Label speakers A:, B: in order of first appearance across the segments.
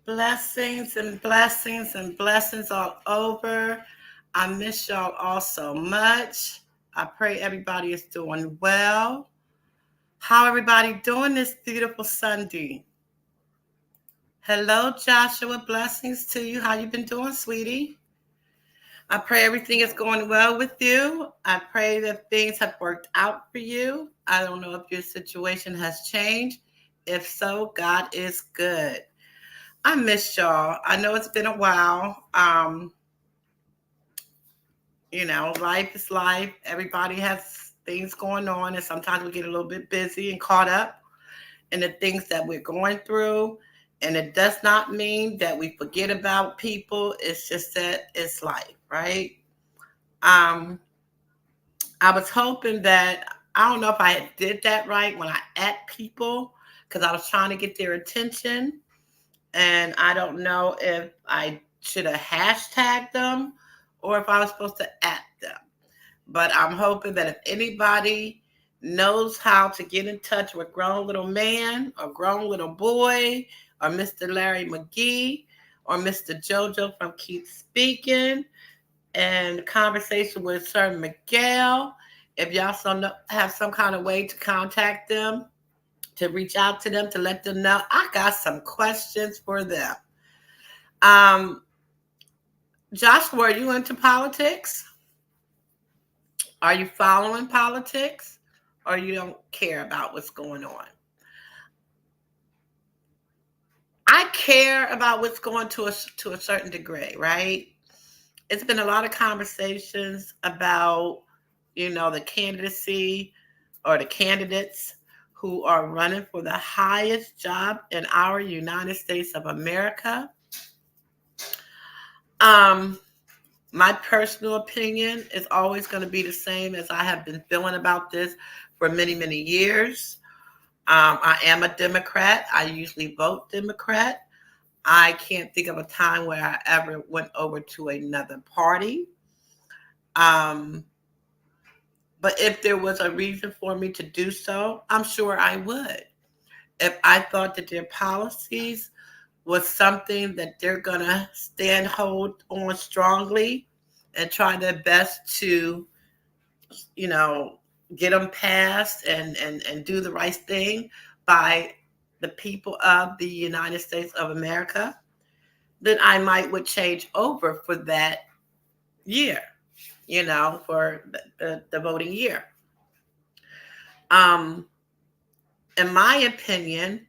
A: Blessings and blessings and blessings all over. I miss y'all all so much. I pray everybody is doing well. How everybody doing this beautiful Sunday? Hello, Joshua. Blessings to you. How you been doing, sweetie? I pray everything is going well with you. I pray that things have worked out for you. I don't know if your situation has changed. If so, God is good. I missed y'all. I know it's been a while. Life is life. Everybody has things going on, and sometimes we get a little bit busy and caught up in the things that we're going through. And it does not mean that we forget about people. It's just that it's life, right? Um, I was hoping that I don't know if I did that right when I at people because I was trying to get their attention, and I don't know if I should have hashtagged them or if I was supposed to at them. But I'm hoping that if anybody knows how to get in touch with grown little man or grown little boy or Mr. Larry McGee or Mr. JoJo from Keep Speaking and conversation with Sir Miguel, if y'all have some kind of way to contact them, to reach out to them, to let them know, I got some questions for them. Um, Joshua, are you into politics? Are you following politics? Or you don't care about what's going on? I care about what's going to a certain degree, right? It's been a lot of conversations about, the candidacy or the candidates who are running for the highest job in our United States of America. Um, my personal opinion is always going to be the same as I have been feeling about this for many, many years. I am a Democrat. I usually vote Democrat. I can't think of a time where I ever went over to another party. Um, but if there was a reason for me to do so, I'm sure I would. If I thought that their policies was something that they're going to hold on strongly and try their best to, you know, get them passed and do the right thing by the people of the United States of America, then I might would change over for that year, for the voting year. Um, in my opinion,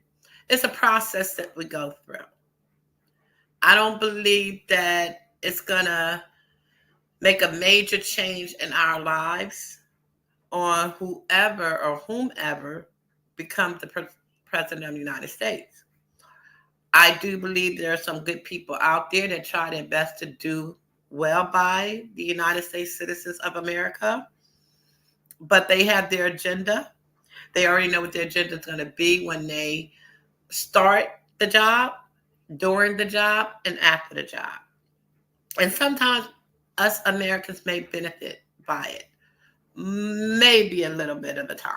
A: it's a process that we go through. I don't believe that it's gonna make a major change in our lives on whoever or whomever becomes the president of the United States. I do believe there are some good people out there that try their best to do well by the United States citizens of America, but they have their agenda. They already know what their agenda is going to be when they start the job, during the job, and after the job. And sometimes us Americans may benefit by it, maybe a little bit of the time.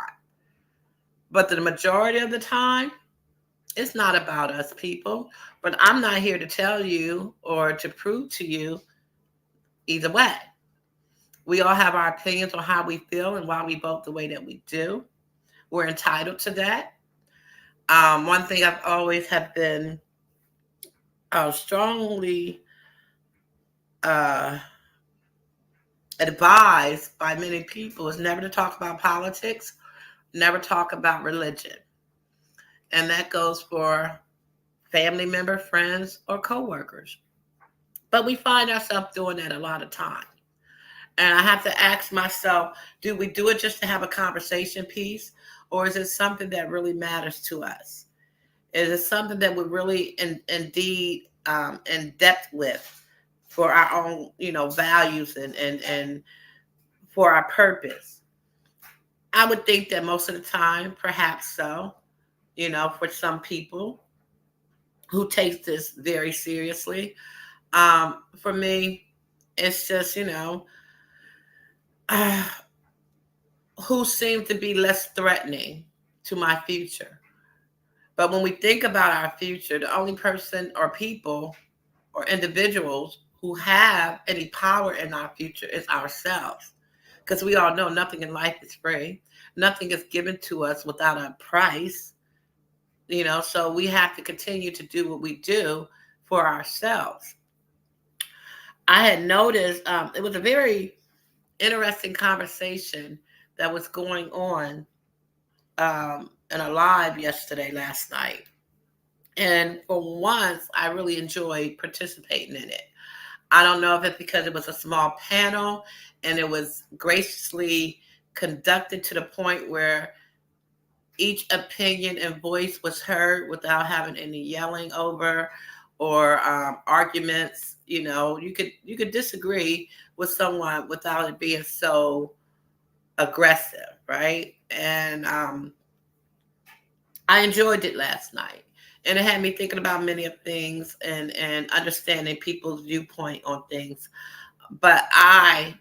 A: But the majority of the time, it's not about us people. But I'm not here to tell you or to prove to you either way. We all have our opinions on how we feel and why we vote the way that we do. We're entitled to that. One thing I've always have been strongly uh, advised by many people is never to talk about politics, never talk about religion. And that goes for family member, friends, or coworkers. But we find ourselves doing that a lot of times. And I have to ask myself, do we do it just to have a conversation piece? Or is it something that really matters to us? Is it something that we're really indeed in depth with for our own, values and for our purpose? I would think that most of the time, perhaps so, for some people who take this very seriously. For me, it's just, uh, who seem to be less threatening to my future. But when we think about our future, the only person or people or individuals who have any power in our future is ourselves. Because we all know nothing in life is free. Nothing is given to us without a price, so we have to continue to do what we do for ourselves. I had noticed it was a very interesting conversation that was going on in a live last night. And for once, I really enjoyed participating in it. I don't know if it's because it was a small panel and it was graciously conducted to the point where each opinion and voice was heard without having any yelling over or arguments. You could disagree with someone without it being so aggressive, right? And I enjoyed it last night, and it had me thinking about many of things and understanding people's viewpoint on things. But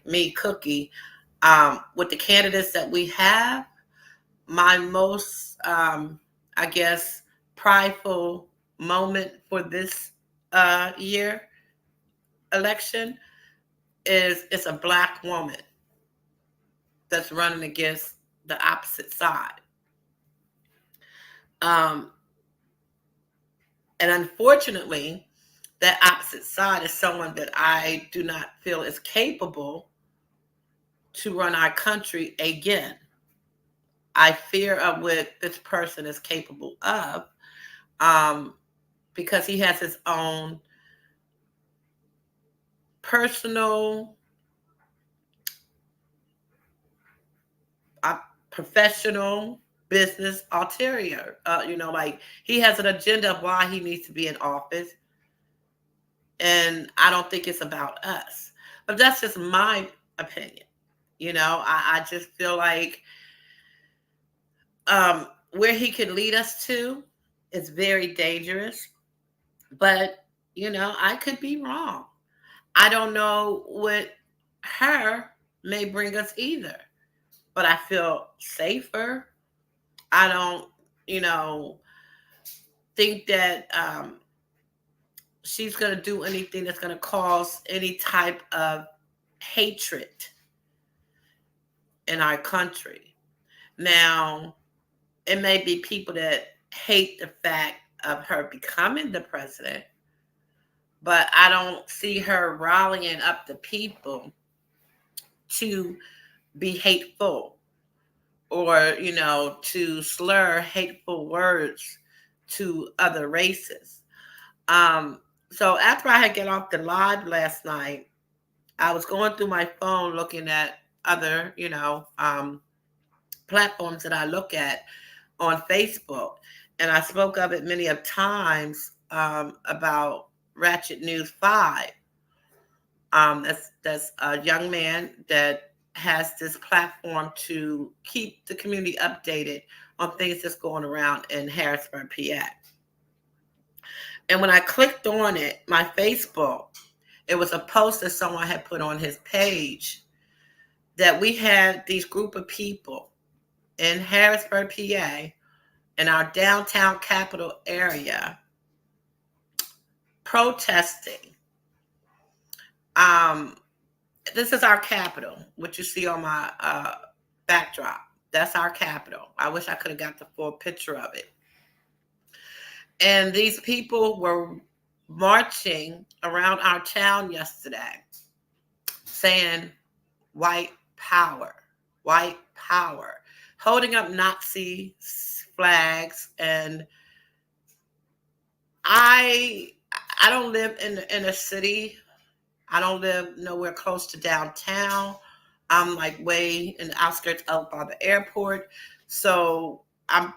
A: me, Cookie, with the candidates that we have, my most, I guess, prideful moment for this year election is it's a black woman that's running against the opposite side. Um, and unfortunately, that opposite side is someone that I do not feel is capable to run our country again. I fear of what this person is capable of, um, because he has his own personal, uh, professional, business ulterior. Like he has an agenda of why he needs to be in office, and I don't think it's about us. But that's just my opinion. I just feel like where he could lead us to is very dangerous. But I could be wrong. I don't know what her may bring us either. But I feel safer. I don't, you know, think that she's going to do anything that's going to cause any type of hatred in our country. Now, it may be people that hate the fact of her becoming the president, but I don't see her rallying up the people to be hateful or, to slur hateful words to other races. Um, so after I had get off the live last night, I was going through my phone looking at other, platforms that I look at on Facebook, and I spoke of it many of times about Ratchet News 5. That's a young man that has this platform to keep the community updated on things that's going around in Harrisburg, PA. And when I clicked on it, my Facebook, it was a post that someone had put on his page that we had these group of people in Harrisburg, PA, in our downtown capital area protesting. Um, this is our capital, what you see on my backdrop. That's our capital. I wish I could have got the full picture of it. And these people were marching around our town yesterday saying white power, white power, holding up Nazi flags. And I I don't live in a city. I don't live nowhere close to downtown. I'm like way in the outskirts out by the airport. So I'm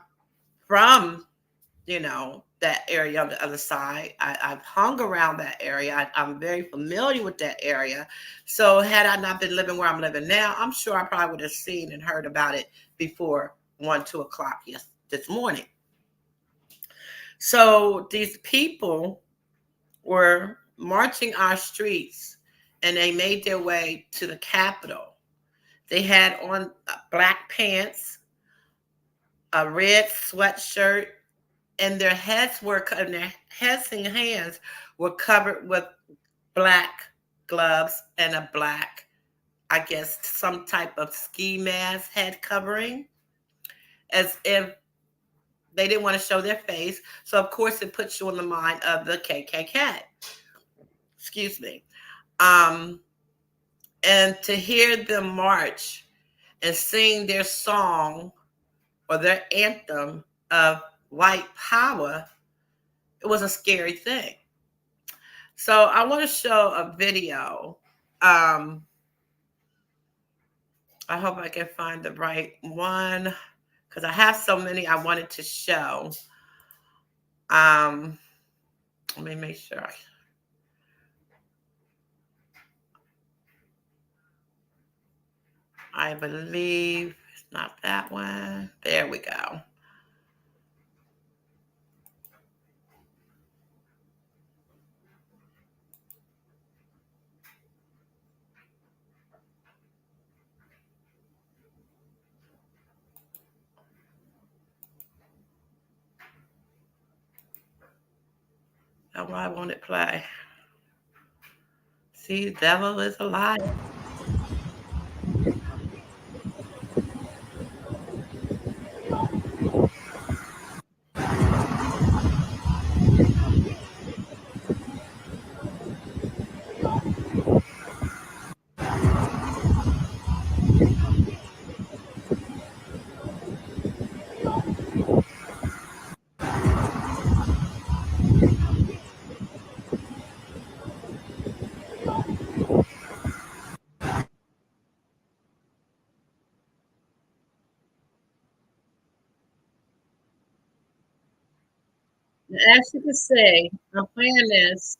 A: from, that area on the other side. I've hung around that area. I'm very familiar with that area. So had I not been living where I'm living now, I'm sure I probably would have seen and heard about it before 1, 2 o'clock this morning. So these people were marching our streets and they made their way to the Capitol. They had on black pants, a red sweatshirt, and their heads and hands were covered with black gloves and a black, I guess, some type of ski mask head covering, as if they didn't want to show their face. So of course it puts you in the mind of the KKK. Excuse me. Um, and to hear them march and sing their song or their anthem of white power, it was a scary thing. So I want to show a video. I hope I can find the right one because I have so many I wanted to show. Let me make sure. I believe it's not that one. There we go. Now, why won't it play? See, devil is a liar. As you can see, I'm playing this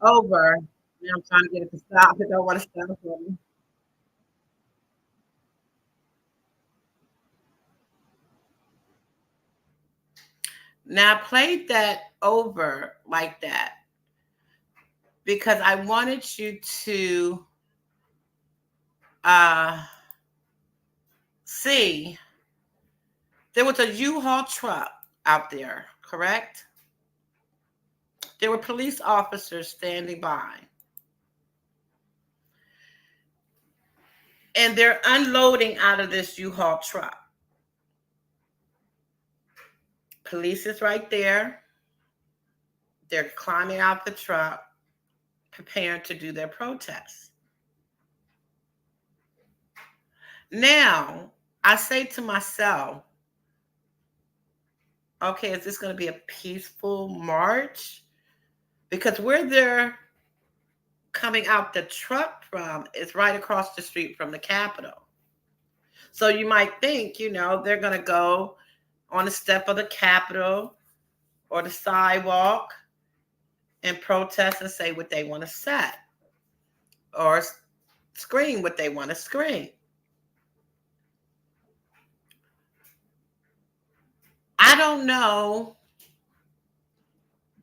A: over. Now I'm trying to get it to stop. It don't want to stop for me. Now I played that over like that because I wanted you to see there was a U-Haul truck out there, correct? There were police officers standing by. And they're unloading out of this U-Haul truck. Police is right there. They're climbing out the truck, preparing to do their protest. Now, I say to myself, okay, is this going to be a peaceful march? Because where they're coming out the truck from is right across the street from the Capitol. So you might think, they're going to go on the step of the Capitol or the sidewalk and protest and say what they want to say or scream what they want to scream. I don't know.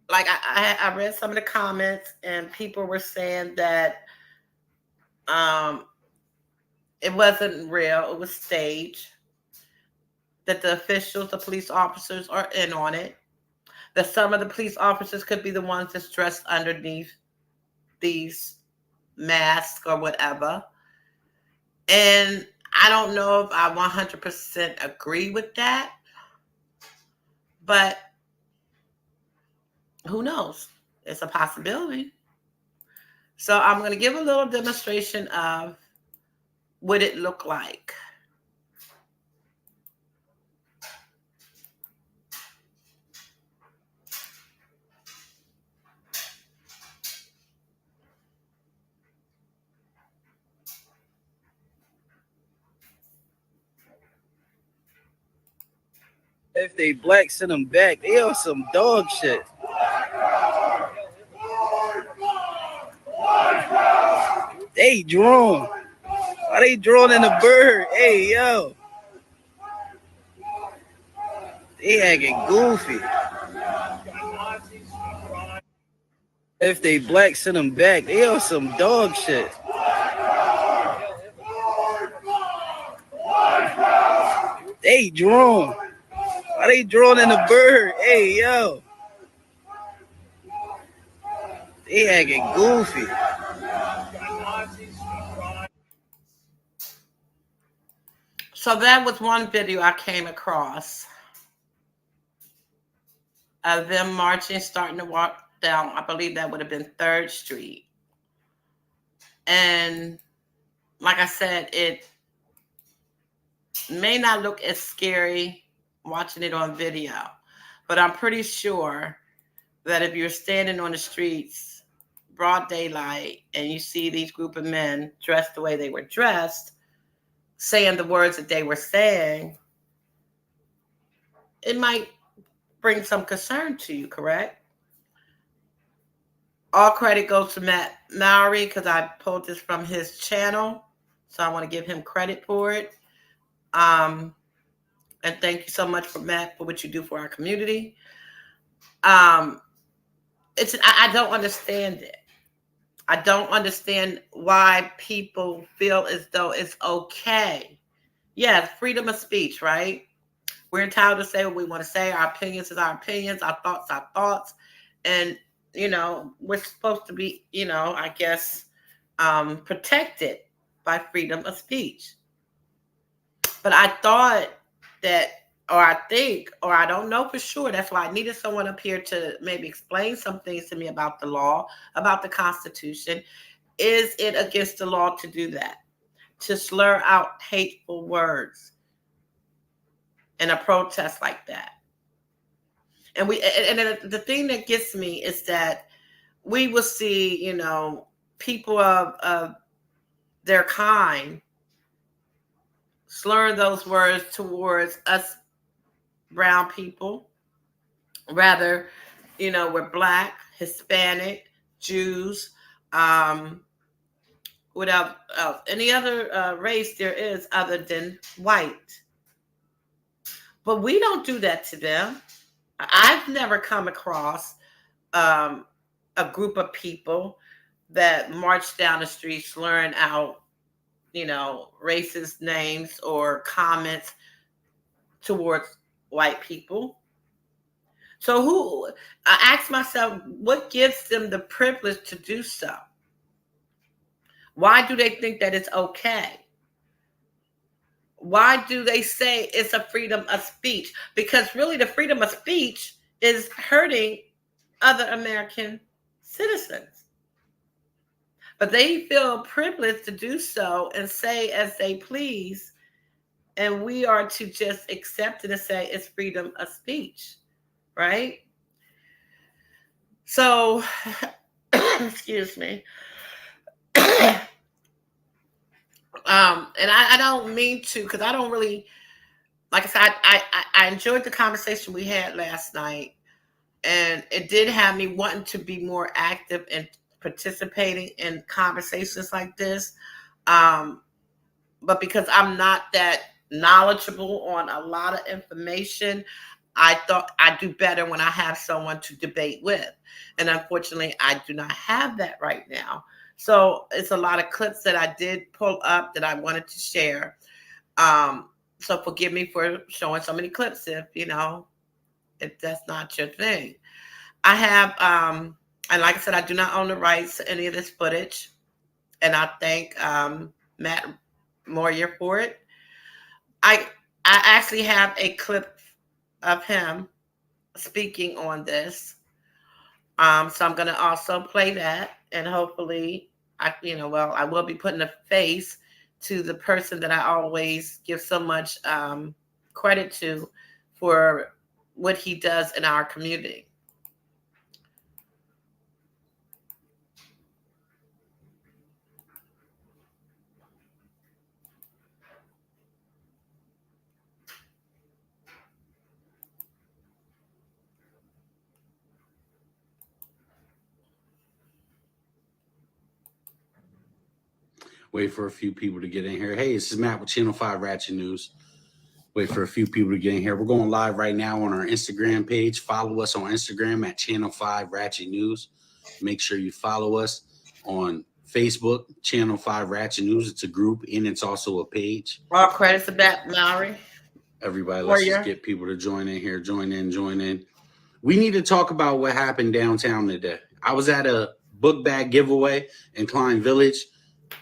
A: Like I read some of the comments and people were saying that it wasn't real, it was staged, that the officials, the police officers are in on it, that some of the police officers could be the ones that's dressed underneath these masks or whatever. And I don't know if I 100% agree with that, but who knows? It's a possibility. So I'm going to give a little demonstration of what it looked like.
B: If they black, send them back. They on some dog shit. They drawn. Why they drawn in a bird? Hey, yo. They acting goofy. If they black, send them back. They on some dog shit. They drawn. Why they drawn in a bird? Hey, yo. They acting goofy.
A: So that was one video I came across of them marching, starting to walk down, I believe that would have been 3rd Street. And like I said, it may not look as scary watching it on video, but I'm pretty sure that if you're standing on the streets, broad daylight, and you see these group of men dressed the way they were dressed, saying the words that they were saying, it might bring some concern to you, correct? All credit goes to Matt Mowry because I pulled this from his channel. So I want to give him credit for it. And thank you so much for Matt for what you do for our community. Um, I don't understand it. I don't understand why people feel as though it's okay. Yes, freedom of speech, right? We're entitled to say what we want to say. Our opinions is our opinions. Our thoughts. And, we're supposed to be, I guess, protected by freedom of speech. But I thought that, or I think, or I don't know for sure. That's why I needed someone up here to maybe explain some things to me about the law, about the Constitution. Is it against the law to do that? To slur out hateful words in a protest like that? And the thing that gets me is that we will see, people of their kind slur those words towards us brown people. Rather, we're Black, Hispanic, Jews, what else? Any other race there is other than white. But we don't do that to them. I've never come across um, a group of people that march down the street slurring out, racist names or comments towards white people. So I ask myself, what gives them the privilege to do so? Why do they think that it's okay? Why do they say it's a freedom of speech? Because really the freedom of speech is hurting other American citizens. But they feel privileged to do so and say as they please. And we are to just accept it and say it's freedom of speech, right? So, excuse me. And I don't mean to, because I don't really, like I said, I enjoyed the conversation we had last night, and it did have me wanting to be more active and participating in conversations like this. Um, but because I'm not that knowledgeable on a lot of information, I thought I'd do better when I have someone to debate with. And unfortunately, I do not have that right now. So it's a lot of clips that I did pull up that I wanted to share. So forgive me for showing so many clips if that's not your thing. I have, and like I said, I do not own the rights to any of this footage. And I thank Matt Moyer for it. I actually have a clip of him speaking on this. So I'm going to also play that, and hopefully, I will be putting a face to the person that I always give so much credit to for what he does in our community.
B: Wait for a few people to get in here. Hey, this is Matt with Channel 5 Ratchet News. Wait for a few people to get in here. We're going live right now on our Instagram page. Follow us on Instagram at Channel 5 Ratchet News. Make sure you follow us on Facebook, Channel 5 Ratchet News. It's a group and it's also a page.
A: All credits to Matt Mowry.
B: Everybody, let's just get people to join in here. Join in. We need to talk about what happened downtown today. I was at a book bag giveaway in Klein Village,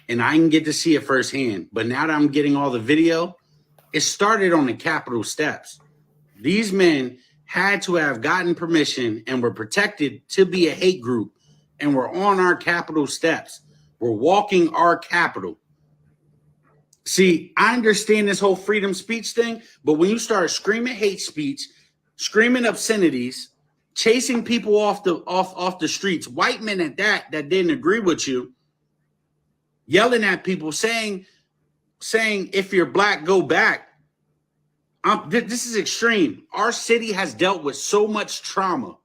B: and I didn't get to see it firsthand. But now that I'm getting all the video, it started on the Capitol steps. These men had to have gotten permission and were protected to be a hate group, and were on our Capitol steps. We're walking our Capitol. See, I understand this whole freedom speech thing, but when you start screaming hate speech, screaming obscenities, chasing people off the streets, white men at that didn't agree with you, yelling at people, saying if you're black, go back. This is extreme. Our city has dealt with so much trauma.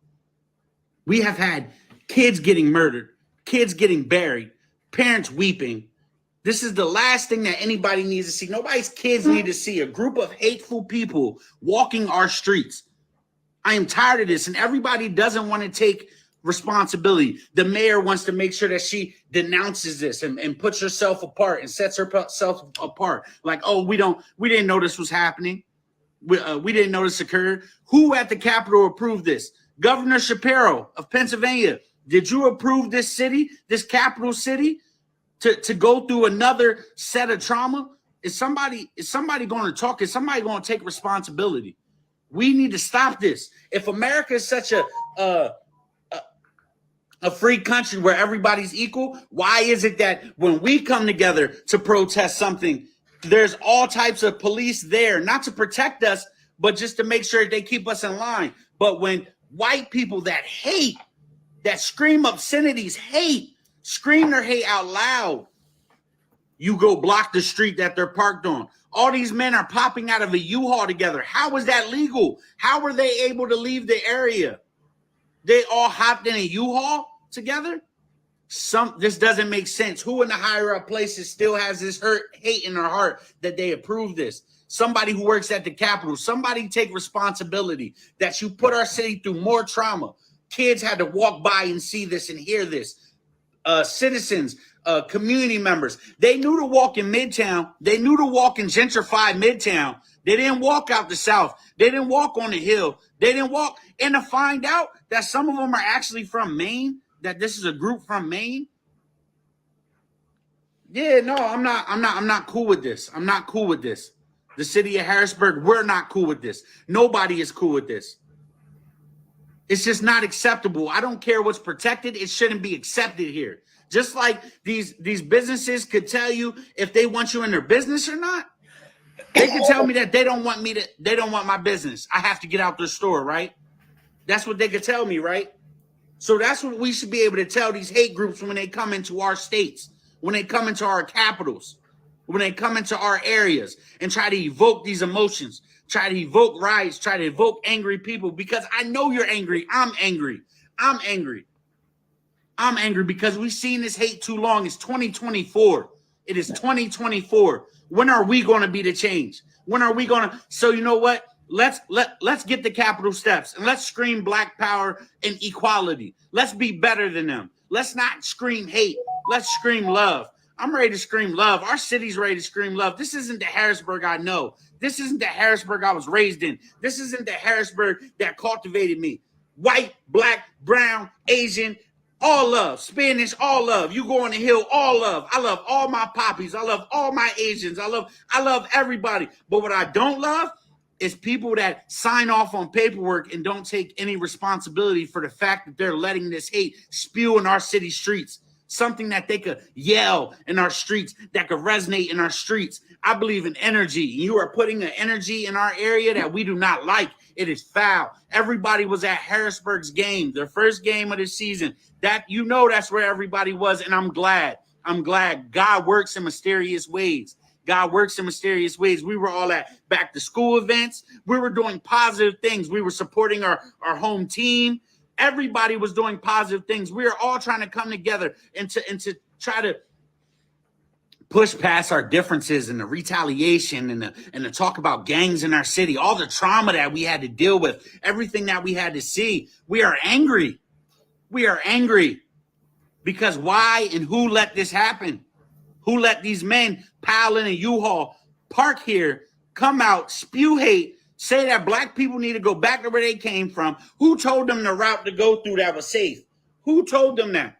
B: We have had kids getting murdered, kids getting buried, parents weeping. This is the last thing that anybody needs to see. Nobody's kids need to see a group of hateful people walking our streets. I am tired of this, and everybody doesn't want to take responsibility. The mayor wants to make sure that she denounces this and puts herself apart and sets herself apart. Like, oh, we didn't know this was happening. We didn't know this occurred. Who at the Capitol approved this? Governor Shapiro of Pennsylvania. Did you approve this city, this capital city, to go through another set of trauma? Is somebody going to talk? Is somebody going to take responsibility? We need to stop this. If America is such a free country where everybody's equal, why is it that when we come together to protest something, there's all types of police there, not to protect us, but just to make sure they keep us in line? But when white people that hate, that scream obscenities, scream their hate out loud, you go block the street that they're parked on. All these men are popping out of a U-Haul together. How is that legal? How were they able to leave the area? They all hopped in a U-Haul together? This doesn't make sense. Who in the higher up places still has this hate in their heart that they approve this? Somebody who works at the Capitol. Somebody take responsibility that you put our city through more trauma. Kids had to walk by and see this and hear this. Citizens, community members, they knew to walk in Midtown. They knew to walk in gentrified Midtown. They didn't walk out the South. They didn't walk on the Hill. They didn't walk. And to find out that some of them are actually from Maine, that this is a group from Maine. Yeah, no, I'm not cool with this. I'm not cool with this. The city of Harrisburg, we're not cool with this. Nobody is cool with this. It's just not acceptable. I don't care what's protected. It shouldn't be accepted here. Just like these businesses could tell you if they want you in their business or not. They can tell me that they don't want my business. I have to get out their store, right? That's what they could tell me, right? So that's what we should be able to tell these hate groups when they come into our states, when they come into our capitals, when they come into our areas and try to evoke these emotions, try to evoke riots, try to evoke angry people, because I know you're angry. I'm angry. I'm angry. I'm angry because we've seen this hate too long. It's 2024. It is 2024. When are we going to be the change? When are we going to? So you know what? Let's get the Capitol steps and let's scream Black power and equality. Let's be better than them. Let's not scream hate. Let's scream love. I'm ready to scream love. Our city's ready to scream love. This isn't the Harrisburg I know. This isn't the Harrisburg I was raised in. This isn't the Harrisburg that cultivated me. White, black, brown, Asian, all love. Spanish, all love. You go on the Hill, all love. I love all my poppies. I love all my Asians. I love everybody. But what I don't love is people that sign off on paperwork and don't take any responsibility for the fact that they're letting this hate spew in our city streets. Something that they could yell in our streets, that could resonate in our streets. I believe in energy. You are putting an energy in our area that we do not like. It is foul. Everybody was at Harrisburg's game, their first game of the season. That, you know, that's where everybody was, and I'm glad. I'm glad. God works in mysterious ways. God works in mysterious ways. We were all at back to school events. We were doing positive things. We were supporting our home team. Everybody was doing positive things. We are all trying to come together and to try to push past our differences and the retaliation and the talk about gangs in our city, all the trauma that we had to deal with, everything that we had to see. We are angry. We are angry because why and who let this happen? Who let these men pile in a U-Haul, park here, come out, spew hate, say that Black people need to go back to where they came from? Who told them the route to go through that was safe? Who told them that?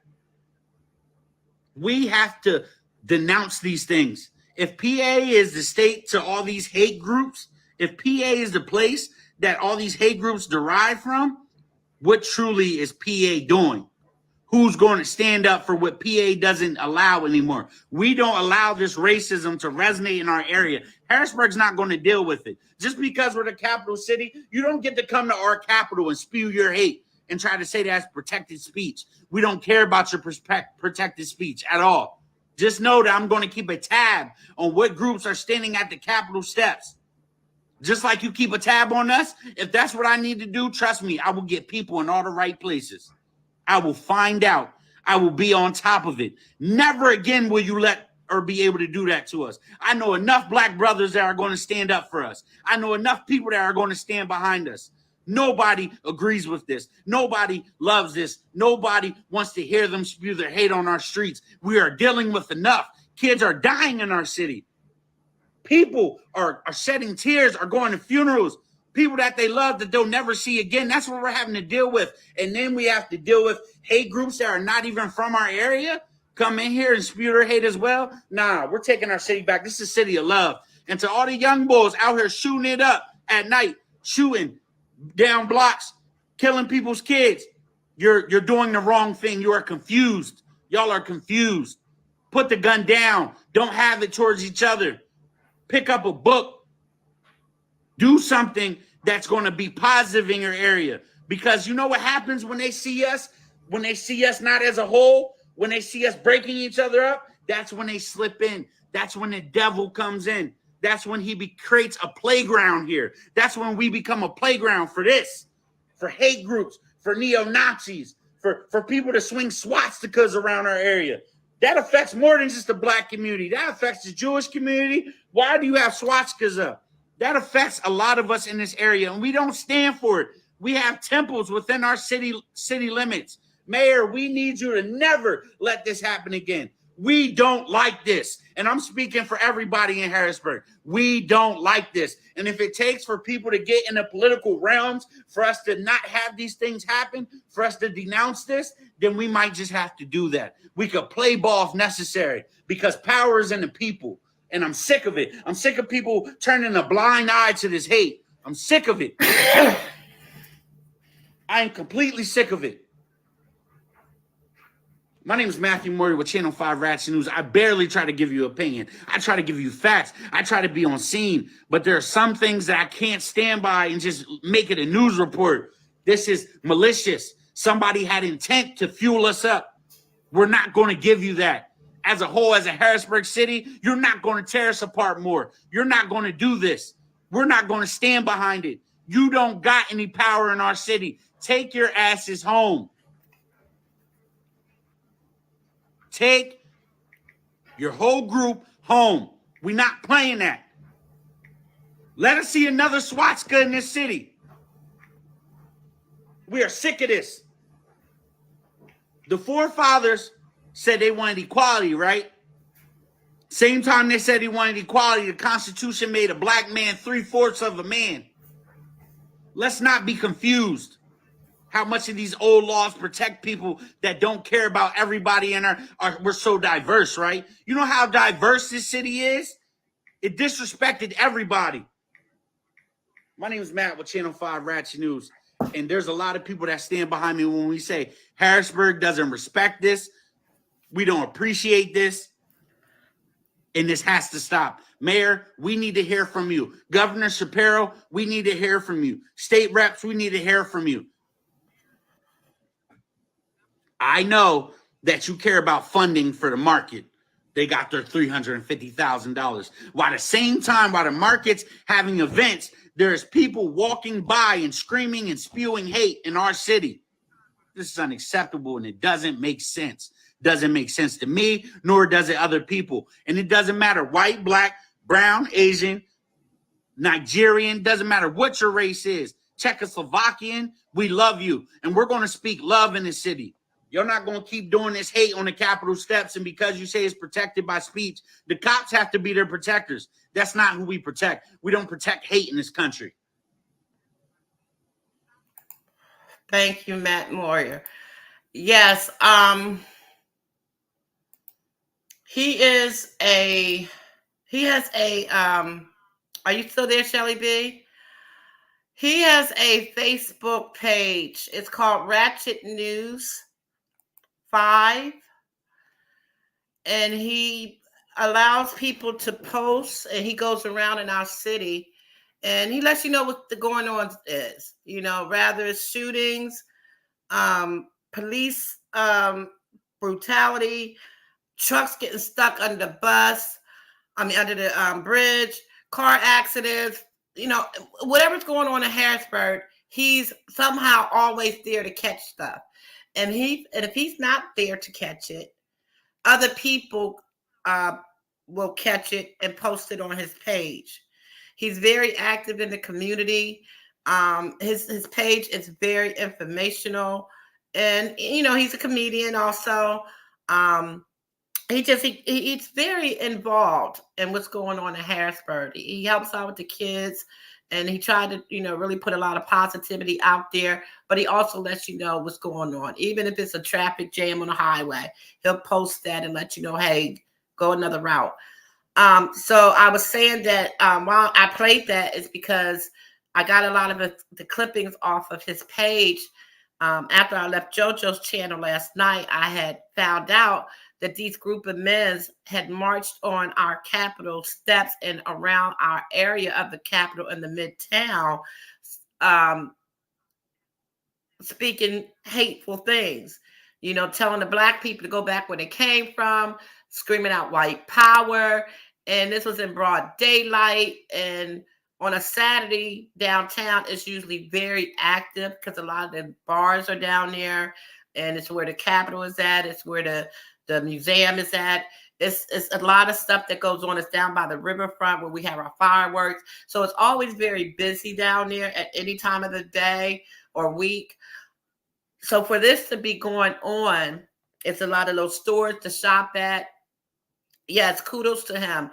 B: We have to denounce these things. If PA is the state to all these hate groups, if PA is the place that all these hate groups derive from, what truly is PA doing? Who's going to stand up for what PA doesn't allow anymore? We don't allow this racism to resonate in our area. Harrisburg's not going to deal with it. Just because we're the capital city, you don't get to come to our capital and spew your hate and try to say that's protected speech. We don't care about your protected speech at all. Just know that I'm going to keep a tab on what groups are standing at the Capitol steps. Just like you keep a tab on us, if that's what I need to do, trust me, I will get people in all the right places. I will find out. I will be on top of it. Never again will you let or be able to do that to us. I know enough black brothers that are going to stand up for us. I know enough people that are going to stand behind us. Nobody agrees with this. Nobody loves this. Nobody wants to hear them spew their hate on our streets. We are dealing with enough. Kids are dying in our city. People are shedding tears, are going to funerals. People that they love that they'll never see again. That's what we're having to deal with. And then we have to deal with hate groups that are not even from our area come in here and spew their hate as well. Nah, we're taking our city back. This is a city of love. And to all the young boys out here shooting it up at night, shooting down blocks, killing people's kids, you're doing the wrong thing. You are confused. Y'all are confused. Put the gun down. Don't have it towards each other. Pick up a book. Do something that's going to be positive in your area. Because you know what happens when they see us? When they see us not as a whole, when they see us breaking each other up, that's when they slip in. That's when the devil comes in. That's when he creates a playground here. That's when we become a playground for this, for hate groups, for neo-Nazis, for people to swing swastikas around our area. That affects more than just the black community. That affects the Jewish community. Why do you have swastikas up? That affects a lot of us in this area, and we don't stand for it. We have temples within our city limits. Mayor, we need you to never let this happen again. We don't like this. And I'm speaking for everybody in Harrisburg. We don't like this. And if it takes for people to get in the political realms for us to not have these things happen, for us to denounce this, then we might just have to do that. We could play ball if necessary because power is in the people. And I'm sick of it. I'm sick of people turning a blind eye to this hate. I'm sick of it. I am completely sick of it. My name is Matthew Murray with Channel 5 Ratchet News. I barely try to give you opinion. I try to give you facts. I try to be on scene. But there are some things that I can't stand by and just make it a news report. This is malicious. Somebody had intent to fuel us up. We're not going to give you that. As a whole, as a Harrisburg city, you're not going to tear us apart more. You're not going to do this. We're not going to stand behind it. You don't got any power in our city. Take your asses home. Take your whole group home. We're not playing that. Let us see another swastika in this city. We are sick of this. The forefathers said they wanted equality, right? Same time they said they wanted equality, the Constitution made a black man 3/4 of a man. Let's not be confused. How much of these old laws protect people that don't care about everybody in we're so diverse, right? You know how diverse this city is? It disrespected everybody. My name is Matt with Channel 5 Ratchet News. And there's a lot of people that stand behind me when we say Harrisburg doesn't respect this. We don't appreciate this. And this has to stop. Mayor, we need to hear from you. Governor Shapiro, we need to hear from you. State reps, we need to hear from you. I know that you care about funding for the market. They got their $350,000. While at the same time, while the market's having events, there's people walking by and screaming and spewing hate in our city. This is unacceptable, and it doesn't make sense. Doesn't make sense to me, nor does it other people. And it doesn't matter white, black, brown, Asian, Nigerian, doesn't matter what your race is. Czechoslovakian, we love you. And we're going to speak love in the city. You're not going to keep doing this hate on the Capitol steps, and because you say it's protected by speech, the cops have to be their protectors. That's not who we protect. We don't protect hate in this country.
A: Thank you, Matt Moyer. Yes, he has a, are you still there, Shelly B? He has a Facebook page. It's called Ratchet News 5. And he allows people to post, and he goes around in our city and he lets you know what the going on is. You know, rather it's shootings, police brutality, trucks getting stuck under the bus. Under the bridge, car accidents. Whatever's going on in Harrisburg, he's somehow always there to catch stuff. And if he's not there to catch it, other people will catch it and post it on his page. He's very active in the community. His page is very informational, and he's a comedian also. He's very involved in what's going on in Harrisburg. He helps out with the kids, and he tried to really put a lot of positivity out there, but he also lets you know what's going on. Even if it's a traffic jam on the highway, he'll post that and let you know, hey, go another route. So I was saying that while I played that, is because I got a lot of the clippings off of his page. After I left JoJo's channel last night, I had found out that these group of men had marched on our Capitol steps and around our area of the Capitol in the Midtown, speaking hateful things, telling the Black people to go back where they came from, screaming out white power. And this was in broad daylight. And on a Saturday, downtown is usually very active because a lot of the bars are down there. And it's where the Capitol is at. It's where the museum is at. It's a lot of stuff that goes on. It's down by the riverfront where we have our fireworks. So it's always very busy down there at any time of the day or week. So for this to be going on, it's a lot of those stores to shop at. Yes, kudos to him.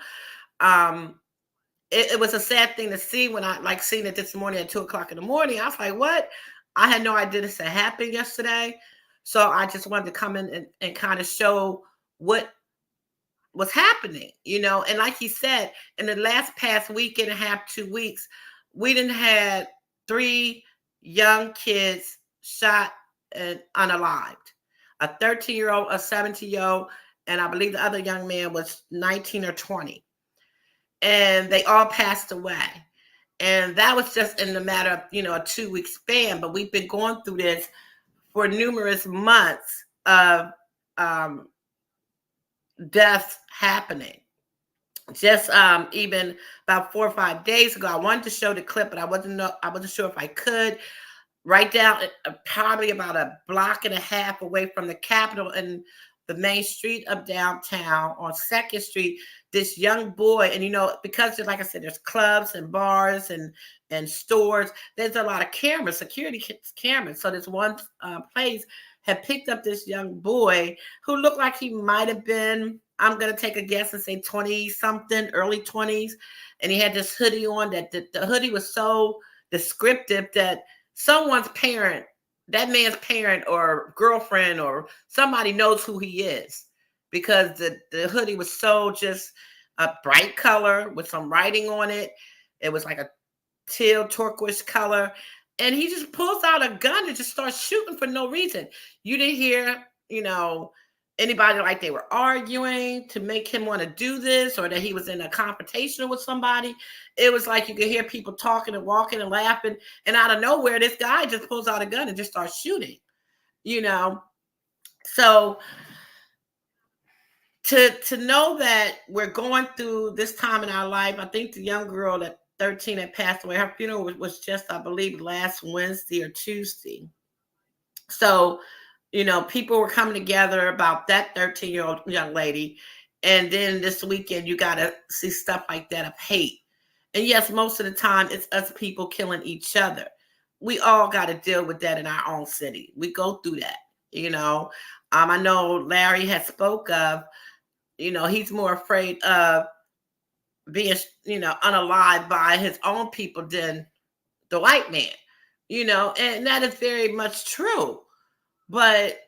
A: It was a sad thing to see when I seen it this morning at 2:00 in the morning. I was like, what? I had no idea this had happened yesterday. So I just wanted to come in and kind of show what was happening, and like he said, in the past week and a half, 2 weeks, we didn't had 3 young kids shot and unalived. A 13-year-old, a 17-year-old, and I believe the other young man was 19 or 20. And they all passed away. And that was just in the matter of, a 2-week span. But we've been going through this for numerous months of deaths happening. Just even about 4 or 5 days ago, I wanted to show the clip, but I wasn't sure if I could. Right down, probably about a block and a half away from the Capitol and the main street of downtown on 2nd Street, this young boy, and because like I said, there's clubs and bars and stores, there's a lot of cameras, security cameras. So this one place had picked up this young boy who looked like he might have been, I'm going to take a guess and say 20 something, early 20s. And he had this hoodie on that the hoodie was so descriptive that someone's parent, that man's parent or girlfriend or somebody knows who he is, because the hoodie was so just a bright color with some writing on it. It was like a teal turquoise color. And he just pulls out a gun and just starts shooting for no reason. You didn't hear, anybody like they were arguing to make him want to do this or that he was in a confrontation with somebody. It was like you could hear people talking and walking and laughing. And out of nowhere, this guy just pulls out a gun and just starts shooting, So to know that we're going through this time in our life, I think the young girl that 13 that passed away, her funeral was just, I believe, last Wednesday or Tuesday. So, people were coming together about that 13-year-old young lady. And then this weekend, you got to see stuff like that of hate. And yes, most of the time, it's us people killing each other. We all got to deal with that in our own city. We go through that, I know Larry has spoke of, he's more afraid of being, unalived by his own people than the white man, and that is very much true. But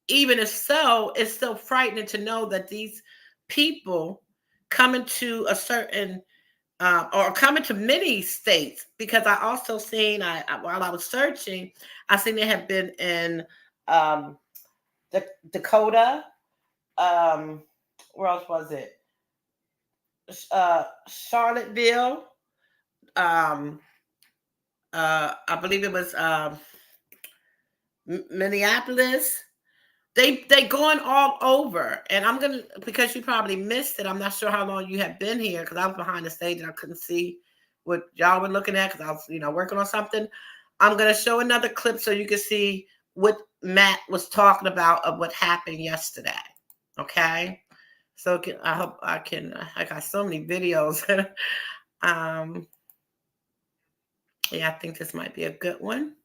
A: even if so, it's still frightening to know that these people come into a certain or come into many states, because I also seen, while I was searching, I seen they have been in Dakota. Where else was it? Charlottesville. I believe it was Minneapolis. They going all over, and I'm gonna, because you probably missed it. I'm not sure how long you have been here because I was behind the stage and I couldn't see what y'all were looking at because I was, working on something. I'm gonna show another clip so you can see what Matt was talking about of what happened yesterday. Okay, so I hope I can. I got so many videos. Yeah, I think this might be a good one.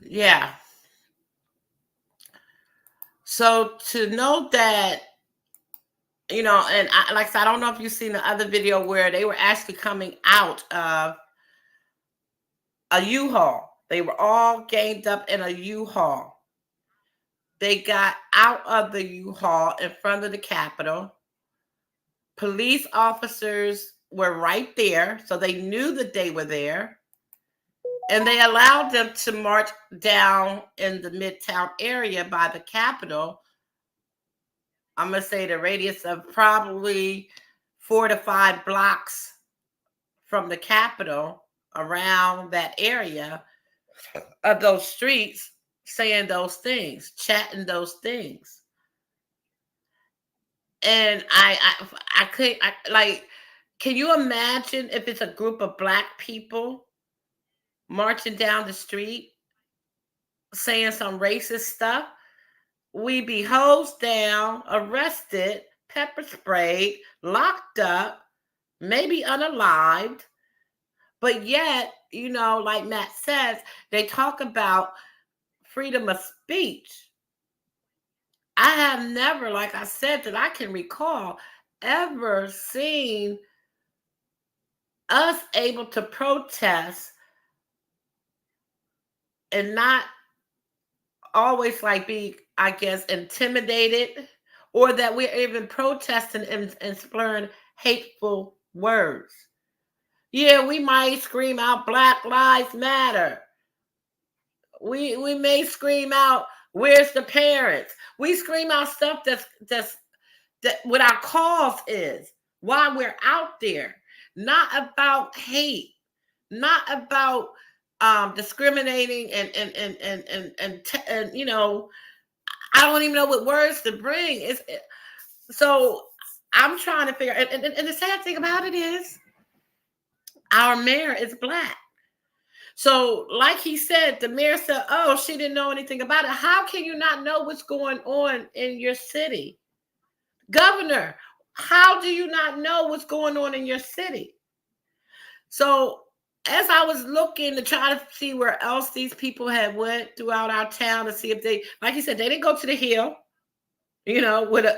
A: Yeah. So to know that, and like I said, I don't know if you've seen the other video where they were actually coming out of a U-Haul. They were all ganged up in a U-Haul. They got out of the U-Haul in front of the Capitol. Police officers were right there, so they knew that they were there. And they allowed them to march down in the Midtown area by the Capitol. I'm going to say the radius of probably 4 to 5 blocks from the Capitol, around that area of those streets, saying those things, chatting those things. And I could, can you imagine if it's a group of Black people marching down the street saying some racist stuff? We'd be hosed down, arrested, pepper sprayed, locked up, maybe unalived. But yet, like Matt says, they talk about freedom of speech. I have never, like I said, that I can recall, ever seen us able to protest and not always be, I guess, intimidated, or that we're even protesting and slurring hateful words. Yeah, we might scream out Black Lives Matter. We may scream out, where's the parents? We scream out stuff that's what our cause is, why we're out there. Not about hate, not about discriminating and I don't even know what words to bring. So I'm trying to figure, and the sad thing about it is our mayor is Black. So, like he said, the mayor said, oh, she didn't know anything about it. How can you not know what's going on in your city? Governor, how do you not know what's going on in your city? So, as I was looking to try to see where else these people had went throughout our town to see if they, like he said, they didn't go to the Hill, where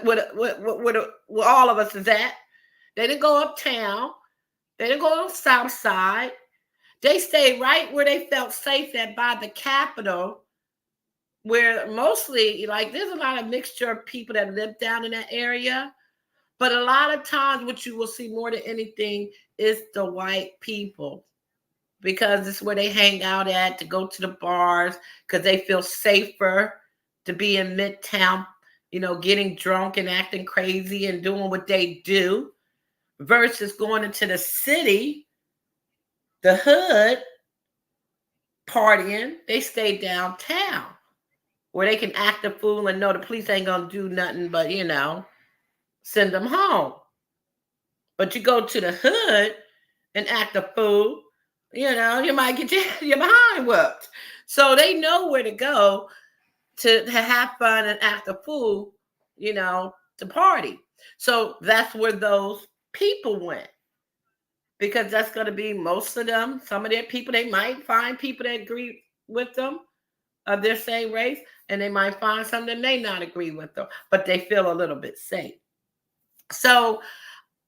A: all of us is at. They didn't go uptown. They didn't go on the South Side. They stayed right where they felt safe at, by the Capitol, where mostly, there's a lot of mixture of people that live down in that area. But a lot of times what you will see more than anything is the white people, because it's where they hang out at, to go to the bars, because they feel safer to be in Midtown, getting drunk and acting crazy and doing what they do, versus going into the city, the hood, partying. They stay downtown where they can act a fool and know the police ain't gonna do nothing but send them home. But you go to the hood and act a fool, you might get your behind whooped. So they know where to go to have fun and act a fool, to party. So that's where those people went, because that's going to be most of them. Some of their people, they might find people that agree with them of their same race, and they might find some that may not agree with them, but they feel a little bit safe. So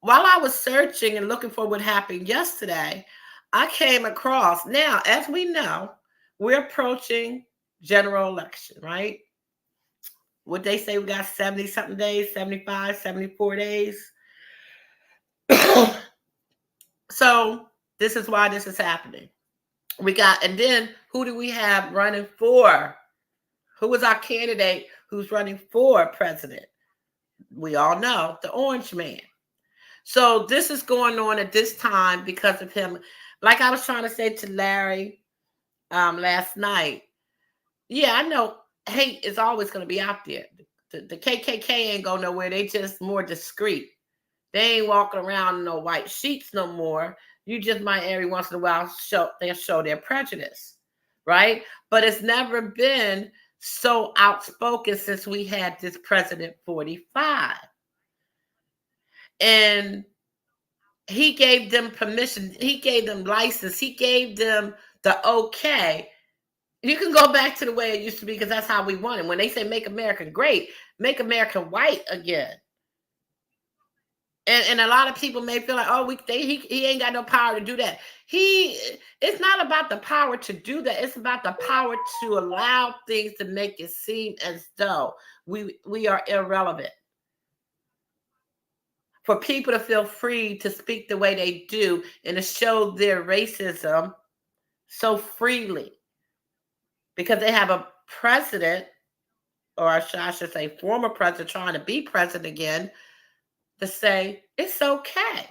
A: while I was searching and looking for what happened yesterday, I came across, now, as we know, we're approaching general election, right? What they say, we got 70 something days, 75, 74 days. So this is why this is happening. And then who do we have running for? Who is our candidate who's running for president? We all know, the orange man. So this is going on at this time because of him. Like I was trying to say to Larry last night, yeah, I know hate is always going to be out there. The KKK ain't go nowhere. They just more discreet. They ain't walking around in no white sheets no more. You just might every once in a while they'll show their prejudice, right? But it's never been so outspoken since we had this President 45. And he gave them permission. He gave them license. He gave them the okay. You can go back to the way it used to be, because that's how we want it. When they say make America great, make America white again. And a lot of people may feel like, oh, he ain't got no power to do that. It's not about the power to do that. It's about the power to allow things to make it seem as though we are irrelevant. For people to feel free to speak the way they do and to show their racism so freely, because they have a president, or I should say former president, trying to be president again, to say it's okay.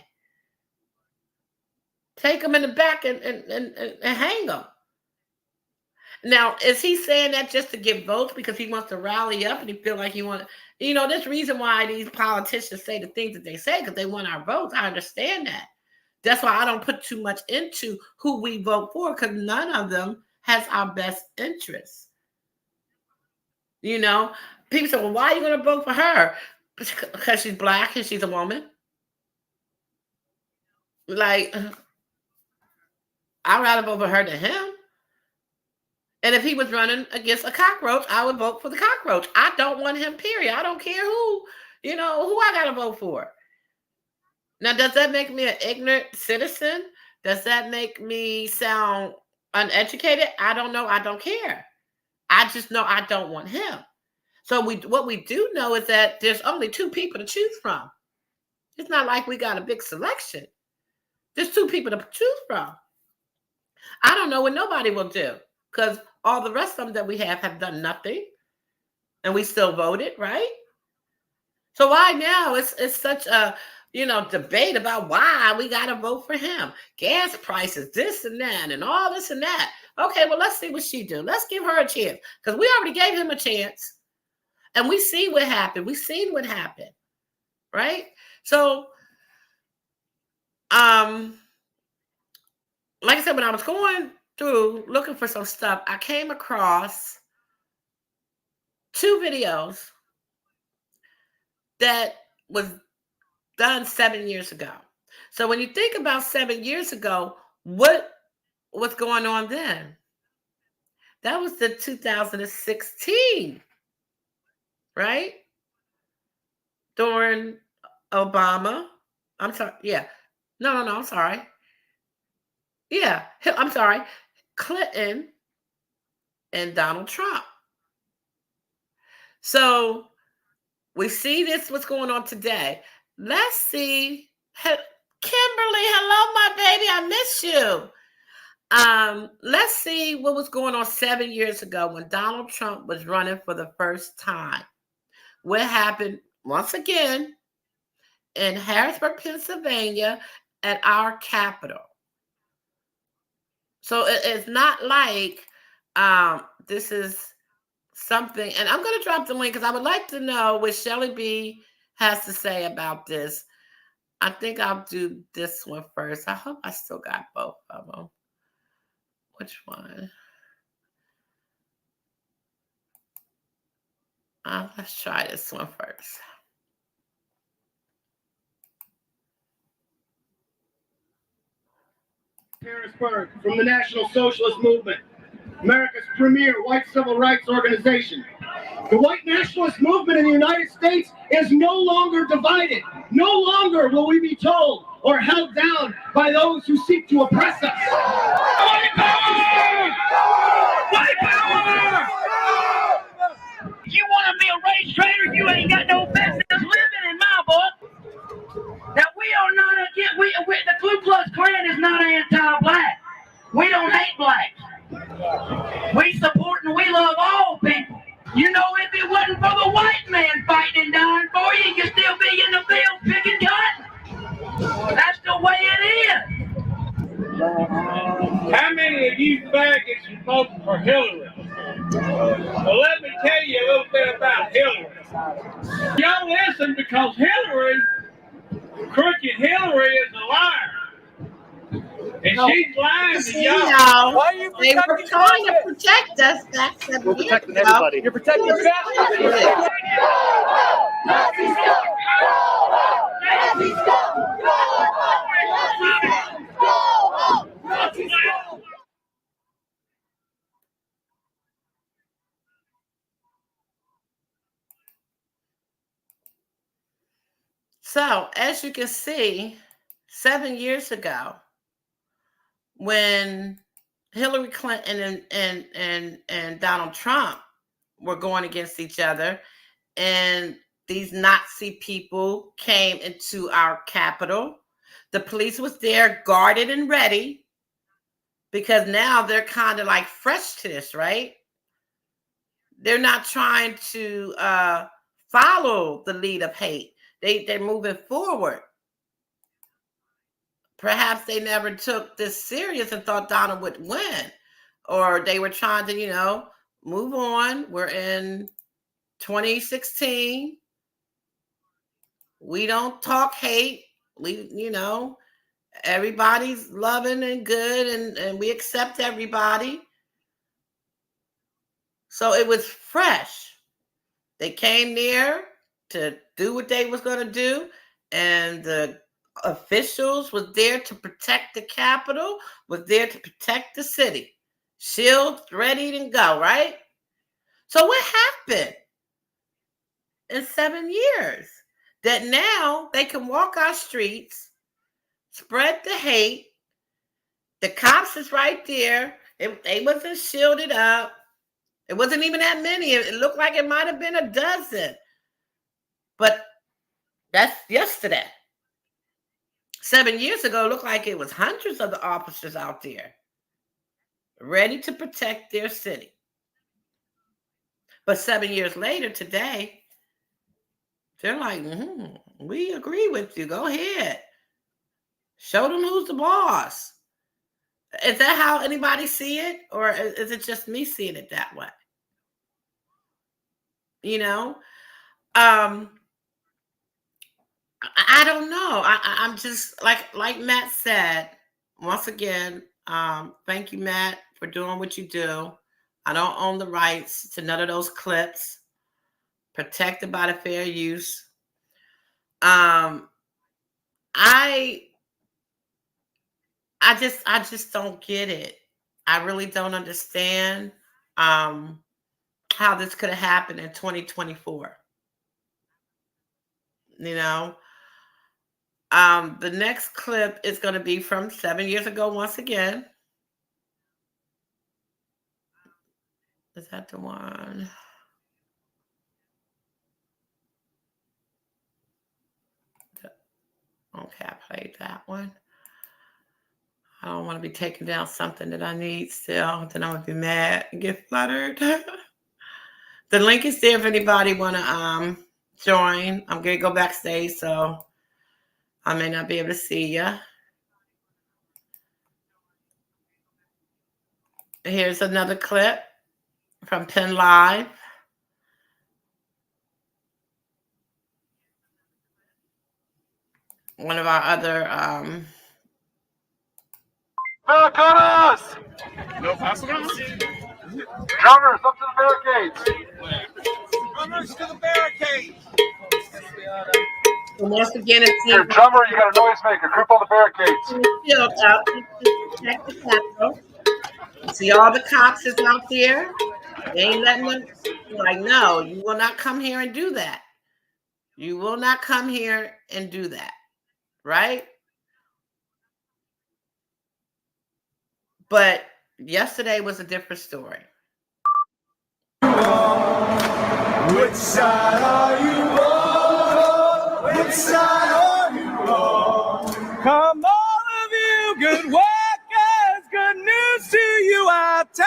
A: Take them in the back and hang them. Now, is he saying that just to get votes because he wants to rally up and he feel like he wants, there's reason why these politicians say the things that they say, because they want our votes. I understand that. That's why I don't put too much into who we vote for, because none of them has our best interests. People say, well, why are you going to vote for her? Because she's black and she's a woman. Like, I'd rather vote for her than him. And if he was running against a cockroach, I would vote for the cockroach. I don't want him, period. I don't care who I got to vote for. Now, does that make me an ignorant citizen? Does that make me sound uneducated? I don't know. I don't care. I just know I don't want him. So what we do know is that there's only two people to choose from. It's not like we got a big selection. There's two people to choose from. I don't know what nobody will do, because all the rest of them that we have done nothing, and we still voted, right? So why now it's such a debate about why we got to vote for him? Gas prices, this and that, and all this and that. Okay, well, let's see what she do. Let's give her a chance, because we already gave him a chance, and we see what happened. We seen what happened, right? So, like I said, when I was going through looking for some stuff, I came across two videos that was done 7 years ago. So when you think about 7 years ago, what was going on then? That was the 2016, right? During Obama. I'm sorry. Yeah. No, I'm sorry. Yeah. I'm sorry. Clinton and Donald Trump. So we see what's going on today. Let's see. Kimberly, hello, my baby. I miss you. Let's see what was going on 7 years ago when Donald Trump was running for the first time. What happened once again in Harrisburg, Pennsylvania, at our Capitol. So it's not like this is something, and I'm going to drop the link because I would like to know, would Shelly B has to say about this. I think I'll do this one first. I hope I still got both of them. Which one? Let's try this one first.
C: Harrisburg, from the National Socialist Movement, America's premier white civil rights organization. The white nationalist movement in the United States is no longer divided. No longer will we be told or held down by those who seek to oppress us. White power! White power! You want to be a race traitor? You ain't got no business living in my book. Now we are not against. The Ku Klux Klan is not anti-black. We don't hate blacks. We support and we love all people. You know, if it wasn't for the white man fighting and dying for you, you'd still be in the fields picking cotton. That's the way it is.
D: How many of you faggots you vote for Hillary? Well, let me tell you a little bit about Hillary. Y'all listen, because Hillary, crooked Hillary, is a liar. And she's lying to y'all.
A: Why are you protecting us? They were trying to protect us back 7 years ago. We're protecting everybody. You're protecting us. So, as you can see, 7 years ago, when Hillary Clinton and Donald Trump were going against each other, and these Nazi people came into our Capitol, the police was there, guarded and ready, because now they're kind of like fresh to this, right? They're not trying to follow the lead of hate. They're moving forward. Perhaps they never took this serious and thought Donald would win, or they were trying to, move on. We're in 2016. We don't talk hate. Everybody's loving and good, and we accept everybody. So it was fresh. They came there to do what they was going to do, and the officials was there to protect the Capitol, was there to protect the city. Shields ready to go, right? So what happened in 7 years? That now they can walk our streets, spread the hate. The cops is right there. They wasn't shielded up. It wasn't even that many. It looked like it might have been a dozen. But that's yesterday. 7 years ago, it looked like it was hundreds of the officers out there ready to protect their city. But 7 years later, today, they're like, we agree with you. Go ahead. Show them who's the boss. Is that how anybody see it? Or is it just me seeing it that way? I don't know. I'm just like Matt said, once again, thank you, Matt, for doing what you do. I don't own the rights to none of those clips. Protected by the fair use. I just don't get it. I really don't understand how this could have happened in 2024. The next clip is going to be from 7 years ago once again. Is that the one? Okay, I played that one. I don't want to be taking down something that I need still. Then I'm going to be mad and get fluttered. The link is there if anybody want to join. I'm going to go backstage, so I may not be able to see you. Here's another clip from Penn Live. one of our other
C: Americanas!
D: No Pasadas?
C: Drummers, up to the barricades!
D: Drummers to the barricades!
A: once again, it's
C: You're a drummer, you got a noisemaker. Group on the barricades.
A: field up to protect the Capitol. You see all the cops is out there. They ain't letting them. Like, no, you will not come here and do that. You will not come here and do that, right? But yesterday was a different story.
C: Which side are you on? Which side are you on? Come all of you good workers, good news to you I'll tell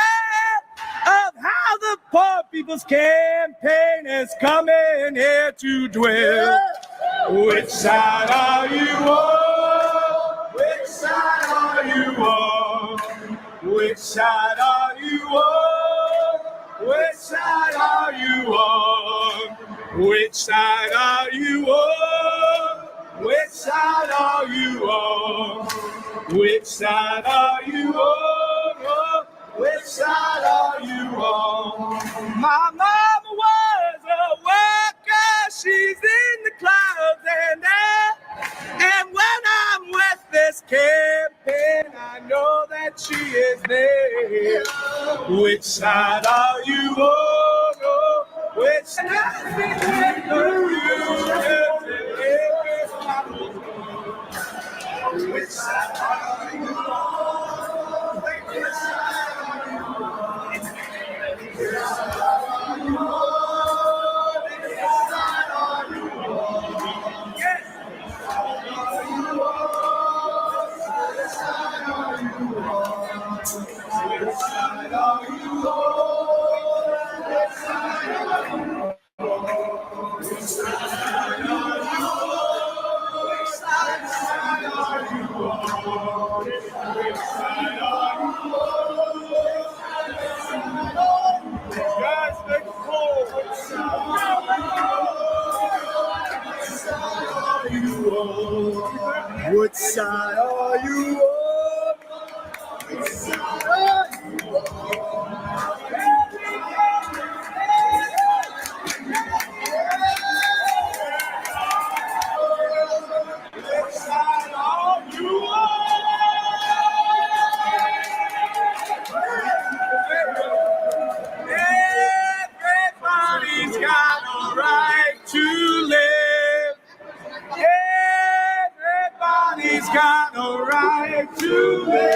C: of how the poor people's campaign is coming here to dwell. Which side are you on? Which side are you on? Which side are you on? Which side are you on? Which side are you on? Which side are you on? Which side are you on? Which side are you on? My mama was a worker, she's in the clouds and when I'm with this campaign, I know that she is there. Which side are you on? Which side are you on? Which side are you on? Which side are you on? Which side are you on? Which side are you on? Everybody's got a right to live. Everybody's got a right to live.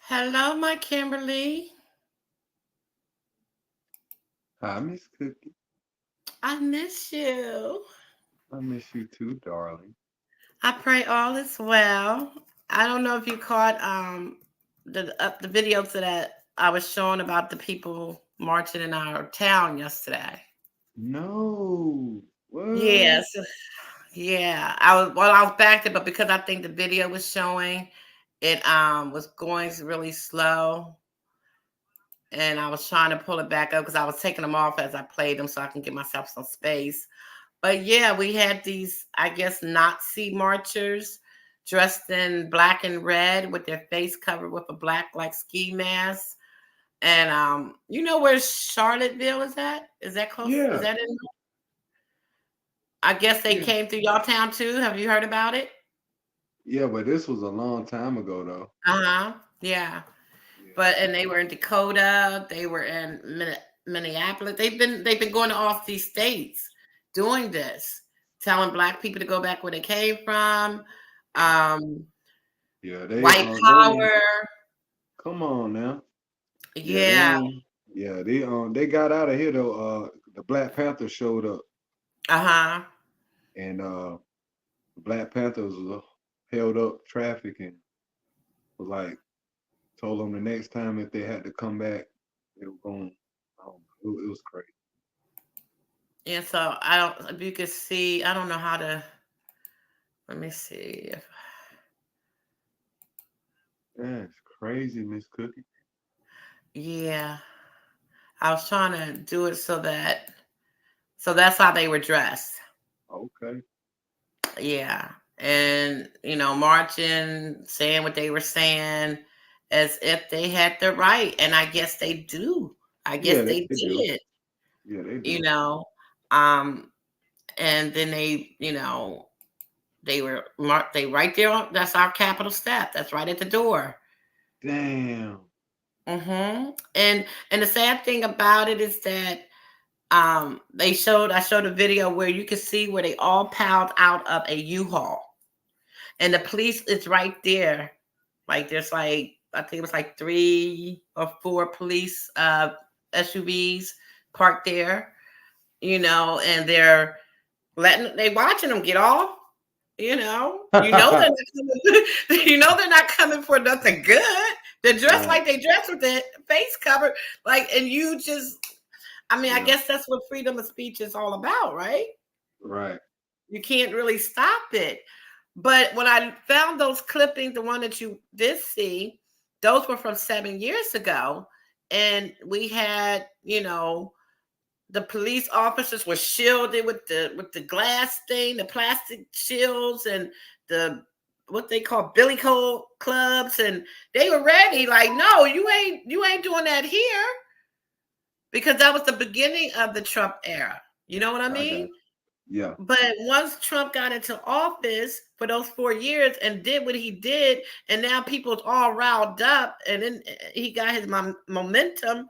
A: Hello, my Kimberly.
E: Hi, Miss Cookie.
A: I miss you.
E: I miss you too, darling.
A: I pray all is well. I don't know if you caught the videos that I was showing about the people marching in our town yesterday.
E: No. What?
A: Yes. Yeah. I was backed up, but because I think the video was showing it was going really slow. And I was trying to pull it back up because I was taking them off as I played them so I can give myself some space. But yeah, we had these, I guess, Nazi marchers dressed in black and red with their face covered with a black like ski mask. And you know where Charlottesville is at? Is that close?
E: Yeah.
A: Is that in? I guess they came through y'all town too. Have you heard about it?
E: Yeah, but this was a long time ago though.
A: Uh-huh. Yeah. and they were in Dakota, they were in Minneapolis. They've been going to all these states doing this, telling Black people to go back where they came from.
E: Yeah,
A: White power.
E: Come on now.
A: Yeah.
E: They got out of here though. The Black Panther showed up,
A: Uh-huh.
E: and the Black Panthers held up traffic and was like told them the next time if they had to come back, they were going. It was crazy.
A: Yeah, so I don't, if you could see, I don't know how to, let me see.
E: That's crazy, Miss Cookie.
A: Yeah. I was trying to do it so that's how they were dressed.
E: Okay.
A: Yeah. And, marching, saying what they were saying as if they had the right. And I guess they do. I guess they
E: do.
A: did.
E: Yeah, they do.
A: And then they were marked, they right there on, that's our Capitol step. That's right at the door.
E: Damn.
A: Mm-hmm. And the sad thing about it is that I showed a video where you could see where they all piled out of a U-Haul. And the police is right there. Like there's I think it was 3 or 4 police SUVs parked there, and they're watching them get off. They're not coming, they're not coming for nothing good. They're dressed like they dress with their face covered. And you just, I guess that's what freedom of speech is all about, right?
E: Right.
A: You can't really stop it. But when I found those clippings, the one that you did see, those were from 7 years ago. And we had, the police officers were shielded with the glass thing, the plastic shields, and the what they call billy clubs, and they were ready. No, you ain't doing that here, because that was the beginning of the Trump era. You know what I mean?
E: Yeah.
A: But once Trump got into office for those 4 years and did what he did, and now people's all riled up, and then he got his momentum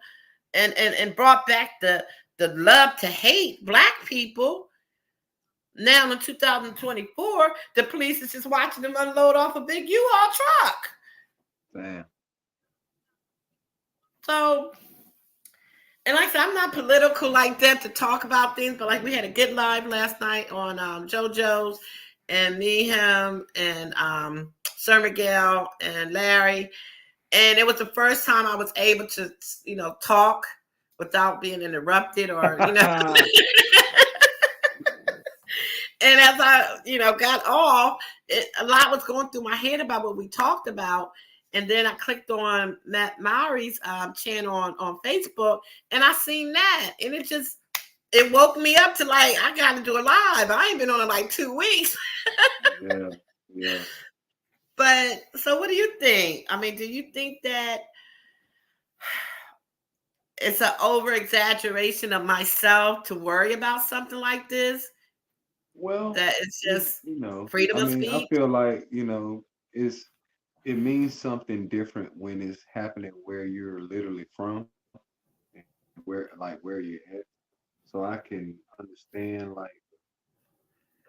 A: and brought back the love to hate Black people. Now in 2024, the police is just watching them unload off a big U-Haul truck.
E: Damn.
A: So, and like I said, I'm not political like that to talk about things, but we had a good live last night on JoJo's and me, him, and Sir Miguel and Larry. And it was the first time I was able to, talk without being interrupted or, And as I, got off, a lot was going through my head about what we talked about. And then I clicked on Matt Maury's channel on Facebook, and I seen that. And it woke me up to I got to do a live. I ain't been on it 2 weeks.
E: Yeah.
A: But so what do you think? Do you think that it's an over-exaggeration of myself to worry about something like this?
E: Well,
A: that it's just freedom of speech?
E: I feel like, it means something different when it's happening where you're literally from, and where you're at. So I can understand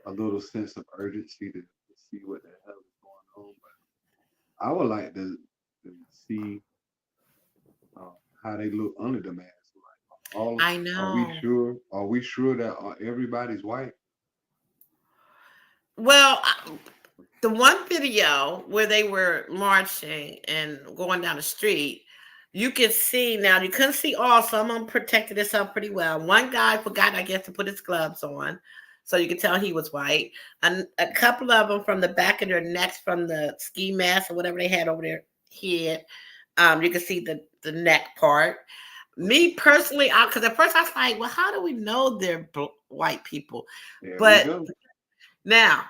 E: a little sense of urgency to see what the hell is going on. But I would like to see how they look under the mask.
A: I know.
E: Are we sure that everybody's white?
A: Well, the one video where they were marching and going down the street, you could see now. You couldn't see all. Some of them protected themselves pretty well. One guy forgot, I guess, to put his gloves on, so you could tell he was white. And a couple of them from the back of their necks, from the ski mask or whatever they had over their head, you could see the neck part. Me personally, because at first I was like, well, how do we know they're white people? But now,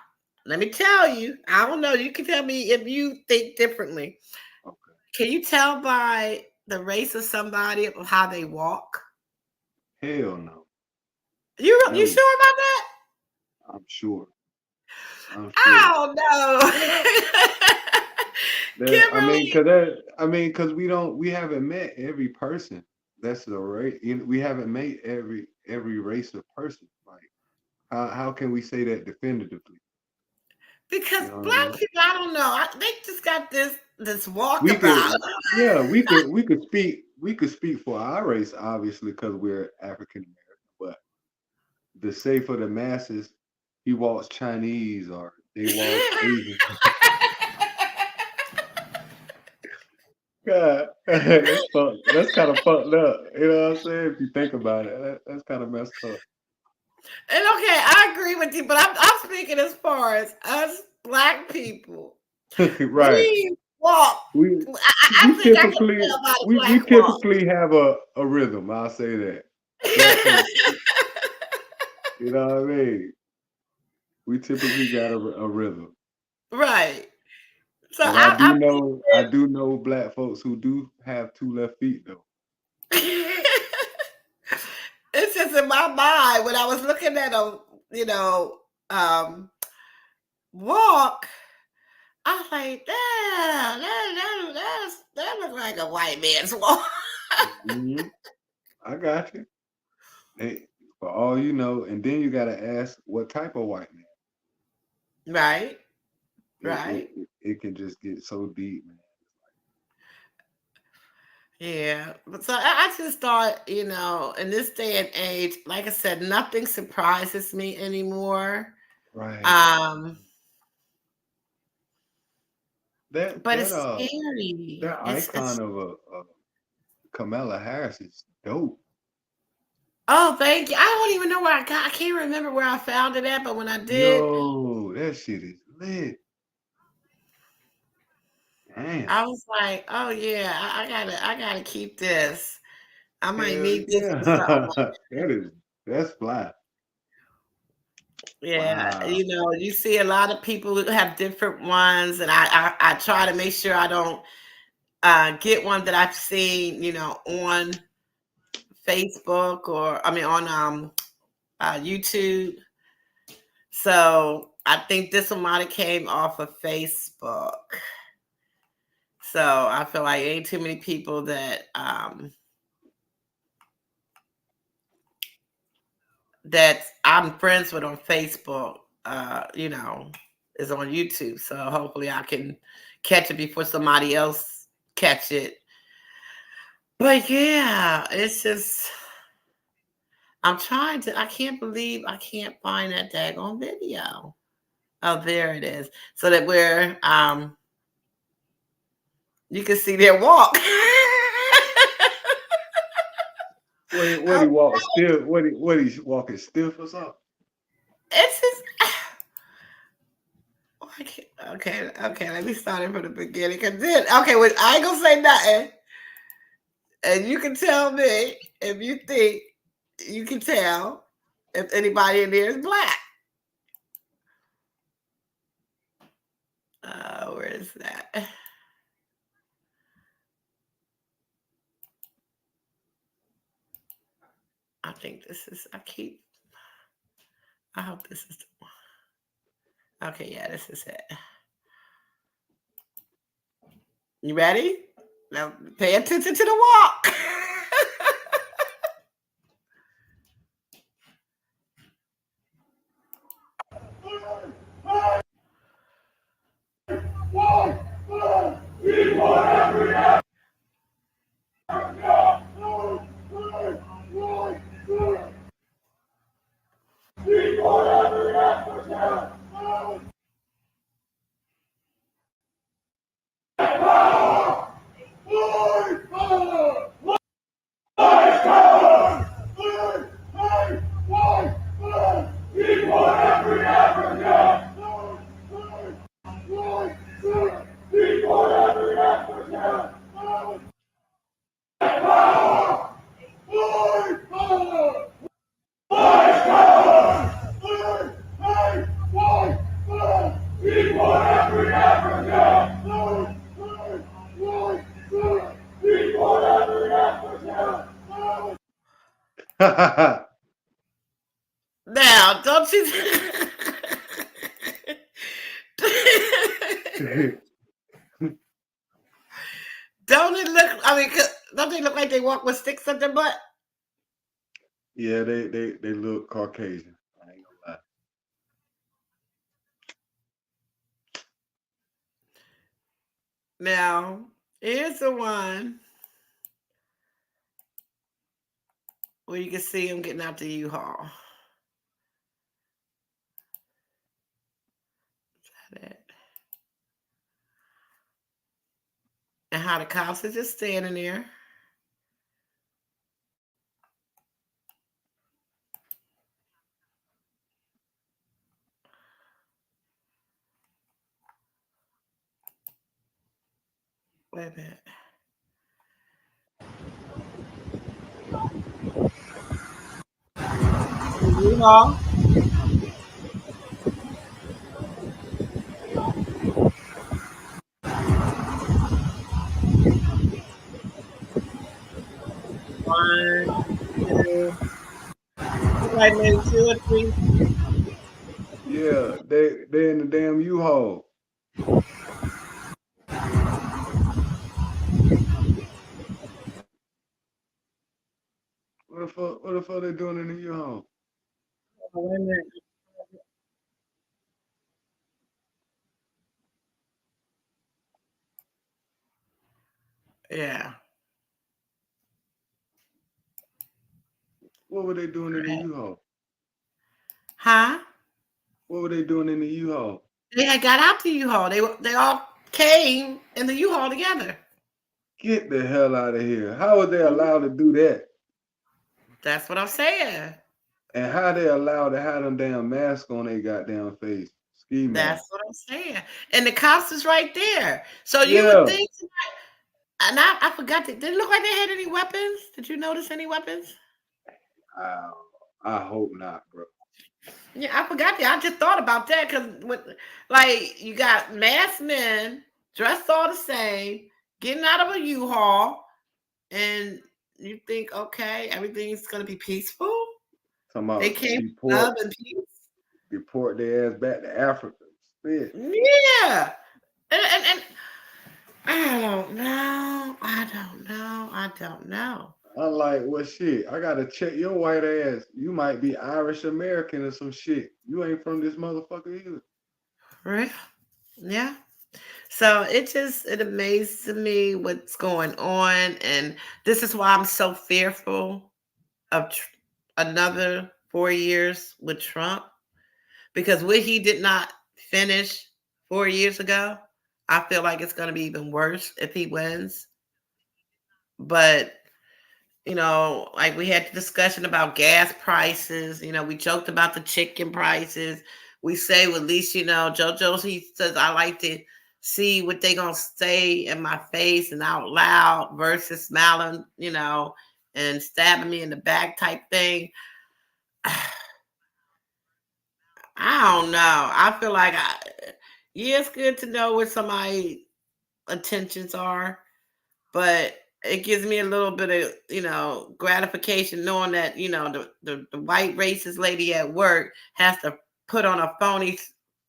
A: let me tell you, I don't know. You can tell me if you think differently.
E: Okay.
A: Can you tell by the race of somebody of how they walk?
E: Hell no.
A: You sure about that?
E: I'm sure.
A: Oh no.
E: Because we haven't met every person. That's the race. We haven't met every race of person. Like, how can we say that definitively?
A: Because
E: You know what I
A: Black
E: mean?
A: people, I don't know. They just got this
E: We could,
A: walkabout.
E: yeah, we could speak for our race, obviously, because we're African American. But to say for the masses, he walks Chinese or they walk Asian. God, that's kind of fucked up. You know what I'm saying? If you think about it, that's kind of messed up.
A: And okay, I agree with you, but I'm speaking as far as us Black people.
E: Right.
A: We walk.
E: We
A: I
E: we
A: think I can
E: typically
A: tell by the
E: we
A: Black walk.
E: typically have a rhythm. I'll say that. Black folks, you know what I mean? We typically got a rhythm.
A: Right. So
E: But I do know Black folks who do have two left feet though.
A: it's just in my mind when I was looking at them, walk. I was like, damn, that looks like a white man's walk.
E: Mm-hmm. I got you. Hey, for all you know, and then you gotta ask what type of white man.
A: Right.
E: It,
A: Right.
E: it can just get so deep, man.
A: Yeah. But so I just thought, in this day and age, like I said, nothing surprises me anymore.
E: Right. That
A: But
E: that
A: it's scary.
E: that icon of a Kamala Harris is dope.
A: Oh, thank you. I don't even know where I can't remember where I found it at, but when I did,
E: Yo, that shit is lit. Damn.
A: I was like, oh yeah, I gotta keep this. I might
E: Hell
A: need this for something.
E: yeah. That's fly.
A: Yeah,
E: Wow.
A: you see a lot of people who have different ones, and I try to make sure I don't get one that I've seen, on Facebook or on YouTube. So I think this one might have came off of Facebook. So I feel like ain't too many people that that I'm friends with on Facebook, is on YouTube. So hopefully I can catch it before somebody else catch it. But yeah, it's just I can't believe I can't find that daggone video. Oh, there it is. So that where you can see their walk.
E: What he walk still? What he's walking stiff or something?
A: It's just okay. Let me start it from the beginning. Cause then, well, I ain't gonna say nothing, and you can tell me if you think you can tell if anybody in there is Black. Where is that? I think this is. I hope this is the one. Okay, yeah, this is it. You ready? Now pay attention to the walk. Now, don't you? Don't it look? I mean, don't they look like they walk with sticks up their butt?
E: Yeah, they look Caucasian. I ain't gonna lie.
A: Now, here's the one where you can see him getting out the U-Haul. And how the cops are just standing there. Wait a minute. U-Haul. One, two, like maybe 2 or 3.
E: Yeah, they in the damn U-Haul. What the fuck they doing in the U-Haul?
A: Wait a minute. Yeah.
E: What were they doing in the U-Haul?
A: Huh?
E: What were they doing in the U-Haul?
A: They had got out the U-Haul. They all came in the U-Haul together.
E: Get the hell out of here. How are they allowed to do that?
A: That's what I'm saying.
E: And how they allowed to have them damn masks on their goddamn face? Ski mask.
A: That's what I'm saying. And the cops is right there. So you would
E: Yeah.
A: think, and I forgot, did it look like they had any weapons? Did you notice any weapons?
E: I hope not, bro.
A: Yeah, I forgot that. I just thought about that because, like, you got masked men dressed all the same, getting out of a U-Haul, and you think, okay, everything's gonna be peaceful.
E: Talking
A: They
E: about
A: came with love and peace.
E: deport their ass back to Africa. Shit.
A: Yeah, and I don't know. I don't know. I don't know.
E: I'm like, well, shit, I gotta check your white ass. You might be Irish American or some shit. You ain't from this motherfucker either.
A: Right? Yeah. So it amazes me what's going on, and this is why I'm so fearful of another 4 years with Trump, because what he did not finish 4 years ago, I feel like it's going to be even worse if he wins. But like we had the discussion about gas prices. We joked about the chicken prices. We say, well, at least, JoJo, he says, I like to see what they going to say in my face and out loud versus smiling, and stabbing me in the back type thing. I don't know. I feel like, yeah, it's good to know what somebody's intentions are, but it gives me a little bit of gratification knowing that the white racist lady at work has to put on a phony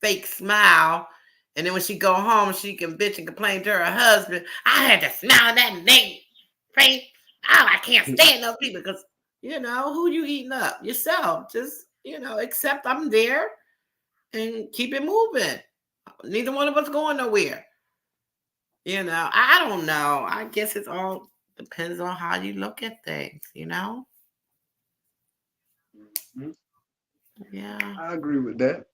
A: fake smile, and then when she go home she can bitch and complain to her husband, I had to smile at that name face. Oh, I can't stand those people, because who you eating up? Yourself. Just accept I'm there and keep it moving. Neither one of us going nowhere. I don't know. I guess it all depends on how you look at things.
E: Mhm.
A: Yeah.
E: I agree with that.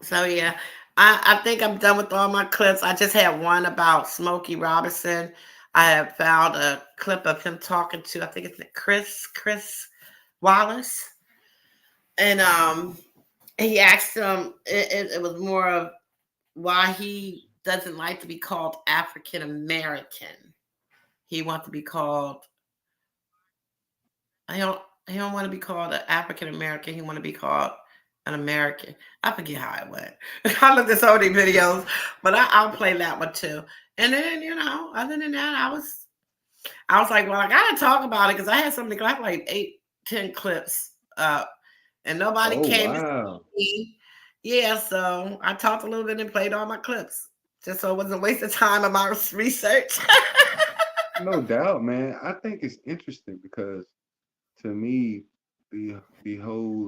A: So yeah, I think I'm done with all my clips. I just had one about Smokey Robinson. I have found a clip of him talking to, I think it's Chris Wallace, and he asked him. It was more of why he doesn't like to be called African American. He wants to be called. I don't. He don't want to be called an African American. He want to be called an American. I forget how it went. I looked at so many videos, but I'll play that one too. And then other than that, I was like, well, I gotta talk about it because I had something. I had like 8, 10 clips up, and nobody
E: Oh
A: came to
E: wow.
A: see me. Yeah, so I talked a little bit and played all my clips. just so it wasn't a waste of time of my research.
E: No doubt, man. I think it's interesting because to me, the whole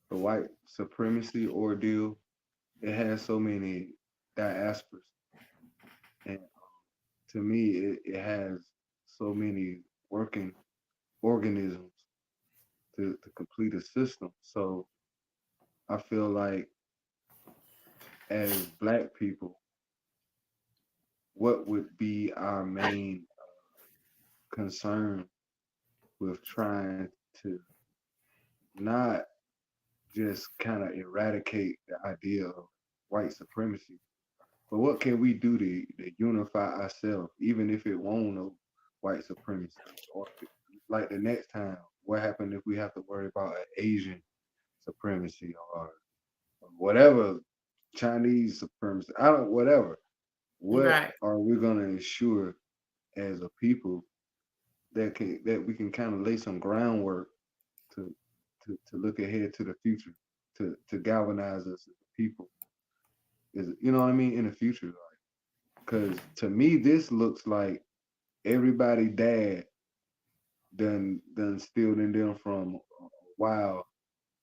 E: the white supremacy ordeal, it has so many diasporas, and to me, it has so many working organisms to complete a system. So I feel like as Black people, what would be our main concern with trying to not just kind of eradicate the idea of white supremacy, but what can we do to unify ourselves, even if it won't no white supremacy? Or if like the next time, what happened if we have to worry about an Asian supremacy or whatever, Chinese supremacy? I don't, whatever. What
A: Right.
E: are we gonna ensure as a people that we can kind of lay some groundwork to to look ahead to the future, to galvanize us as a people? Is you know what I mean in the future? Because to me, this looks like everybody dad done stealed in them from a while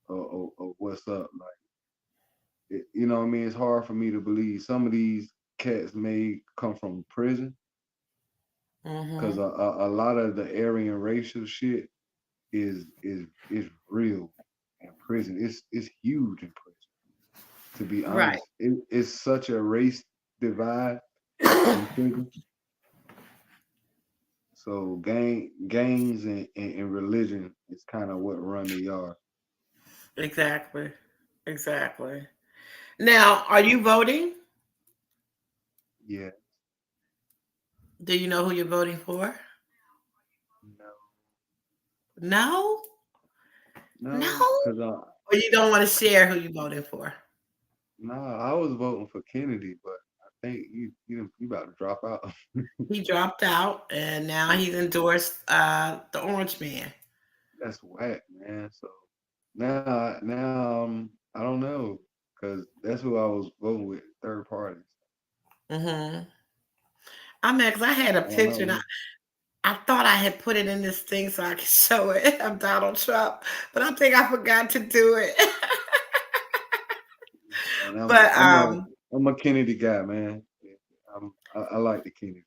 E: of what's up. Like, you know what I mean? It's hard for me to believe some of these cats may come from prison because
A: Mm-hmm.
E: a lot of the Aryan racial shit is real in prison. It's huge in prison. To be
A: Right.
E: honest, it's such a race divide in prison. So gangs and religion is kind of what run the yard.
A: Exactly. Exactly. Now, are you voting?
E: Yeah,
A: Do you know who you're voting for?
E: no,
A: No? No?
E: no, because
A: Or you don't want to share who you're voting for?
E: no, I was voting for Kennedy, but I think you about to drop out.
A: He dropped out and now he's endorsed the Orange Man.
E: That's whack, man. So now I don't know because that's who I was voting with, third parties.
A: Mm-hmm. I mean, because I had a
E: I don't
A: picture and
E: know.
A: I thought I had put it in this thing so I could show it of Donald Trump, but I think I forgot to do it.
E: And
A: But
E: I'm a Kennedy guy, man. Yeah, I like the Kennedy.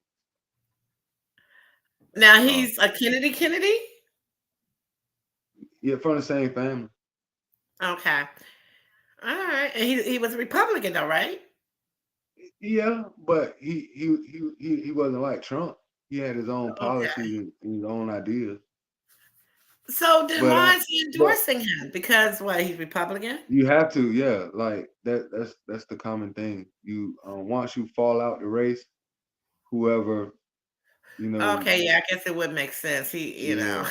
A: now
E: So
A: he's a Kennedy.
E: yeah, from the same family.
A: Okay. All right. And he was a Republican though, right?
E: Yeah, but he wasn't like Trump. He had his own
A: Okay.
E: policies and his own ideas.
A: So then
E: But
A: why is he
E: but
A: endorsing him? Because what, he's Republican?
E: you have to, yeah, like that's the common thing. You once you fall out the race, whoever you know,
A: Okay, yeah, I guess it would make sense.
E: yeah,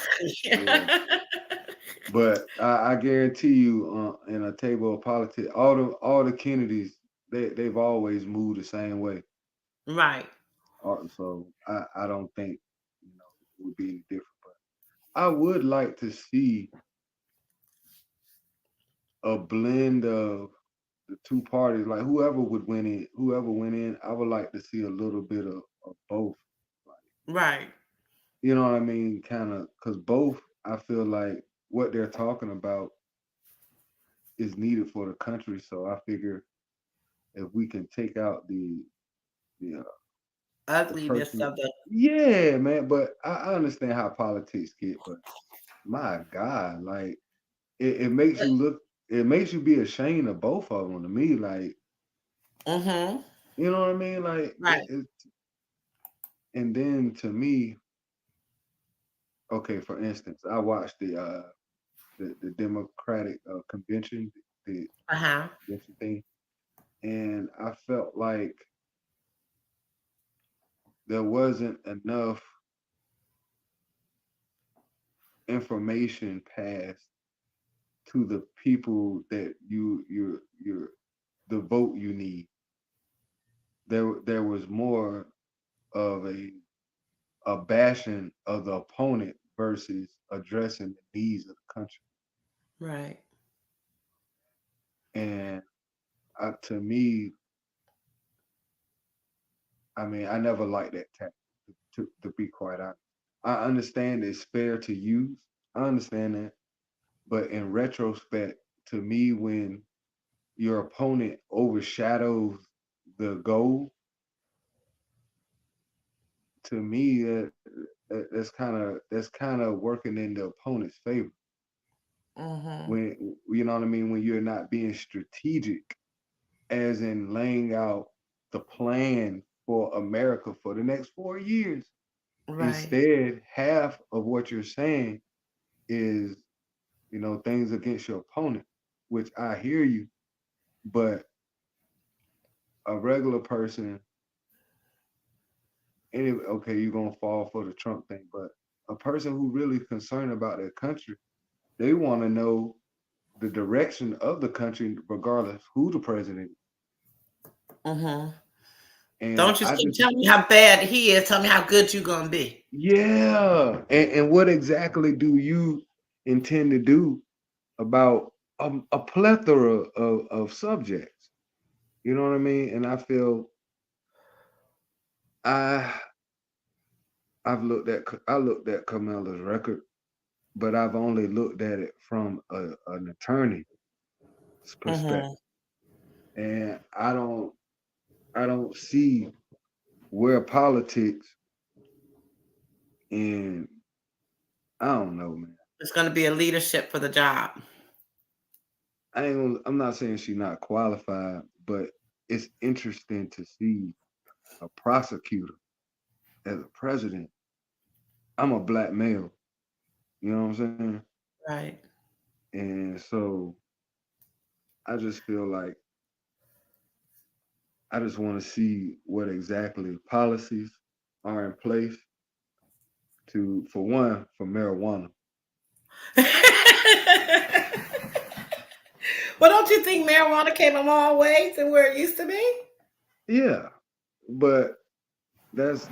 E: yeah. But I guarantee you, in a table of politics, all the Kennedys they've always moved the same way.
A: Right.
E: So I don't think it would be any different. I would like to see a blend of the two parties, like whoever went in, I would like to see a little bit of both. Like,
A: Right.
E: you know what I mean? Kind of, because both, I feel like what they're talking about is needed for the country. So I figure if we can take out the
A: Ugliness
E: person,
A: of the
E: yeah, man. But I understand how politics get, but my God, like it makes you look, it makes you be ashamed of both of them to me. Like,
A: mm-hmm.
E: you know what I mean? Like
A: Right.
E: and then to me, okay, for instance, I watched the Democratic convention, the
A: Uh-huh.
E: convention thing, and I felt like there wasn't enough information passed to the people that you're the vote you need. There was more of a bashing of the opponent versus addressing the needs of the country.
A: Right.
E: And to me, I mean, I never liked that tactic, to be quite honest. I understand it's fair to use. I understand that. But in retrospect, to me, when your opponent overshadows the goal, to me, that's kind of working in the opponent's favor.
A: Mm-hmm.
E: When you know what I mean, when you're not being strategic, as in laying out the plan for America for the next 4 years.
A: Right.
E: Instead, half of what you're saying is, things against your opponent, which I hear you, but a regular person, anyway, okay, you're gonna fall for the Trump thing, but a person who really concerned about their country, they want to know the direction of the country, regardless who the president is.
A: Mm-hmm.
E: And
A: Don't just
E: I
A: keep
E: just,
A: telling me how bad he is. Tell me how good you're gonna be.
E: yeah. And what exactly do you intend to do about a plethora of subjects? You know what I mean? And I feel I I looked at Kamala's record, but I've only looked at it from an attorney's
A: Mm-hmm.
E: perspective, and I don't see where politics, and I don't know, man.
A: It's gonna be a leadership for the job.
E: I'm not saying she's not qualified, but it's interesting to see a prosecutor as a president. I'm a black male, you know what I'm saying?
A: Right.
E: And so I just feel like I just want to see what exactly policies are in place to, for one, for marijuana.
A: Well, don't you think marijuana came a long way to where it used to be?
E: Yeah, but that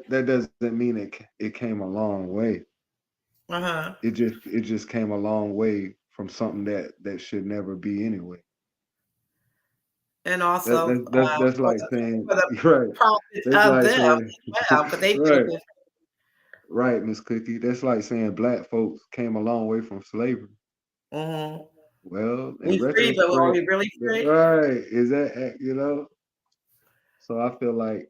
E: doesn't mean it came a long way.
A: Uh-huh.
E: It just came a long way from something that should never be anyway.
A: And
E: That,
A: also
E: that that's that's
A: for
E: like saying
A: the
E: right.
A: profits
E: That's
A: of
E: like
A: them
E: saying
A: as well, because they
E: right,
A: benefit.
E: right, Miss Cookie. That's like saying black folks came a long way from slavery.
A: Mm-hmm.
E: Well, in
A: We free, but are
E: retrospect,
A: we really free?
E: right, is that. So I feel like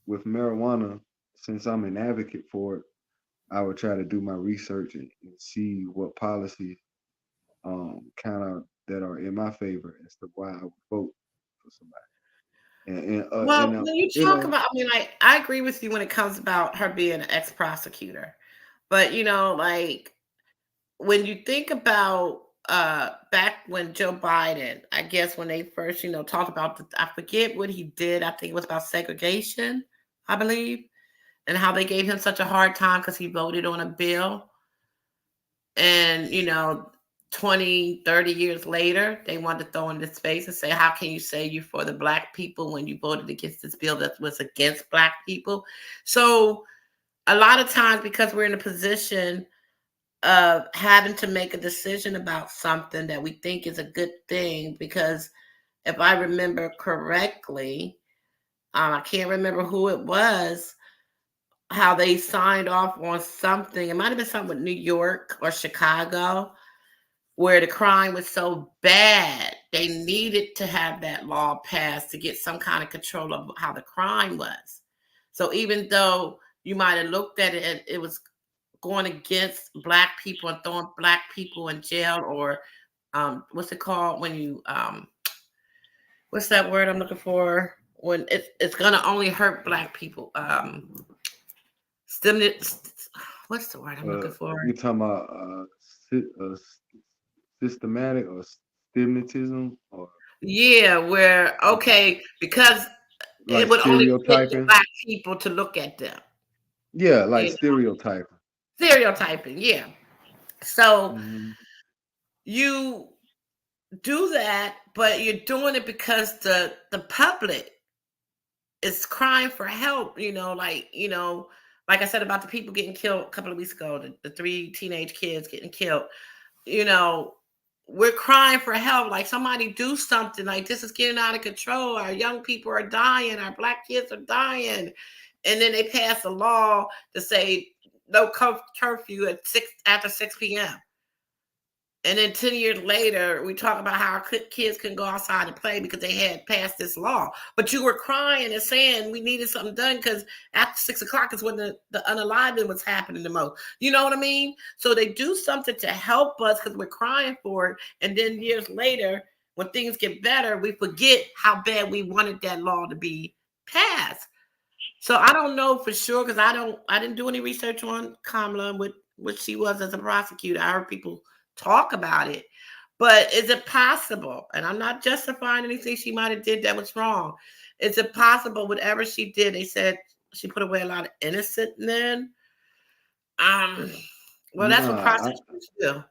E: with marijuana, since I'm an advocate for it, I would try to do my research and see what policies kind of that are in my favor as to why I would vote for somebody.
A: Well, when you
E: You
A: talk
E: know,
A: about, I mean, like, I agree with you when it comes about her being an ex-prosecutor. But, like, when you think about back when Joe Biden, I guess when they first, talked about I forget what he did. I think it was about segregation, I believe, and how they gave him such a hard time because he voted on a bill. And, 20, 30 years later, they wanted to throw in this space and say, how can you say you for the black people when you voted against this bill that was against black people? So a lot of times, because we're in a position of having to make a decision about something that we think is a good thing, because if I remember correctly, I can't remember who it was, how they signed off on something. It might have been something with New York or Chicago, where the crime was so bad, they needed to have that law passed to get some kind of control of how the crime was. So even though you might have looked at it and it was going against black people and throwing black people in jail, or what's it called when you what's that word I'm looking for, when it's gonna only hurt black people, what's the word I'm looking for?
E: you talking about systematic or stigmatism or
A: Yeah, where okay, because it
E: like
A: would only fit the
E: stereotyping?
A: black people to look at them.
E: Yeah, like
A: You know,
E: stereotyping.
A: stereotyping, yeah. So
E: Hmm.
A: you do that, but you're doing it because the public is crying for help, like I said about the people getting killed a couple of weeks ago, the three teenage kids getting killed, you know, we're crying for help. Like, somebody do something. Like, this is getting out of control. Our young people are dying. Our Black kids are dying. And then they pass a law to say no curfew at after 6 p.m. And then 10 years later, we talk about how our kids can go outside and play because they had passed this law. But you were crying and saying we needed something done because after 6 o'clock is when the unaliving was happening the most. You know what I mean? So they do something to help us because we're crying for it. And then years later, when things get better, we forget how bad we wanted that law to be passed. So I don't know for sure because I didn't do any research on Kamala with what she was as a prosecutor. I heard people talk about it, but is it possible? And I'm not justifying anything she might have did that was wrong. Is it possible whatever she did? They said she put away a lot of innocent men. Well, that's what prosecutors do.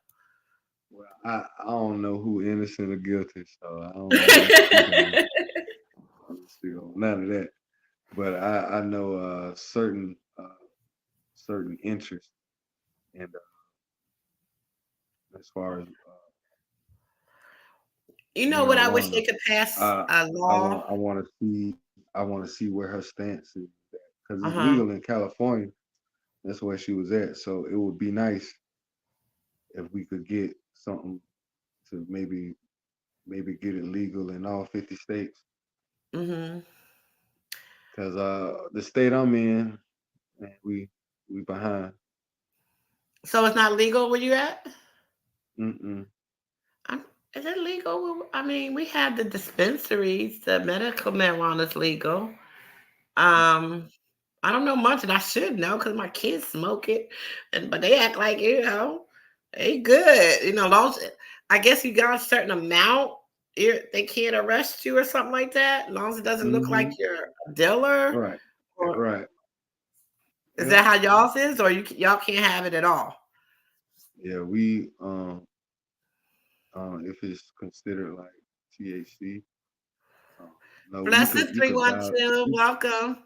E: Well, I don't know who innocent or guilty, so I don't know none of that. But I know certain interests, and as far as
A: you know what, I wish they could pass a law.
E: I want to see where her stance is, because it's legal in California. That's where she was at. So it would be nice if we could get something to maybe get it legal in all 50 states.
A: Mm-hmm.
E: Because the state I'm in, man, we behind.
A: So it's not legal where you at?
E: Mm-mm.
A: Is it legal? I mean, we have the dispensaries. The medical marijuana is legal. I don't know much, and I should know because my kids smoke it, but they act like they good. I guess you got a certain amount, they can't arrest you or something like that, as long as it doesn't look like you're a dealer.
E: Right.
A: Or,
E: right.
A: Is that how y'all's is, or y'all can't have it at all?
E: Yeah, we if it's considered like THC. No,
A: Blessings 312. Welcome.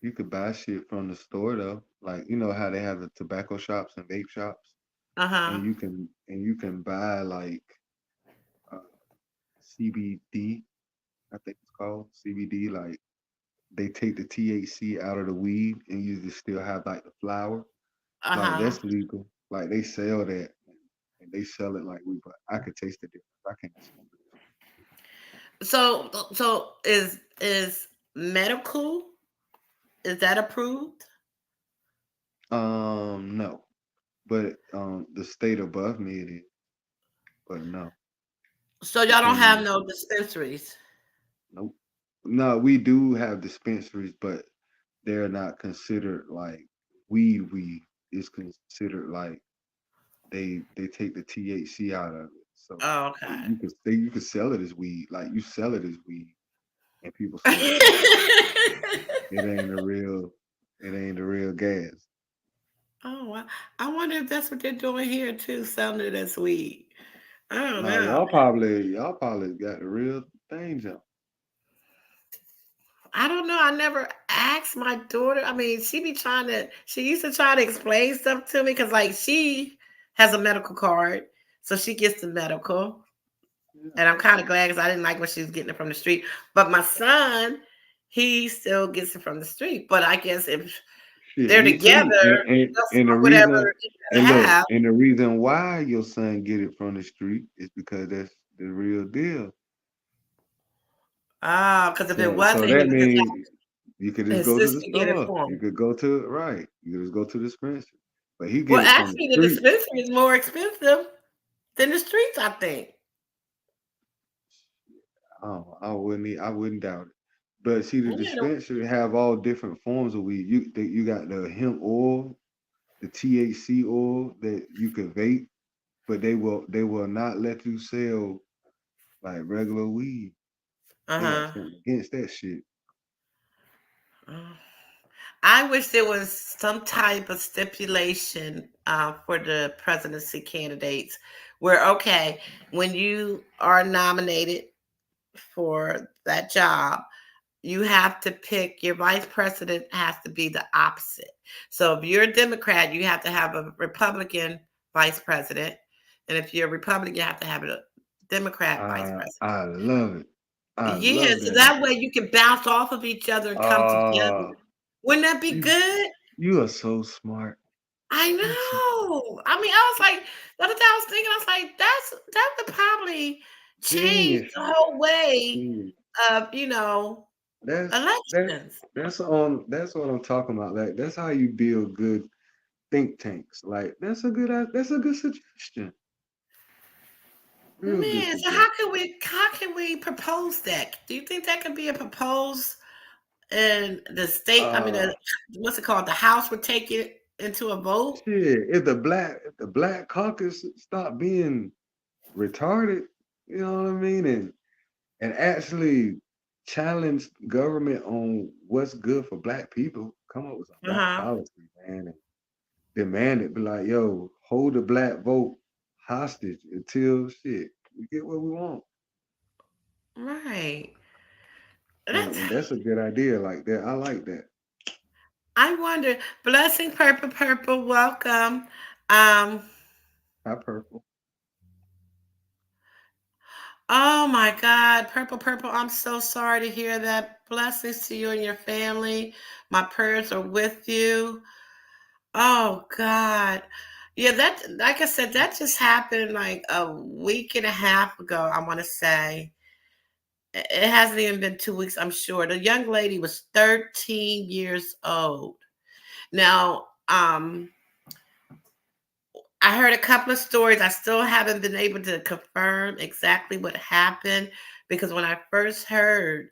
E: You could buy shit from the store though. Like, you know how they have the tobacco shops and vape shops? And you can buy like CBD, I think it's called CBD. Like, they take the THC out of the weed and you just still have like the flower. Like, that's legal. Like, they sell that and they sell it like weed, but I could taste the difference. I can't smoke it.
A: So is medical, is that approved?
E: No. But the state above me it is. But no.
A: So y'all don't have no dispensaries?
E: Nope. No, we do have dispensaries, but they're not considered like weed. It's considered like they take the THC out of it. So
A: okay.
E: you could sell it as weed. Like, you sell it as weed, and people smoke it. It ain't the real gas.
A: Oh, well, I wonder if that's what they're doing here too, selling it as weed. I don't
E: No,
A: know.
E: y'all probably got the real things out.
A: I don't know. I never asked my daughter. I mean, she used to try to explain stuff to me because, like, she has a medical card, so she gets the medical. Yeah. And I'm kind of glad because I didn't like when she was getting it from the street. But my son, he still gets it from the street. But I guess if they're together,
E: and the reason why your son get it from the street is because that's the real deal.
A: Because if it wasn't,
E: so that means you could just go to the store. You could go to You could just go to the dispensary. But he get it from the street.
A: The dispensary is more expensive than the streets, I think.
E: Oh, I wouldn't doubt it. But see, the dispensary have all different forms of weed. You got the hemp oil, the THC oil that you could vape, but they will not let you sell like regular weed. They got something against that shit.
A: I wish there was some type of stipulation for the presidency candidates where, okay, when you are nominated for that job, you have to pick, your vice president has to be the opposite. So if you're a Democrat, you have to have a Republican vice president. And if you're a Republican, you have to have a Democrat vice president.
E: I love it. I
A: Yeah,
E: love
A: so
E: that
A: that
E: idea.
A: way you can bounce off of each other and come together.
E: Oh,
A: Wouldn't that be
E: you
A: good?
E: you are so smart.
A: I
E: You so
A: know. I mean, I was like, the other day I was thinking, I was like, that would probably change
E: genius.
A: the whole way
E: Genius.
A: of,
E: That's that
A: elections.
E: that's what I'm talking about. Like that's how you build good think tanks. Like that's a good suggestion. Real good
A: Man, so
E: suggestion.
A: how can we propose that? Do you think that could be a proposed and the state, I mean,
E: Uh
A: what's it called? The House would take it into a vote?
E: shit. If the black caucus stop being retarded, you know what I mean? And actually challenge government on what's good for black people, come up with some black
A: Uh-huh.
E: policy, man, and demand it. Be like, yo, hold the black vote hostage until shit we get what we want.
A: Right. That's,
E: And that's a good idea like that. I like that.
A: I wonder. Blessing Purple Purple, welcome. Um,
E: Hi, purple.
A: oh my God, Purple Purple, I'm so sorry to hear that. Blessings to you and your family. My prayers are with you. Oh God. Yeah, that, like I said, that just happened like a week and a half ago, I want to say. It hasn't even been 2 weeks, I'm sure. The young lady was 13 years old. Now, I heard a couple of stories. I still haven't been able to confirm exactly what happened because when I first heard,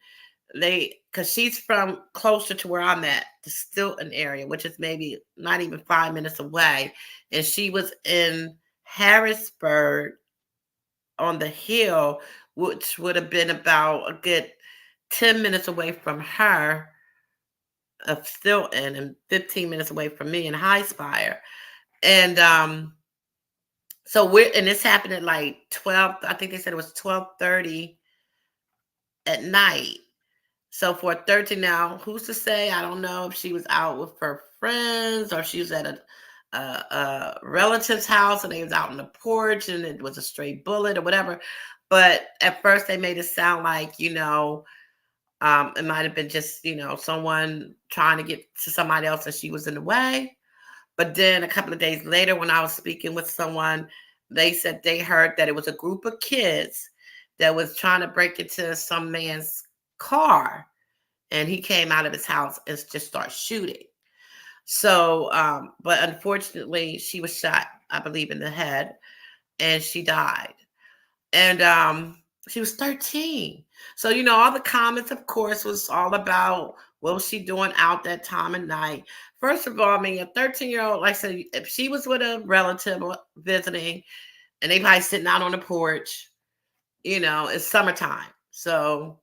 A: because she's from closer to where I'm at, the Stilton area, which is maybe not even 5 minutes away, and she was in Harrisburg on the hill, which would have been about a good 10 minutes away from her of Stilton and 15 minutes away from me in High Spire. And so and this happened at like 12, I think they said it was 12:30 at night. So for 13 now, who's to say? I don't know if she was out with her friends or she was at a relative's house and they was out on the porch and it was a stray bullet or whatever. But at first they made it sound like, it might have been just, someone trying to get to somebody else and she was in the way. But then a couple of days later, when I was speaking with someone, they said they heard that it was a group of kids that was trying to break into some man's car. And he came out of his house and just started shooting. So, but unfortunately, she was shot, I believe, in the head and she died. And she was 13. So, all the comments, of course, was all about what was she doing out that time of night. First of all, I mean, a 13-year-old, like I said, if she was with a relative visiting and they probably sitting out on the porch, it's summertime. So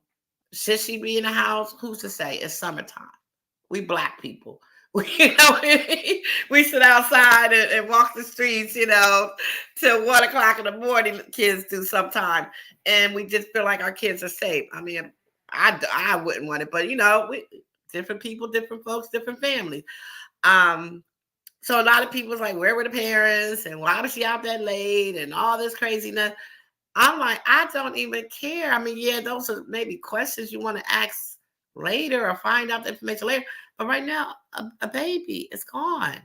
A: should she be in the house? Who's to say? It's summertime. We black people. We sit outside and walk the streets, till 1 o'clock in the morning. Kids do sometime, and we just feel like our kids are safe. I mean, I wouldn't want it, but different people, different folks, different families. So a lot of people was like, where were the parents, and why was she out that late, and all this craziness. I'm like, I don't even care. I mean, yeah, those are maybe questions you want to ask later or find out the information later. But right now, a baby is gone.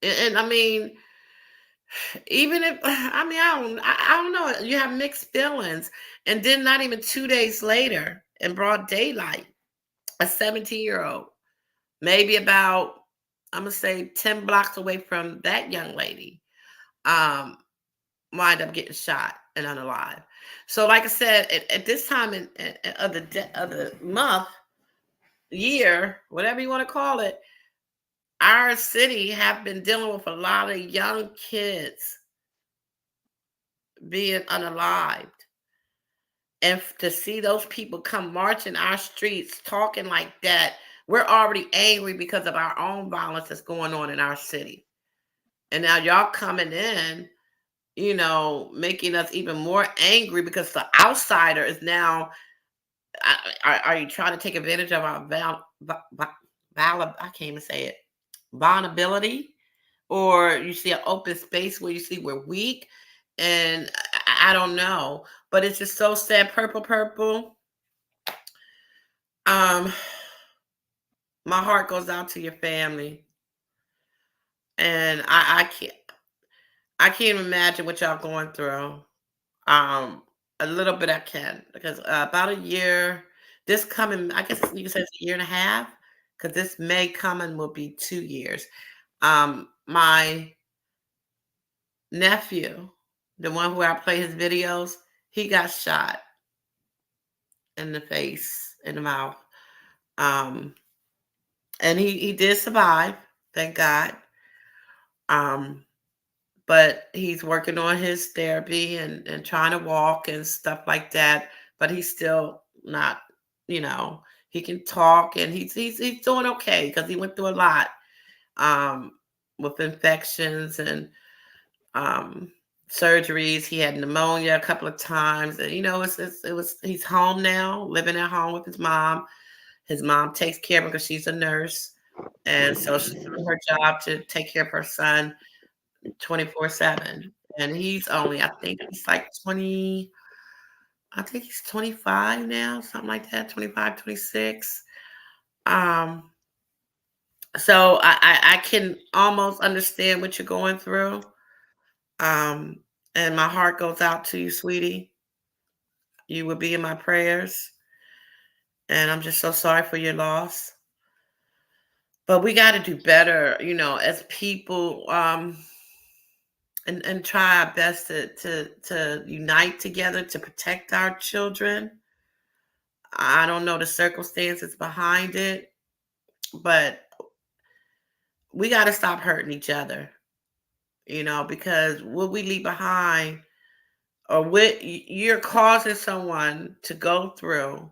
A: And I mean, even if I don't know, you have mixed feelings. And then not even 2 days later, in broad daylight, a 17-year-old, maybe about I'm gonna say 10 blocks away from that young lady, um, wind up getting shot and unalive. So, like I said, at this time of the month, year, whatever you want to call it, our city have been dealing with a lot of young kids being unalived. And to see those people come marching our streets talking like that, we're already angry because of our own violence that's going on in our city. And now y'all coming in, making us even more angry because the outsider is now. Are you trying to take advantage of our I can't even say it, vulnerability? or you see an open space where you see we're weak, and I don't know, but it's just so sad. Purple. Um, my heart goes out to your family, and I can't imagine what y'all going through. Um, a little bit I can, because about a year, this coming, I guess you can say it's a year and a half, because this May coming will be 2 years. My nephew, the one where I play his videos, he got shot in the face, in the mouth. Um, and he did survive, thank God. Um, but he's working on his therapy and trying to walk and stuff like that. But he's still not, he can talk, and he's doing okay because he went through a lot, um, with infections and um, surgeries. He had pneumonia a couple of times, and he's home now, living at home with his mom. His mom takes care of him because she's a nurse, and so she's doing her job to take care of her son 24/7. And he's only, I think he's like 20, I think he's 25 now, something like that, 25, 26. Um, so I can almost understand what you're going through. Um, and my heart goes out to you, sweetie. You will be in my prayers. And I'm just so sorry for your loss. But we got to do better, as people, and try our best to unite together to protect our children. I don't know the circumstances behind it, but we got to stop hurting each other, because what we leave behind, or what you're causing someone to go through,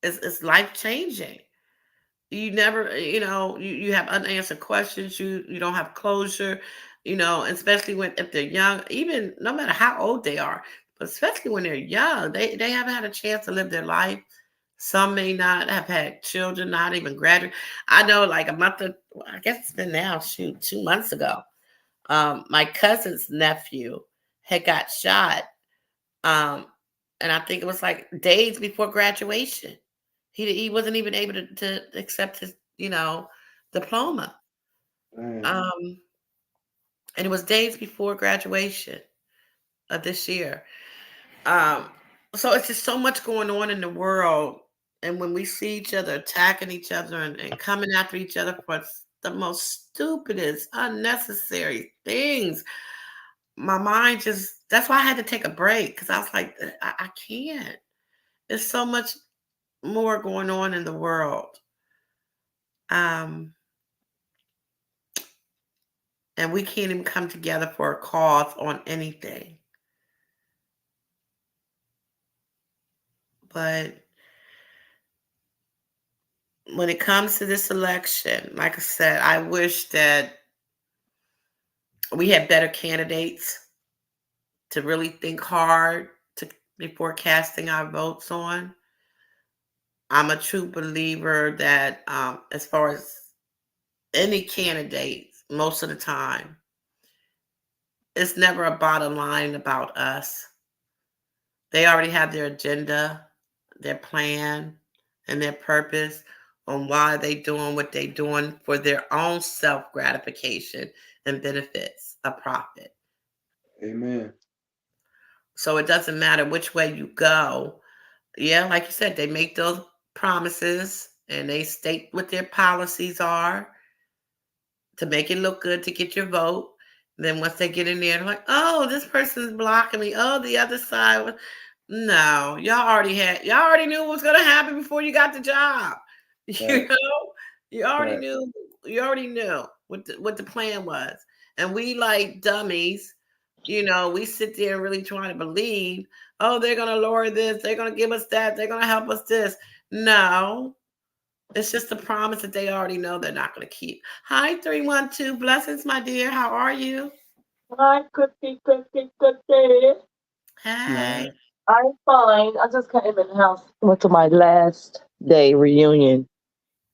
A: is life changing. You never, you have unanswered questions. You don't have closure, especially if they're young, even no matter how old they are, but especially when they're young, they haven't had a chance to live their life. Some may not have had children, not even graduate. I know, like I guess it's been now, shoot, 2 months ago. My cousin's nephew had got shot, um, and I think it was like days before graduation. He wasn't even able to accept his, diploma.
E: Man,
A: Um, and it was days before graduation of this year. Um, so it's just so much going on in the world. And when we see each other attacking each other and coming after each other for the most stupidest, unnecessary things, my mind that's why I had to take a break, because I was like, I can't. There's so much more going on in the world. Um, and we can't even come together for a cause on anything. But when it comes to this election, like I said, I wish that we had better candidates to really think hard before casting our votes on. I'm a true believer that, as far as any candidate, most of the time, it's never a bottom line about us. They already have their agenda, their plan, and their purpose on why they doing what they doing for their own self gratification and benefits, a profit.
E: amen.
A: So it doesn't matter which way you go. Yeah, like you said, they make those promises and they state what their policies are to make it look good to get your vote. Then once they get in there, they're like, oh, this person's blocking me. Oh, the other side was. No, y'all already knew what was gonna happen before you got the job. You
E: Right,
A: know,
E: right.
A: you already knew what the plan was. And we, like dummies, we sit there and really trying to believe, oh, they're gonna lower this, they're gonna give us that, they're gonna help us this. No, it's just a promise that they already know they're not gonna keep. Hi, 312. Blessings, my dear. How are you?
F: Hi, good day.
A: Hey.
E: Yeah.
F: I'm fine. I just came in the house, went to my last day reunion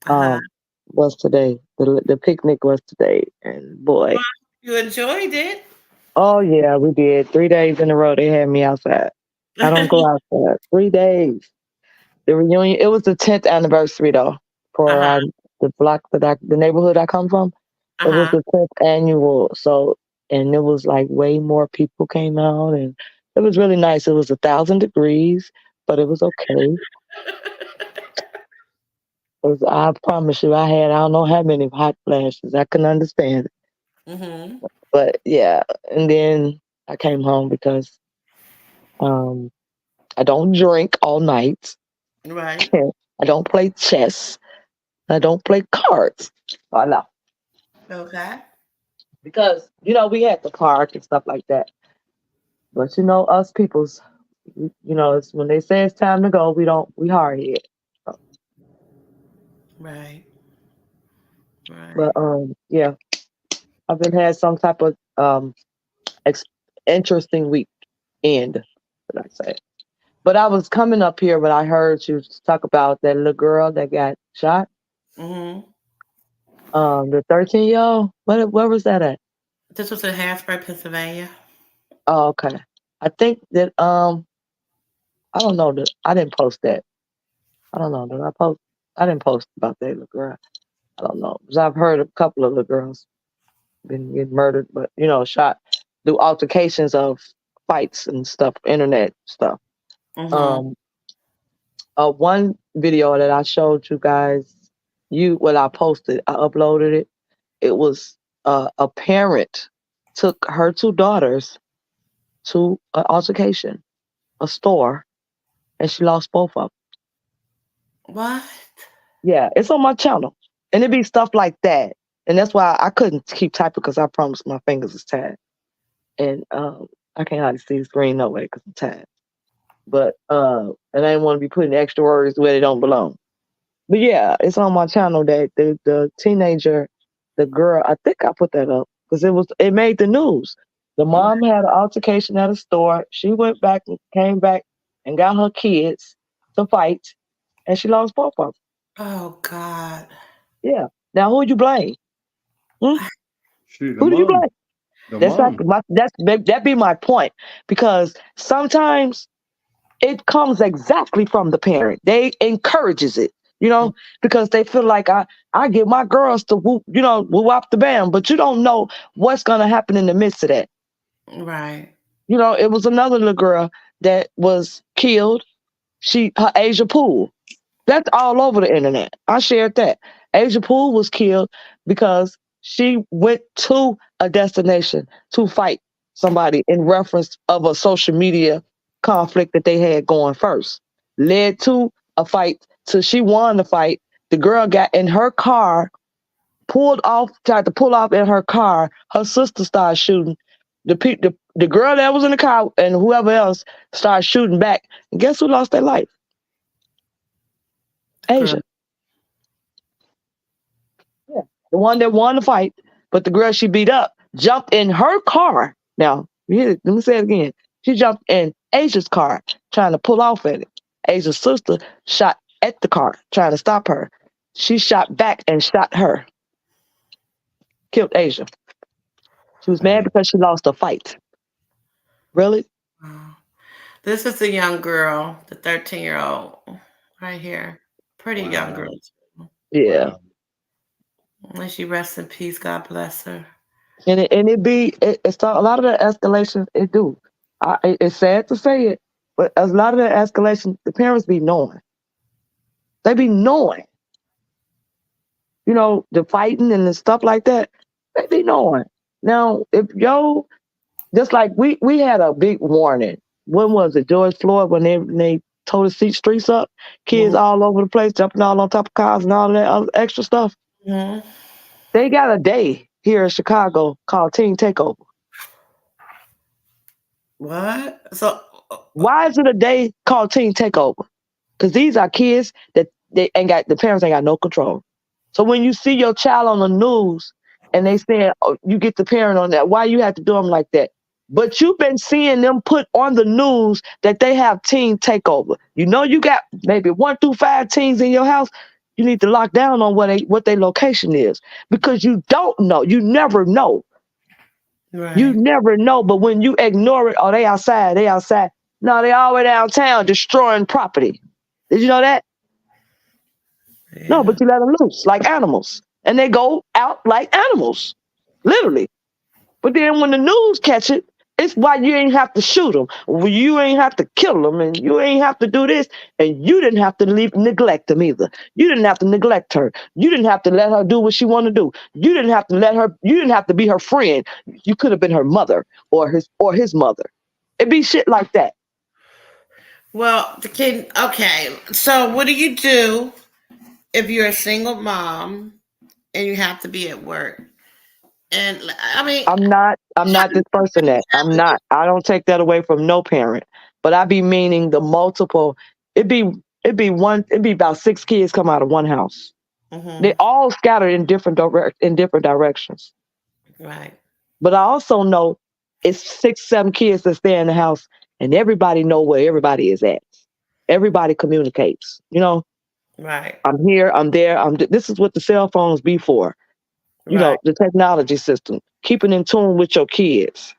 A: Uh-huh.
F: um was today. The picnic was today, and boy,
A: You enjoyed it.
F: oh yeah, we did 3 days in a row. They had me outside. I don't go outside. 3 days. The reunion. It was the 10th anniversary though for
A: Uh-huh.
F: the block the neighborhood I come from. It was
A: Uh-huh.
F: the 10th annual. So and it was like way more people came out, and it was really nice. It was 1,000 degrees, but it was okay. I promise you, I don't know how many hot flashes. I couldn't understand it.
A: Mm-hmm.
F: But yeah, and then I came home because um, I don't drink all night.
A: Right.
F: I don't play chess. I don't play cards. I know
A: Okay.
F: because we had the park and stuff like that. But us peoples, it's when they say it's time to go, we hard head. So,
A: Right.
F: but
A: Right.
F: yeah, I've been had some type of ex- interesting weekend, should I say? But I was coming up here, but I heard you talk about that little girl that got shot.
A: Mm-hmm.
F: The 13-year-old. Where was that at?
A: This was in Harrisburg, Pennsylvania.
F: Oh, okay. I think that I don't know that I didn't post that. I don't know that I post. I didn't post about that little girl. I don't know because I've heard a couple of little girls been getting murdered, but shot through altercations of fights and stuff, internet stuff.
A: Mm-hmm.
F: Um, one video that I showed you guys, I posted, I uploaded it. It was a parent took her two daughters to an altercation, a store, and she lost both of them.
A: What?
F: Yeah, it's on my channel, and it be stuff like that, and that's why I couldn't keep typing because I promised my fingers is tired, and I can't hardly see the screen no way because I'm tired. But and I didn't want to be putting extra words where they don't belong. But yeah, it's on my channel that the teenager, the girl, I think I put that up because it made the news. The mom had an altercation at a store. She went back and came back and got her kids to fight, and she lost both of them.
A: Oh God.
F: Yeah. Now who you blame? Hmm?
E: Shit, the
F: Who do you
E: mom,
F: blame?
E: the
F: That's like
E: mom.
F: that be my point because sometimes it comes exactly from the parent. They encourages it, because they feel like I get my girls to whoop up the band, but you don't know what's gonna happen in the midst of that.
A: Right.
F: It was another little girl that was killed. Her Asia Pool. That's all over the internet. I shared that. Asia Pool was killed because she went to a destination to fight somebody in reference of a social media conflict that they had going first. Led to a fight till she won the fight. The girl got in her car, tried to pull off in her car. Her sister started shooting. The girl that was in the car and whoever else started shooting back. And guess who lost their life?
A: The girl.
F: Asia. Yeah. The one that won the fight, but the girl she beat up jumped in her car. Now, let me say it again. She jumped in Asia's car trying to pull off at it. Asia's sister shot at the car trying to stop her. She shot back and shot her, killed Asia. She was mad
E: Damn.
F: because she lost a fight. Really?
A: Wow. This is the young girl, the 13-year-old, right here. Pretty young girl.
E: Wow.
F: Yeah.
E: Wow.
A: May she rest in peace. God bless her.
F: It's a lot of the escalations it do. It's sad to say it, but a lot of the escalation, the parents be knowing. They be knowing. The fighting and the stuff like that, they be knowing. Now, if just like we had a big warning. When was it? George Floyd, when they tore the streets up, kids
A: Mhm.
F: all over the place, jumping all on top of cars and all that other extra stuff.
A: Mhm.
F: They got a day here in Chicago called Teen Takeover.
A: What? So,
F: Why is it a day called Teen Takeover? Because these are kids that the parents ain't got no control. So when you see your child on the news and they say, oh, you get the parent on that, why you have to do them like that? But you've been seeing them put on the news that they have teen takeover. You got maybe 1 through 5 teens in your house. You need to lock down on what their location is, because you don't know. You never know.
A: Right.
F: You never know. But when you ignore it, oh, they outside, they outside. No, they all the way downtown destroying property. Did you know that?
A: Yeah.
F: No, but you let them loose like animals, and they go out like animals, literally. But then when the news catch it, it's why you ain't have to shoot them. You ain't have to kill them, and you ain't have to do this, and you didn't have to neglect them either. You didn't have to neglect her. You didn't have to let her do what she want to do. You didn't have to let her. You didn't have to be her friend. You could have been her mother or his mother. It'd be shit like that.
A: Well, the kid. Okay, so what do you do if you're a single mom and you have to be at work? And I mean,
F: I'm not this person that I'm not. I don't take that away from no parent, but I be meaning the multiple. It'd be it'd be about 6 kids come out of one house. They all scattered in different directions.
A: Right.
F: But I also know it's 6, 7 kids that stay in the house, and everybody know where everybody is at. Everybody communicates.
A: Right.
F: I'm here. I'm there. This is what the cell phones be for.
A: Right.
F: The technology system, keeping in tune with your kids.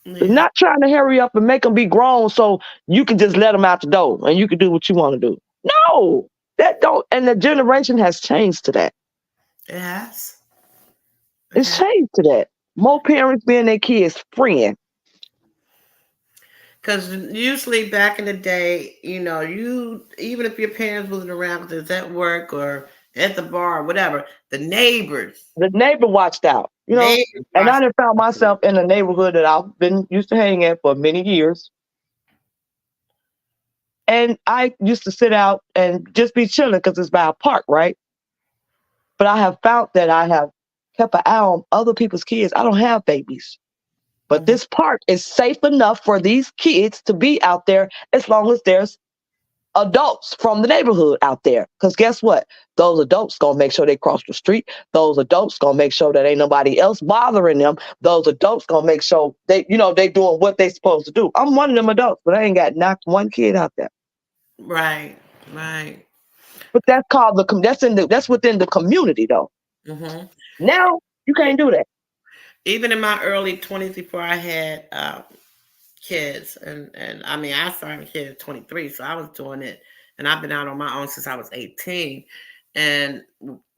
A: Yeah.
F: Not trying to hurry up and make them be grown so you can just let them out the door and you can do what you want to do. No, that don't. And the generation has changed to that.
A: It has.
F: It's changed to that. More parents being their kids' friend.
A: Because usually back in the day, you even if your parents wasn't around, because it's at work or at the bar or whatever, the neighbors.
F: The neighbor watched out,
A: Neighbors
F: and I
A: watched
F: done found myself in a neighborhood that I've been used to hang at for many years. And I used to sit out and just be chilling because it's by a park, right? But I have found that I have kept an eye on other people's kids. I don't have babies. But this park is safe enough for these kids to be out there as long as there's adults from the neighborhood out there. Because guess what? Those adults gonna make sure they cross the street. Those adults gonna make sure that ain't nobody else bothering them. Those adults gonna make sure they doing what they supposed to do. I'm one of them adults, but I ain't got not one kid out there.
A: Right. Right.
F: But that's called that's within the community though.
A: Mm-hmm.
F: Now you can't do that.
A: Even in my early 20s, before I had kids, and I mean, I started a kid at 23, so I was doing it, and I've been out on my own since I was 18, and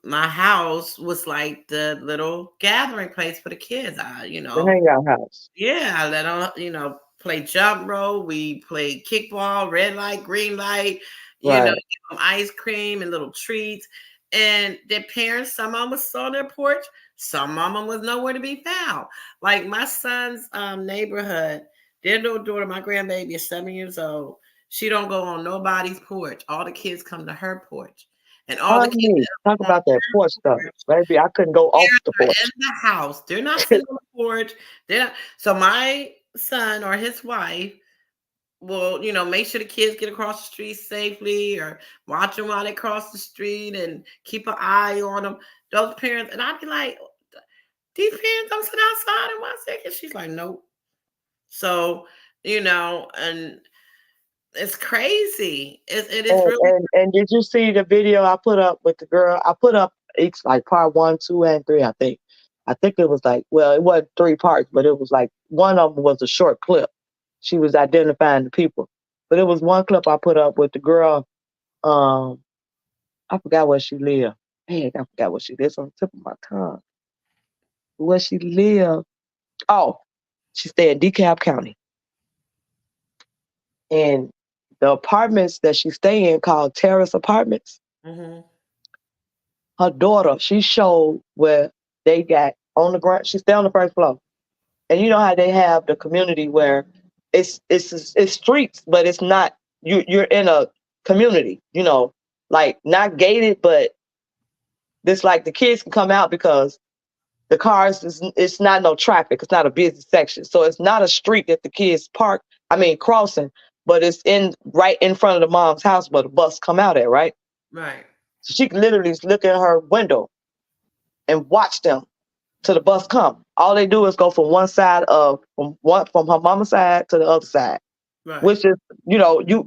A: my house was like the little gathering place for the kids.
F: The hangout house.
A: Yeah, I let them, play jump rope. We played kickball, red light, green light,
F: Right.
A: give them ice cream and little treats. And their parents, some of them was on their porch, some of them was nowhere to be found. Like my son's neighborhood, their little daughter, my grandbaby is 7 years old. She don't go on nobody's porch. All the kids come to her porch. And all the kids
F: Talk about that porch stuff. Baby, I couldn't go off the porch.
A: in the house. They're not sitting on the porch. So my son or his wife will, make sure the kids get across the street safely, or watch them while they cross the street and keep an eye on them. Those parents, and I'd be like, these parents don't sit outside and watch their kids. She's like, nope. So, and it's crazy. It is really.
F: And did you see the video I put up with the girl? I put up each like part 1, 2, and 3. I think it was like, well, it wasn't 3 parts, but it was like one of them was a short clip. She was identifying the people, but it was one clip I put up with the girl. I forgot where she lived. Hey, I forgot where she lives on the tip of my tongue. Where she lived? Oh, she stayed in DeKalb County, and the apartments that she stay in called terrace apartments.
A: Mm-hmm.
F: Her daughter, she showed where they got on the ground. She stay on the first floor, and you know how they have the community where it's streets, but it's not. You're in a community, like not gated, but it's like the kids can come out because the cars it's not no traffic. It's not a busy section, so it's not a street that the kids crossing, but it's right in front of the mom's house where the bus come out at, right?
A: Right.
F: So she can literally look in her window and watch them till the bus come. All they do is go from one side from her mama's side to the other side.
A: Right.
F: which is,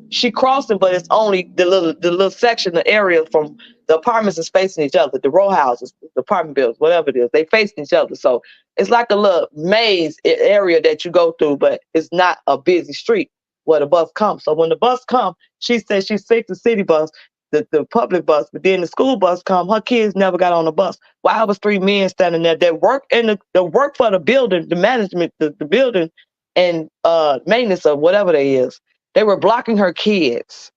F: she crossed it, but it's only the little section, the area from the apartments is facing each other, the row houses, the apartment buildings, whatever it is, they facing each other. So it's like a little maze area that you go through, but it's not a busy street where the bus comes. So when the bus comes, she says she takes the city bus, the public bus, but then the school bus come, her kids never got on the bus. Why was 3 men standing there that work work for the building, the management, the building and maintenance of whatever they is. They were blocking her kids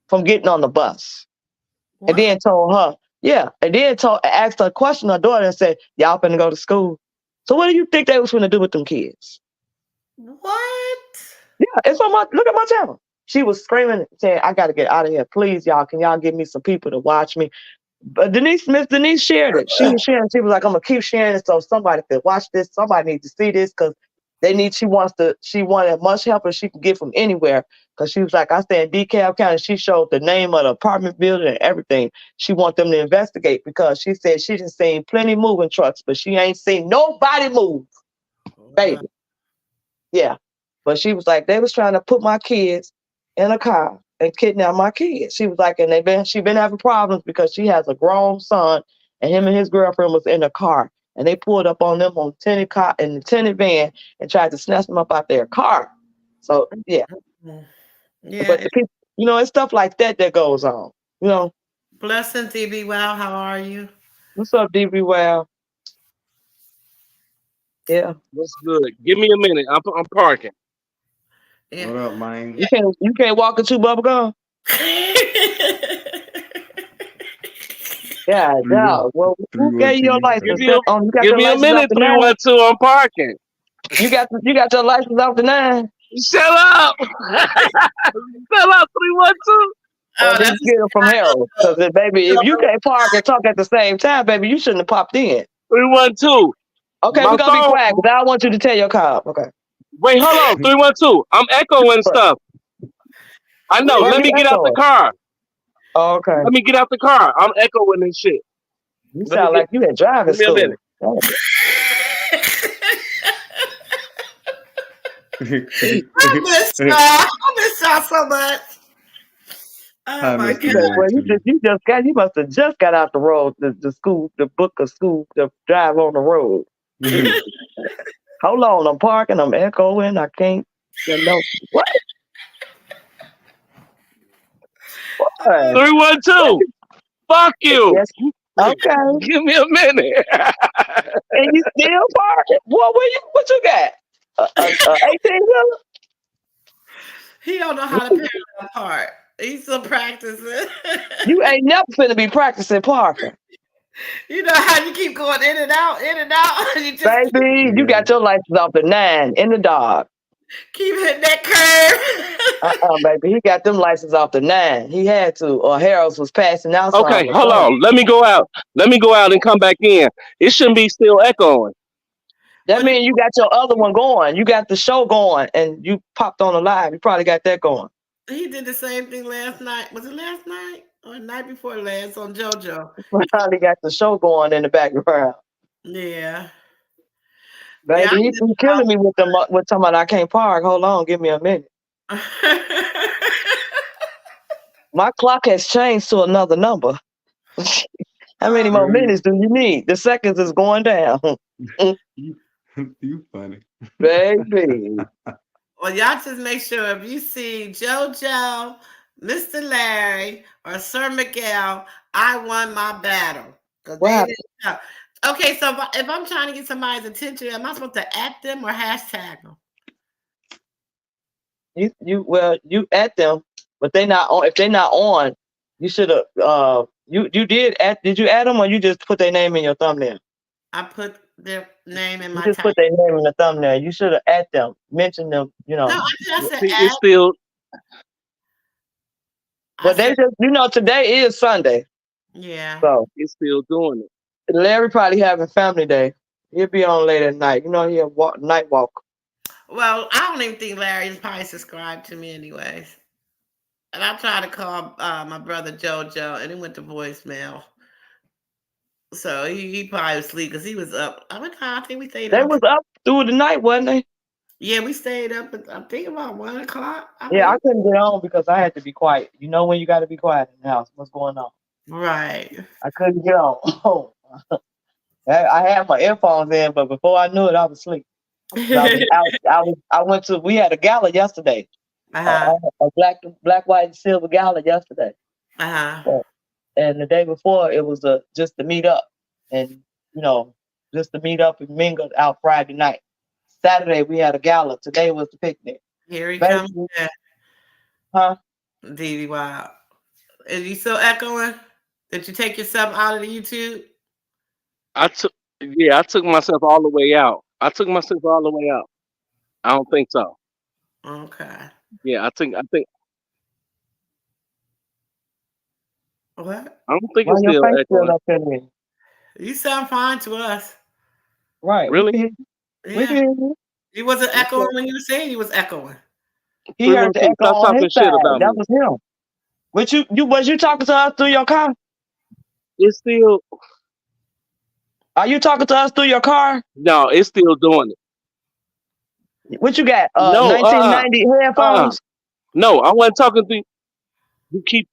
F: from getting on the bus.
A: What?
F: And then told her, asked her a question, her daughter, and said, y'all finna go to school. So what do you think they was finna do with them kids?
A: What?
F: Yeah, it's on look at my channel. She was screaming, saying, I gotta get out of here. Please, y'all, can y'all give me some people to watch me? But Miss Denise shared it. She was sharing. She was like, I'm gonna keep sharing it so somebody could watch this. Somebody needs to see this because she wanted as much help as she could get from anywhere. Because she was like, I stay in DeKalb County. She showed the name of the apartment building and everything. She want them to investigate because she said she done seen plenty moving trucks, but she ain't seen nobody move, baby. Yeah. But she was like, they was trying to put my kids in a car and kidnap my kids. She was like, and she been having problems because she has a grown son and him and his girlfriend was in a car and they pulled up on them on the tenant van and tried to snatch them up out their car. So yeah. But the people, it's stuff like that goes on.
A: Blessings, DB. Wow, how are you?
F: What's up, DB? Wow. Yeah.
G: What's good? Give me a minute. I'm parking.
A: Yeah.
E: What up, man?
F: You can't walk into bubblegum. Yeah, no. Well, who gave you your license?
G: Give me a minute, 312. I'm parking.
F: You got your license off the 9.
G: Shut up. Shut up, 312.
F: Oh, that's get it from Harold. Because baby, if you can't park and talk at the same time, baby, you shouldn't have popped in.
G: 312.
F: Okay, we're gonna be quiet because I don't want you to tell your cop. Okay.
G: Wait, hold on. 312. I'm echoing stuff. I know. Let me get out the car.
F: Oh, okay.
G: Let me get out the car. I'm echoing and shit.
F: You sound like you at driving school.
A: I miss y'all so much. Oh my God.
F: Well, you must have just got out the road, the school, the book of school, the drive on the road. Hold on, I'm parking, I'm echoing, I can't, what?
G: 312. Fuck you.
F: Yes. Okay.
G: Give me a minute.
F: And you still parking? Boy, what you got? 18-wheeler?
A: He don't know how to pick that apart. He's still practicing.
F: You ain't never finna be practicing parking.
A: You know how you keep going in and out, in and out.
F: Baby, you got your license off the 9 in the dark.
A: Keep hitting that curve.
F: Baby, he got them license off the 9. He had to, or Harold's was passing out.
G: Okay, hold on. Let me go out. Let me go out and come back in. It shouldn't be still echoing.
F: That means you got your other one going. You got the show going, and you popped on the live. You probably got that going.
A: He did the same thing last night. Was it last night or the night before last on JoJo?
F: Probably got the show going in the background.
A: Yeah.
F: Baby, he's been killing me with talking about I can't park. Hold on, give me a minute. My clock has changed to another number. How many more minutes do you need? The seconds is going down.
E: You funny.
F: Baby.
A: Well, y'all just make sure if you see JoJo, Mr. Larry, or Sir Miguel, I won my battle.
F: Wow.
A: Okay, so if I'm trying to get somebody's attention, am I supposed to at them or hashtag them?
F: You at them, but they not on. If they're not on, you should have. Did you add them or you just put their name in your thumbnail?
A: I put their name in my.
F: You just put their name in the thumbnail. You should have at them, mentioned them. No,
A: I said
G: it's still.
F: But they just, today is Sunday.
A: Yeah.
F: So
G: it's still doing it.
F: Larry probably having family day. He'll be on late at night. He'll night walk.
A: Well, I don't even think Larry is probably subscribed to me anyways. And I tried to call my brother JoJo, and he went to voicemail. So he probably was asleep because he was up. I think we stayed.
F: They was up through the night, wasn't they?
A: Yeah, we stayed up at, I think about 1 o'clock.
F: Yeah, I couldn't get on because I had to be quiet. You know when you got to be quiet in the house. What's going on?
A: Right.
F: I couldn't get on. I had my earphones in, but before I knew it, I was asleep. I was out. I went to. We had a gala yesterday. A black, white, and silver gala yesterday. And the day before, it was just to meet up, and just to meet up and mingle out Friday night. Saturday we had a gala. Today was the picnic.
A: Here he comes.
F: Huh?
A: DD, wow. Is you still echoing? Did you take yourself out of the YouTube?
G: I took myself all the way out. I don't think so.
A: Okay.
G: Yeah, I think
A: What?
G: I don't think
F: Why
G: it's
F: your
G: still
F: face still
G: echoing.
F: up in there?
A: You sound fine to us.
F: Right.
G: Really?
A: Yeah. He wasn't echoing when you were saying he was echoing.
F: He heard the echo on his side. That was him. Was you talking to us through your car?
G: It's still.
F: Are you talking to us through your car?
G: No, it's still doing it.
F: What you got?
G: No,
F: 1990 headphones?
G: No, I wasn't talking to you. You keep.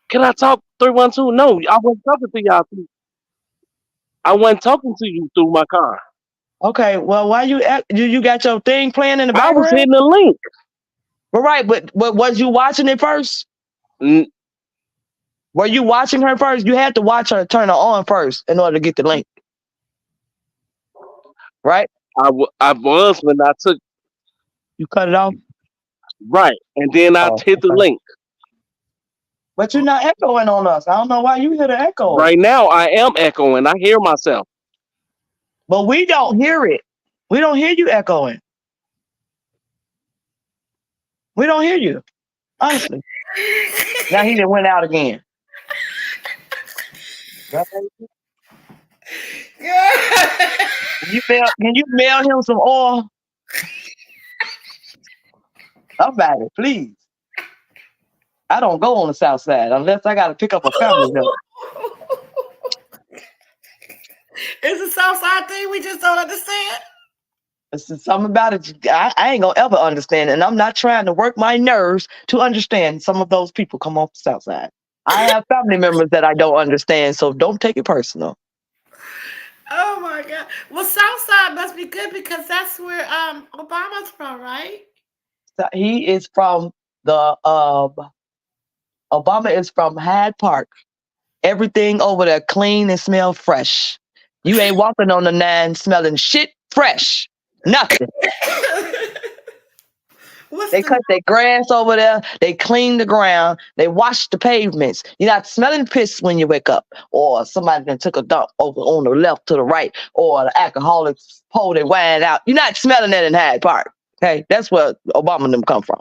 G: Can I talk 312? No, I wasn't talking to y'all. I wasn't talking to you through my car.
F: Okay, well, why you got your thing playing in the background?
G: I was hitting the link.
F: Well, right, but was you watching it first? Were you watching her first? You had to watch her turn her on first in order to get the link. Right?
G: I was when I took.
F: You cut it off?
G: Right, and then I hit the link.
F: But you're not echoing on us. I don't know why you hear the echo.
G: Right now, I am echoing. I hear myself.
F: But we don't hear it. We don't hear you echoing. We don't hear you. Honestly. Now he done went out again. Can you mail him some oil? Somebody, please. I don't go on the south side unless I got to pick up a family member.
A: It's a south side thing we just don't understand.
F: It's something about it. I ain't gonna ever understand it, and I'm not trying to work my nerves to understand some of those people come off the south side. I have family members that I don't understand, so don't take it personal.
A: Oh my God! Well, south side must be good because that's where Obama's from, right?
F: So he is from the Obama is from Hyde Park. Everything over there clean and smell fresh. You ain't walking on the 9 smelling shit fresh. Nothing. They cut their grass over there. They clean the ground. They wash the pavements. You're not smelling piss when you wake up, or somebody that took a dump over on the left to the right, or the alcoholics pour their wine out. You're not smelling that in Hyde Park. Okay, that's where Obama and them come from.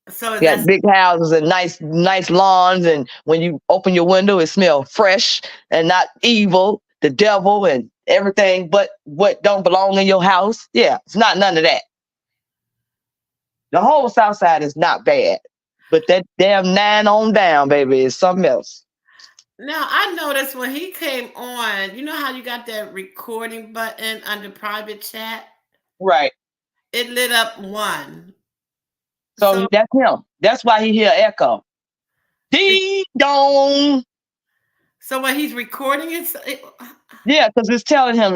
A: So
F: you got big houses and nice lawns, and when you open your window, it smells fresh and not evil, the devil, and everything. But what don't belong in your house? Yeah, it's not none of that. The whole South Side is not bad, but that damn 9 on down, baby, is something else.
A: Now, I noticed when he came on, you know how you got that recording button under private chat?
F: Right.
A: It lit up 1.
F: So that's him. That's why he hear echo. Ding dong.
A: So when he's recording it,
F: yeah, because it's telling him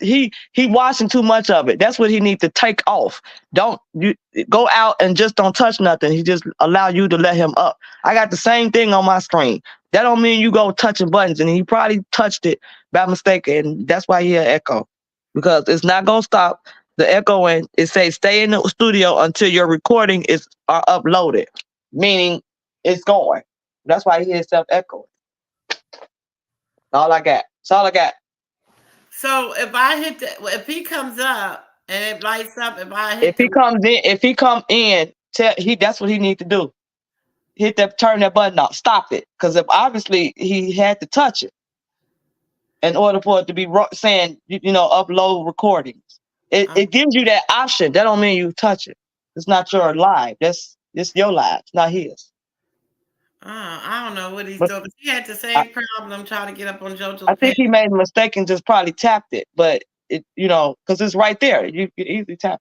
F: he watching too much of it. That's what he needs to take off. Don't you go out and just don't touch nothing. He just allow you to let him up. I got the same thing on my screen. That don't mean you go touching buttons, and he probably touched it by mistake, and that's why he hear echo, because it's not gonna stop the echoing. It says stay in the studio until your recording is uploaded, meaning it's going. That's why he hears self echoing. All I got. That's all I got.
A: So if he comes up and it lights up,
F: if he come in, that's what he need to do. Turn that button off, stop it. Because if obviously he had to touch it in order for it to be saying, upload recordings. It gives you that option. That don't mean you touch it. It's not your live. It's your live. It's not his.
A: I don't know what he's doing. He had the same problem trying to get up on JoJo's
F: I think he made a mistake and just probably tapped it. But because it's right there. You can easily tap it.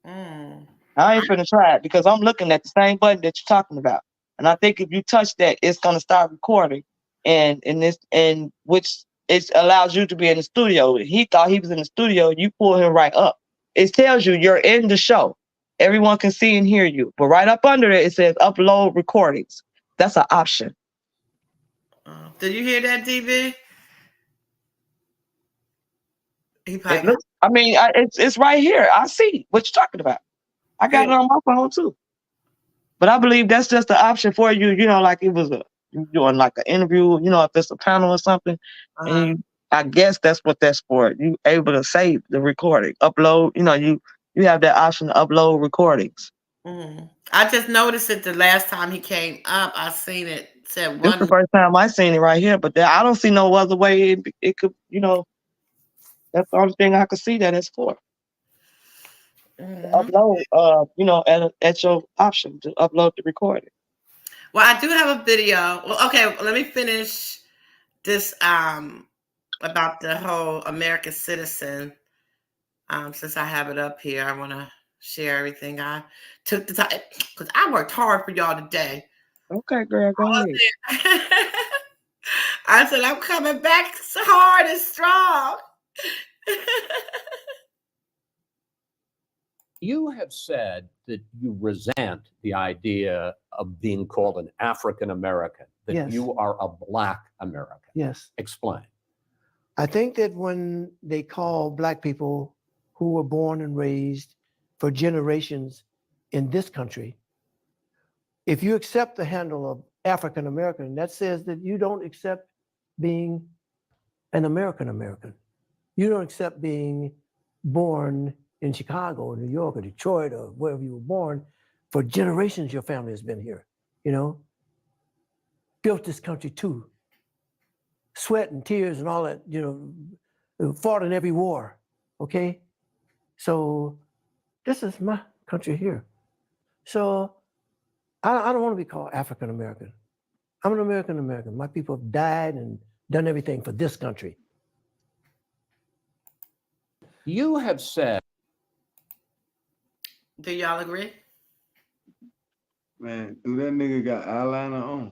F: I ain't finna try it because I'm looking at the same button that you're talking about. And I think if you touch that, it's gonna start recording. And which it allows you to be in the studio. He thought he was in the studio, you pull him right up. It tells you you're in the show. Everyone can see and hear you. But right up under it says upload recordings. That's an option.
A: Did you hear that, DB?
F: It looks, I mean, it's right here. I see what you're talking about. I got it on my phone too. But I believe that's just the option for you, like it was you doing like an interview, if it's a panel or something. And I guess that's what that's for. You able to save the recording, upload, you have that option to upload recordings.
A: I just noticed it the last time he came up. I seen it said
F: This is the first time I seen it right here, but I don't see no other way it could, that's the only thing I could see that it's for. Upload, at your option to upload the recording.
A: Well, I do have a video. Well, okay, let me finish this about the whole American citizen. Since I have it up here, I want to share everything. I took the time because I worked hard for y'all today.
F: Okay, girl, go ahead.
A: I said I'm coming back hard and strong.
H: You have said that you resent the idea of being called an African American, that
I: Yes.
H: you are a Black American.
I: Yes.
H: Explain.
I: I think that when they call Black people who were born and raised for generations in this country, if you accept the handle of African American, that says that you don't accept being an American American. You don't accept being born in Chicago or New York or Detroit or wherever you were born. For generations, your family has been here, built this country too. Sweat and tears and all that, fought in every war, okay? So this is my country here. So I don't want to be called African American. I'm an American American. My people have died and done everything for this country.
H: You have said.
A: Do y'all agree?
E: Man, do that nigga got eyeliner on?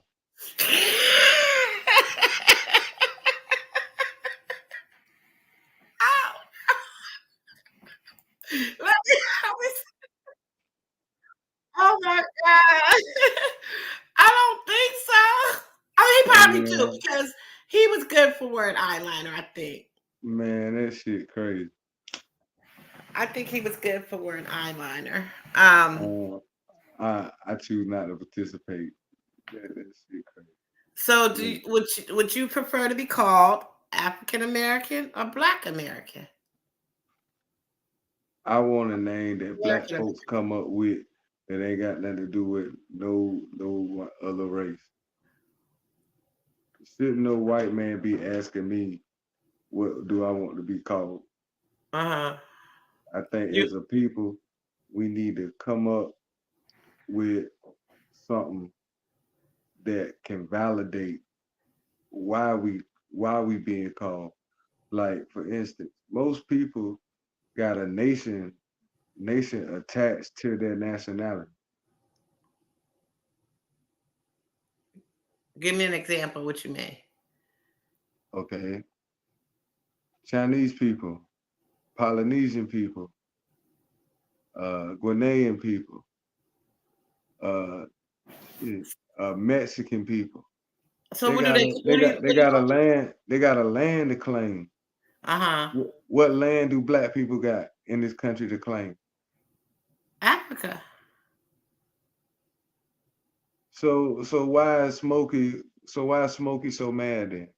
A: Oh my God. I don't think so. He probably do because he was good for wearing eyeliner, I think.
E: Man, that shit crazy.
A: I think he was good for wearing eyeliner.
E: I choose not to participate. That shit crazy.
A: So would you prefer to be called African American or Black American?
E: I want a name that Black folks come up with that ain't got nothing to do with no other race. Shouldn't no white man be asking me what do I want to be called? I think as a people, we need to come up with something that can validate why we being called. Like for instance, most people got a nation attached to their nationality.
A: Give me an example of what you mean.
E: Okay. Chinese people, Polynesian people, Guinean people, Mexican people.
A: So
E: they got a land to claim. What land do Black people got in this country to claim?
A: Africa.
E: So why is Smokey so mad then?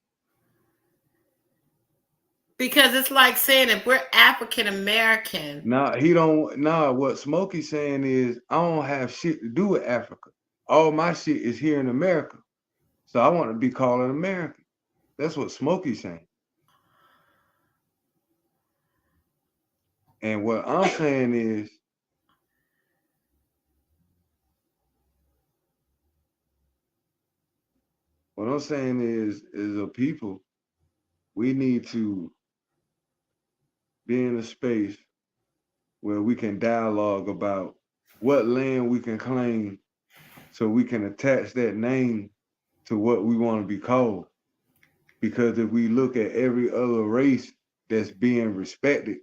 A: Because it's like saying if we're African American.
E: What Smokey's saying is I don't have shit to do with Africa. All my shit is here in America. So I want to be called an American. That's what Smokey's saying. And what I'm saying is as a people, we need to be in a space where we can dialogue about what land we can claim so we can attach that name to what we want to be called. Because if we look at every other race that's being respected,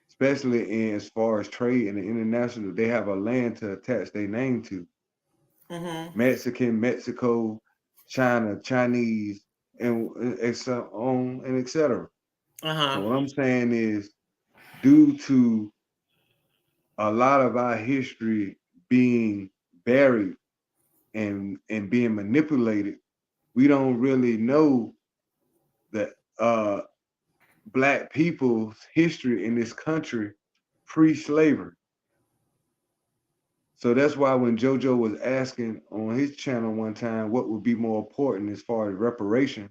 E: especially in as far as trade and the international, they have a land to attach their name to. Mexican, Mexico, China, Chinese, and so on and etc. So what I'm saying is, due to a lot of our history being buried and being manipulated, we don't really know that Black people's history in this country pre-slavery. So that's why when JoJo was asking on his channel one time what would be more important as far as reparations,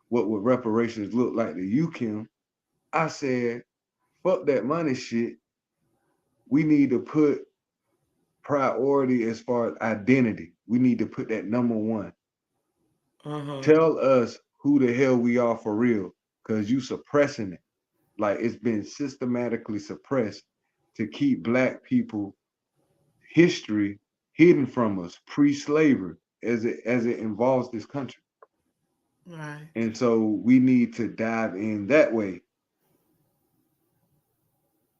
E: what would reparations look like to you, Kim? I said, fuck that money shit. We need to put priority as far as identity. We need to put that number one. Tell us who the hell we are for real, because you suppressing it. Like it's been systematically suppressed to keep Black people history hidden from us pre-slavery as it involves this country.
A: Right.
E: And so we need to dive in that way.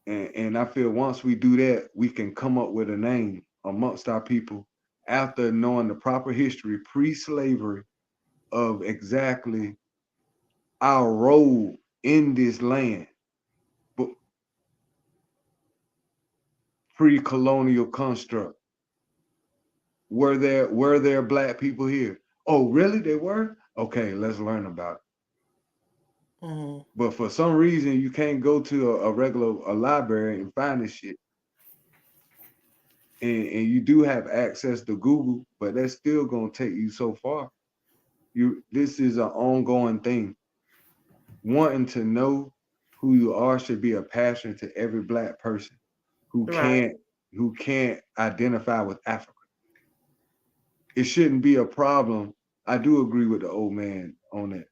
E: And I feel once we do that, we can come up with a name amongst our people after knowing the proper history pre-slavery of exactly our role in this land. But pre-colonial construct. Were there Black people here? Oh, really? They were? Okay, let's learn about it. But for some reason, you can't go to a regular library and find this shit. And you do have access to Google, but that's still gonna take you so far. This is an ongoing thing. Wanting to know who you are should be a passion to every Black person who can't identify with Africa. It shouldn't be a problem. I do agree with the old man on that.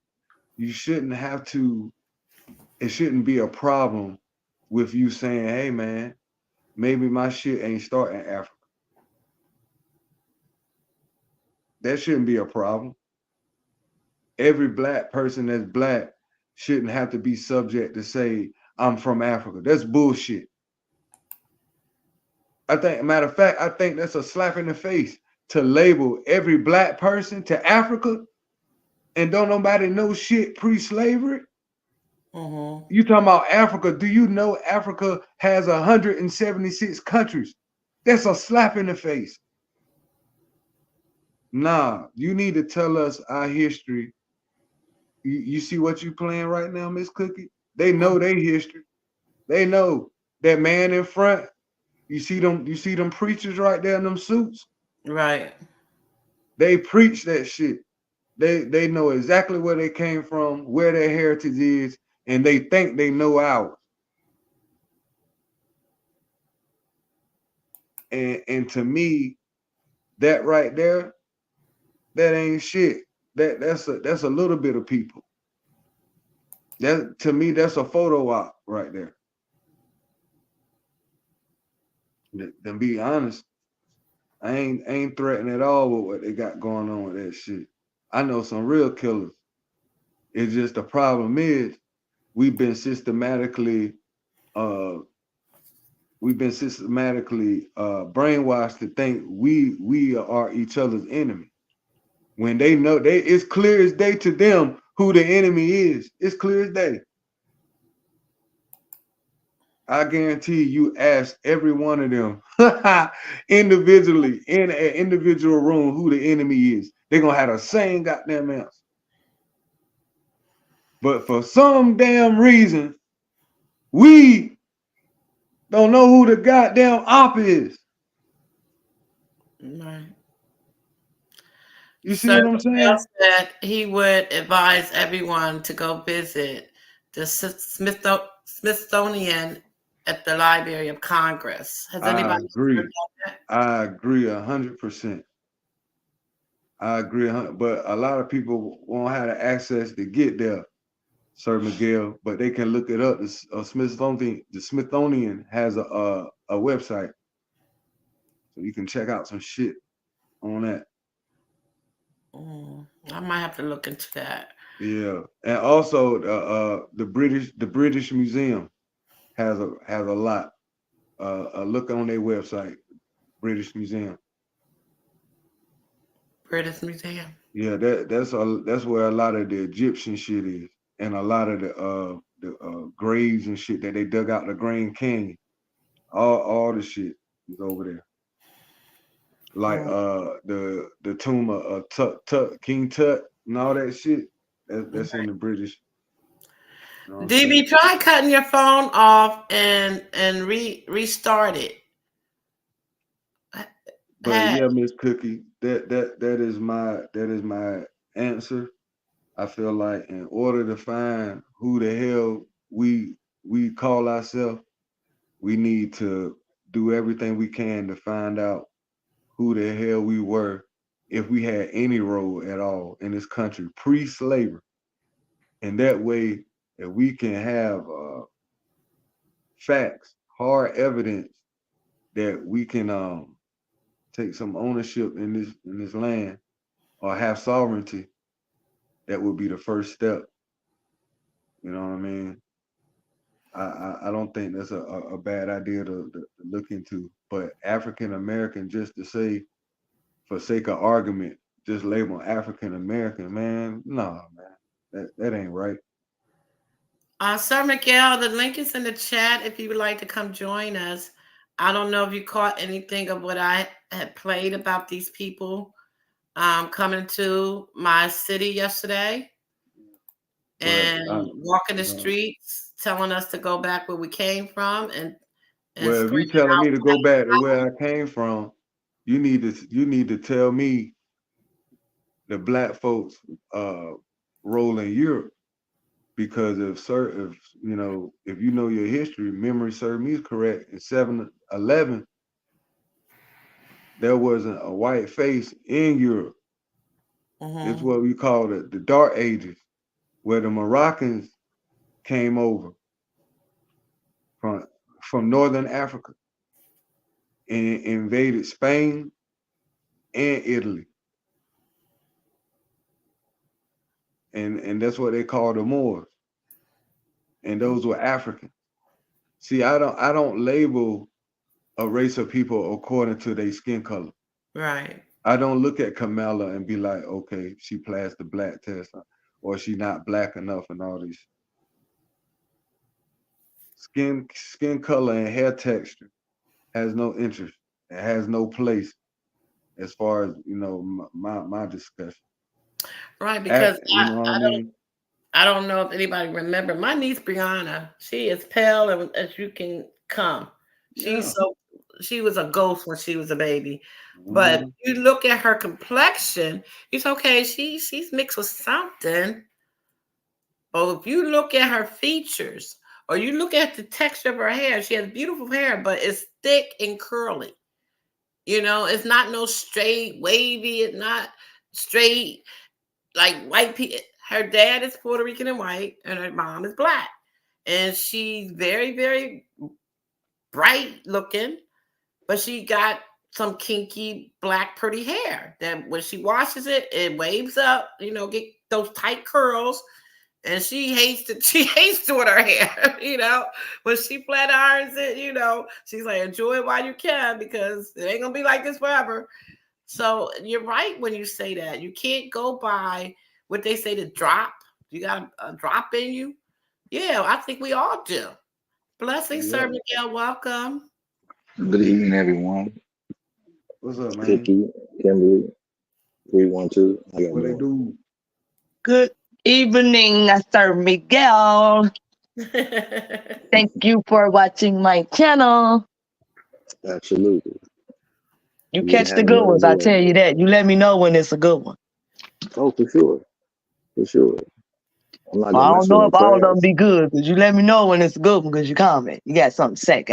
E: You shouldn't have to, it shouldn't be a problem with you saying, hey man, maybe my shit ain't starting in Africa. That shouldn't be a problem. Every Black person that's Black shouldn't have to be subject to say, I'm from Africa. That's bullshit. Matter of fact, I think that's a slap in the face to label every Black person to Africa and don't nobody know shit pre-slavery. You talking about Africa? Do you know Africa has 176 countries? That's a slap in the face. Nah, you need to tell us our history. You see what you playing right now, Miss Cookie? They know their history. They know that man in front. You see them preachers right there in them suits?
A: Right.
E: They preach that shit. They know exactly where they came from, where their heritage is, and they think they know ours. And to me, that right there, that ain't shit. That's a little bit of people. That to me, that's a photo op right there. To be honest, I ain't threatening at all with what they got going on with that shit. I know some real killers. It's just the problem is we've been systematically brainwashed to think we are each other's enemy. When they know it's clear as day to them who the enemy is. It's clear as day. I guarantee you ask every one of them individually in an individual room who the enemy is. They're gonna have the same goddamn answer. But for some damn reason, we don't know who the goddamn op is.
A: Right.
E: You see what I'm saying?
A: Miguel said he would advise everyone to go visit the Smithsonian at the Library of Congress. Has anybody
E: agree.
A: heard of that?
E: I agree 100%. I agree, but a lot of people won't have the access to get there. Sir Miguel, but they can look it up. The Smithsonian has a website, so you can check out some shit on that.
A: I might have to look into that.
E: Yeah, and also the British Museum has a lot. Look on their website, British Museum.
A: British Museum.
E: Yeah, that's where a lot of the Egyptian shit is, and a lot of the graves and shit that they dug out the Grand Canyon. All the shit is over there. Like the tomb of King Tut and all that shit. That's in the British. You know
A: DB, try cutting your phone off and restart it.
E: But yeah, Miss Cookie, that is my answer. I feel like in order to find who the hell we call ourselves, we need to do everything we can to find out who the hell we were, if we had any role at all in this country pre-slavery. And that way, if we can have facts, hard evidence that we can take some ownership in this land or have sovereignty, that would be the first step. You know what I mean? I don't think that's a bad idea to look into. But African American, just to say, for sake of argument, just label African American, man, nah, man, that ain't right.
A: Sir Miguel, the link is in the chat if you would like to come join us. I don't know if you caught anything of what I had played about these people coming to my city yesterday and walking the streets, telling us to go back where we came from, and
E: well, if you telling me to go back to where I came from, you need to tell me the black folks role in Europe, because if you know your history, memory serves me correct, in 7/11 there wasn't a white face in Europe. It's what we call the Dark Ages, where the Moroccans came over from Northern Africa and invaded Spain and Italy. And that's what they call the Moors. And those were Africans. See, I don't label a race of people according to their skin color.
A: Right.
E: I don't look at Kamala and be like, okay, she passed the black test, or she not black enough, and all these. Skin color and hair texture has no interest. It has no place as far as my discussion.
A: Right, because
E: you know what I mean?
A: I don't know if anybody remember my niece Brianna. She is pale as you can come. She was a ghost when she was a baby. But you look at her complexion, it's okay. She's mixed with something. But if you look at her features, or you look at the texture of her hair, she has beautiful hair, but it's thick and curly. It's not no straight, wavy. It's not straight like white people. Her dad is Puerto Rican and white, and her mom is black. And she's very, very bright looking, but she got some kinky black pretty hair that when she washes it, it waves up, get those tight curls. And she hates doing her hair, when she flat irons it, she's like, enjoy it while you can, because it ain't gonna be like this forever. So you're right when you say that. You can't go by what they say, the drop. You got a drop in you. Yeah, I think we all do. Blessings, Sir Miguel. Welcome.
J: Good evening, everyone.
E: What's up, man?
J: Vicky, Kimberly, 312.
E: What they do?
F: Good evening, Sir Miguel. Thank you for watching my channel.
J: Absolutely.
F: You catch the good ones, I tell you that. You let me know when it's a good one.
J: Oh, for sure. For sure.
F: I don't know if all of them be good, because you let me know when it's a good one, because you comment. You got something to say,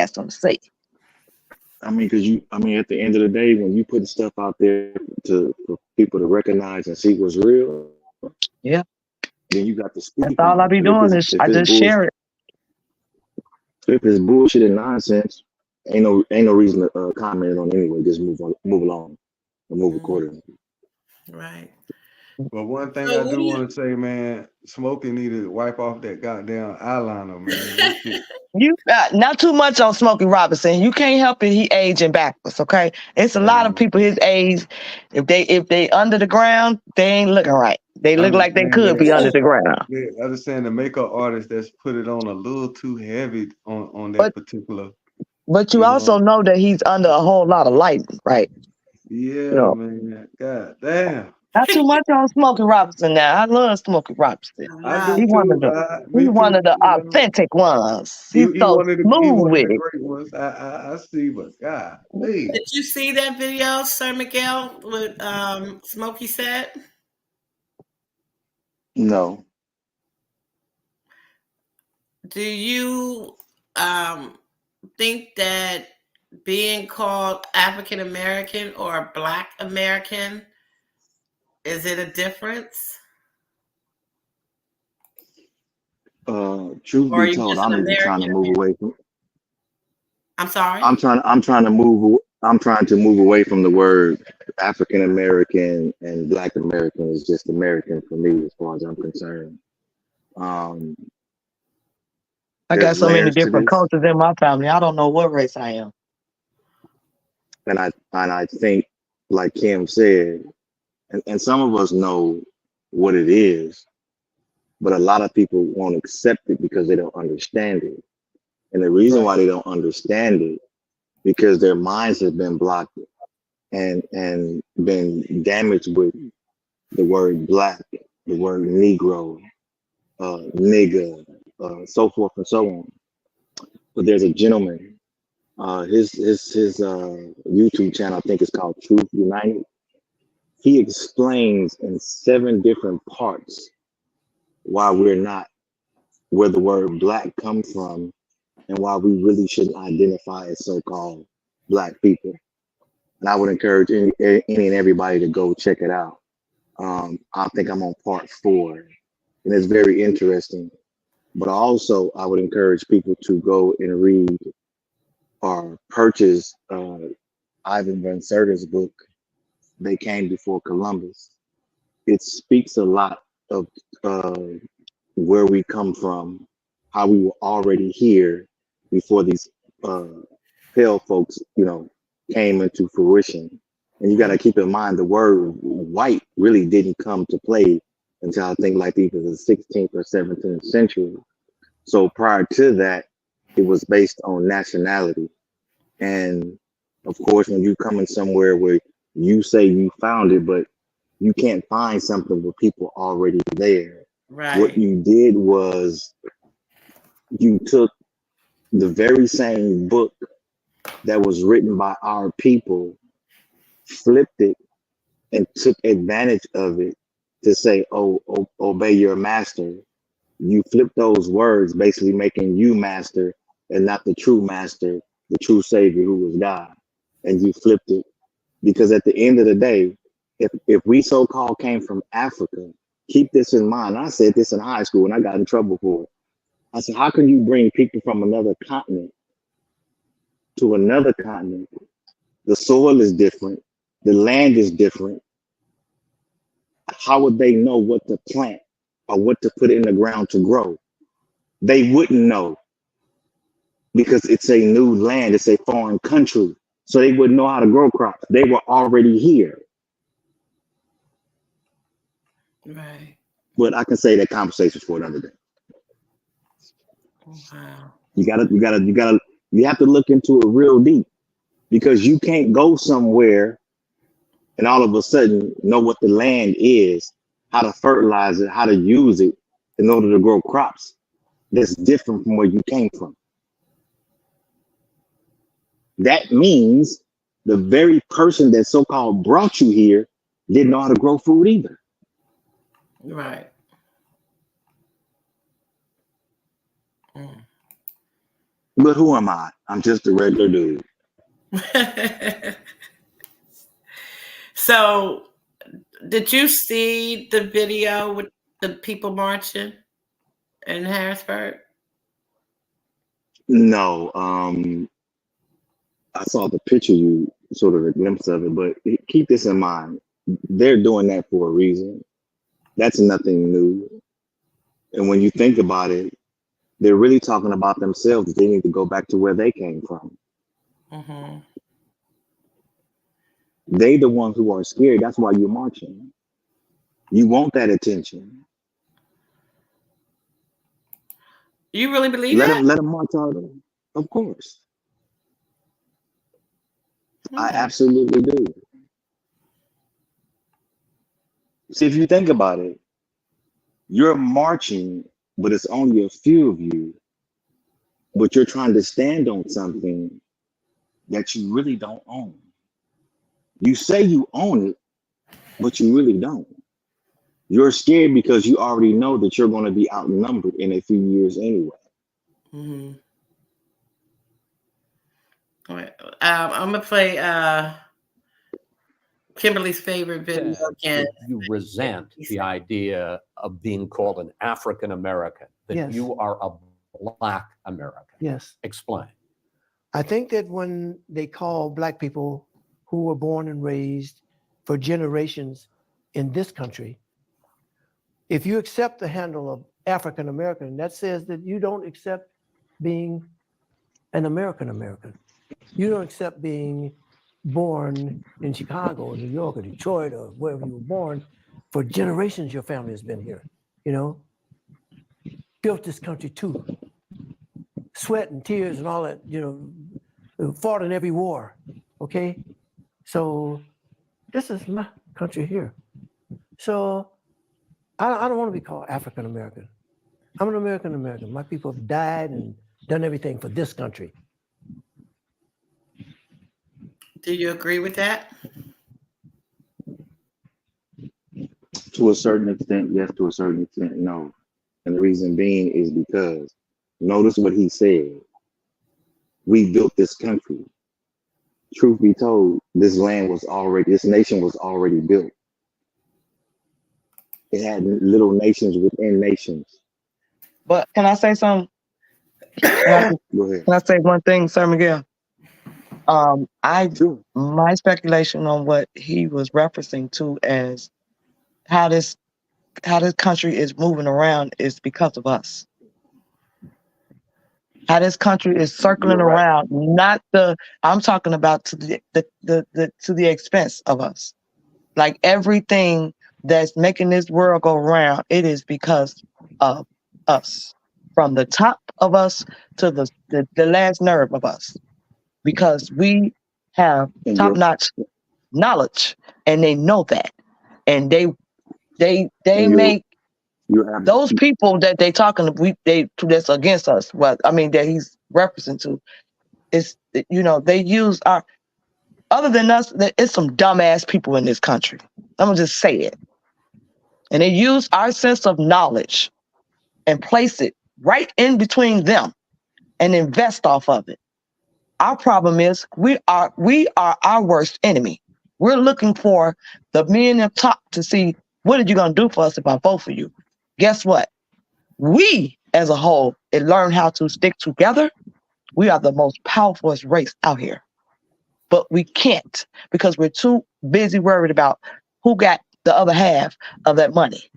J: I mean, at the end of the day, when you put stuff out there for people to recognize and see what's real,
F: yeah,
J: then you got the speaking.
F: That's all I be doing is I just share it.
J: If it's bullshit and nonsense, ain't no reason to comment on it anyway. Just move along, and move accordingly.
A: Right.
E: But one thing I do want to say, man, Smokey need to wipe off that goddamn eyeliner, man. That shit.
F: You not too much on Smokey Robinson. You can't help it. He aging backwards. Okay, it's a lot of people his age. If they under the ground, they ain't looking right. They look like they could be under the ground.
E: I understand the makeup artist that's put it on a little too heavy on that particular.
F: But you also know that he's under a whole lot of light, right?
E: Yeah, man. God damn.
F: Not too much on Smokey Robinson now. I love Smokey Robinson.
E: He's
F: one of the authentic ones. He's so smooth with it.
E: Great ones. I see, but God, please.
A: Did you see that video, Sir Miguel, with Smokey said?
J: No.
A: Do you think that being called African American or Black American, is it a difference?
J: Truth be told, I'm even trying to move away from.
A: I'm sorry.
J: I'm trying to move away from the word African American and Black American. Is just American for me, as far as I'm concerned.
F: I got so many different cultures in my family. I don't know what race I am.
J: And I think, like Kim said, and some of us know what it is, but a lot of people won't accept it because they don't understand it. And the reason why they don't understand it, because their minds have been blocked and been damaged with the word Black, the word Negro, nigga, so forth and so on. But there's a gentleman, his YouTube channel, I think it's called Truth United. He explains in 7 different parts why we're not where the word Black comes from, and why we really shouldn't identify as so-called Black people. And I would encourage any and everybody to go check it out. I think I'm on part 4, and it's very interesting. But also, I would encourage people to go and read or purchase Ivan Van Serter's book, They Came Before Columbus. It speaks a lot of where we come from, how we were already here before these pale folks, came into fruition. And you got to keep in mind the word white really didn't come to play until I think like either the 16th or 17th century. So prior to that, it was based on nationality. And of course, when you come in somewhere where you say you found it, but you can't find something with people already there.
A: Right.
J: What you did was you took the very same book that was written by our people, flipped it, and took advantage of it to say, obey your master. You flip those words, basically making you master and not the true master, the true savior who was God. And you flipped it. Because at the end of the day, if we so-called came from Africa, keep this in mind. I said this in high school and I got in trouble for it. I said, how can you bring people from another continent to another continent? The soil is different. The land is different. How would they know what to plant or what to put in the ground to grow? They wouldn't know because it's a new land. It's a foreign country. So they wouldn't know how to grow crops. They were already here.
A: Right.
J: But I can say that conversation for another day.
A: Wow.
J: You have to look into it real deep, because you can't go somewhere and all of a sudden know what the land is, how to fertilize it, how to use it in order to grow crops that's different from where you came from. That means the very person that so-called brought you here didn't know how to grow food either.
A: Right. Mm.
J: But who am I? I'm just a regular dude.
A: So, did you see the video with the people marching in Harrisburg?
J: No, I saw the picture, you sort of a glimpse of it, but keep this in mind. They're doing that for a reason. That's nothing new. And when you think about it, they're really talking about themselves. They need to go back to where they came from.
A: Mm-hmm.
J: They the ones who are scared. That's why you're marching. You want that attention.
A: You really believe
J: Let
A: that?
J: them march out. Of course. I absolutely do. See, if you think about it, you're marching, but it's only a few of you, but you're trying to stand on something that you really don't own. You say you own it, but you really don't. You're scared because you already know that you're going to be outnumbered in a few years anyway.
A: Mm-hmm. All right. I'm gonna play Kimberly's favorite video again.
H: You resent the idea of being called an African American, that
I: Yes.
H: you are a Black American.
I: Yes.
H: Explain.
I: I think that when they call Black people who were born and raised for generations in this country, if you accept the handle of African American, that says that you don't accept being an American American. You don't accept being born in Chicago or New York or Detroit or wherever you were born. For generations, your family has been here, you know, built this country too. Sweat and tears and all that, you know, fought in every war, okay? So this is my country here. So I don't want to be called African American. I'm an American American. My people have died and done everything for this country.
A: Do you agree with that?
J: To a certain extent, yes. To a certain extent, no. And the reason being is because, notice what he said. We built this country. Truth be told, this nation was already built. It had little nations within nations.
F: But can I say something?
J: Go ahead.
F: Can I say one thing, Sir Miguel? My speculation on what he was referencing to as how this country is moving around is because of us. How this country is circling around, I'm talking about to the expense of us. Like everything that's making this world go round, it is because of us. From the top of us to the last nerve of us. Because we have top-notch knowledge, and they know that. And they make those people that they talking that's against us. Well, I mean that he's referencing to is, you know, they use our, other than us, it's some dumbass people in this country. I'm gonna just say it. And they use our sense of knowledge and place it right in between them and invest off of it. Our problem is we are our worst enemy. We're looking for the men up top to see, what are you going to do for us if I vote for you? Guess what? We as a whole learn how to stick together. We are the most powerful race out here. But we can't because we're too busy worried about who got the other half of that money.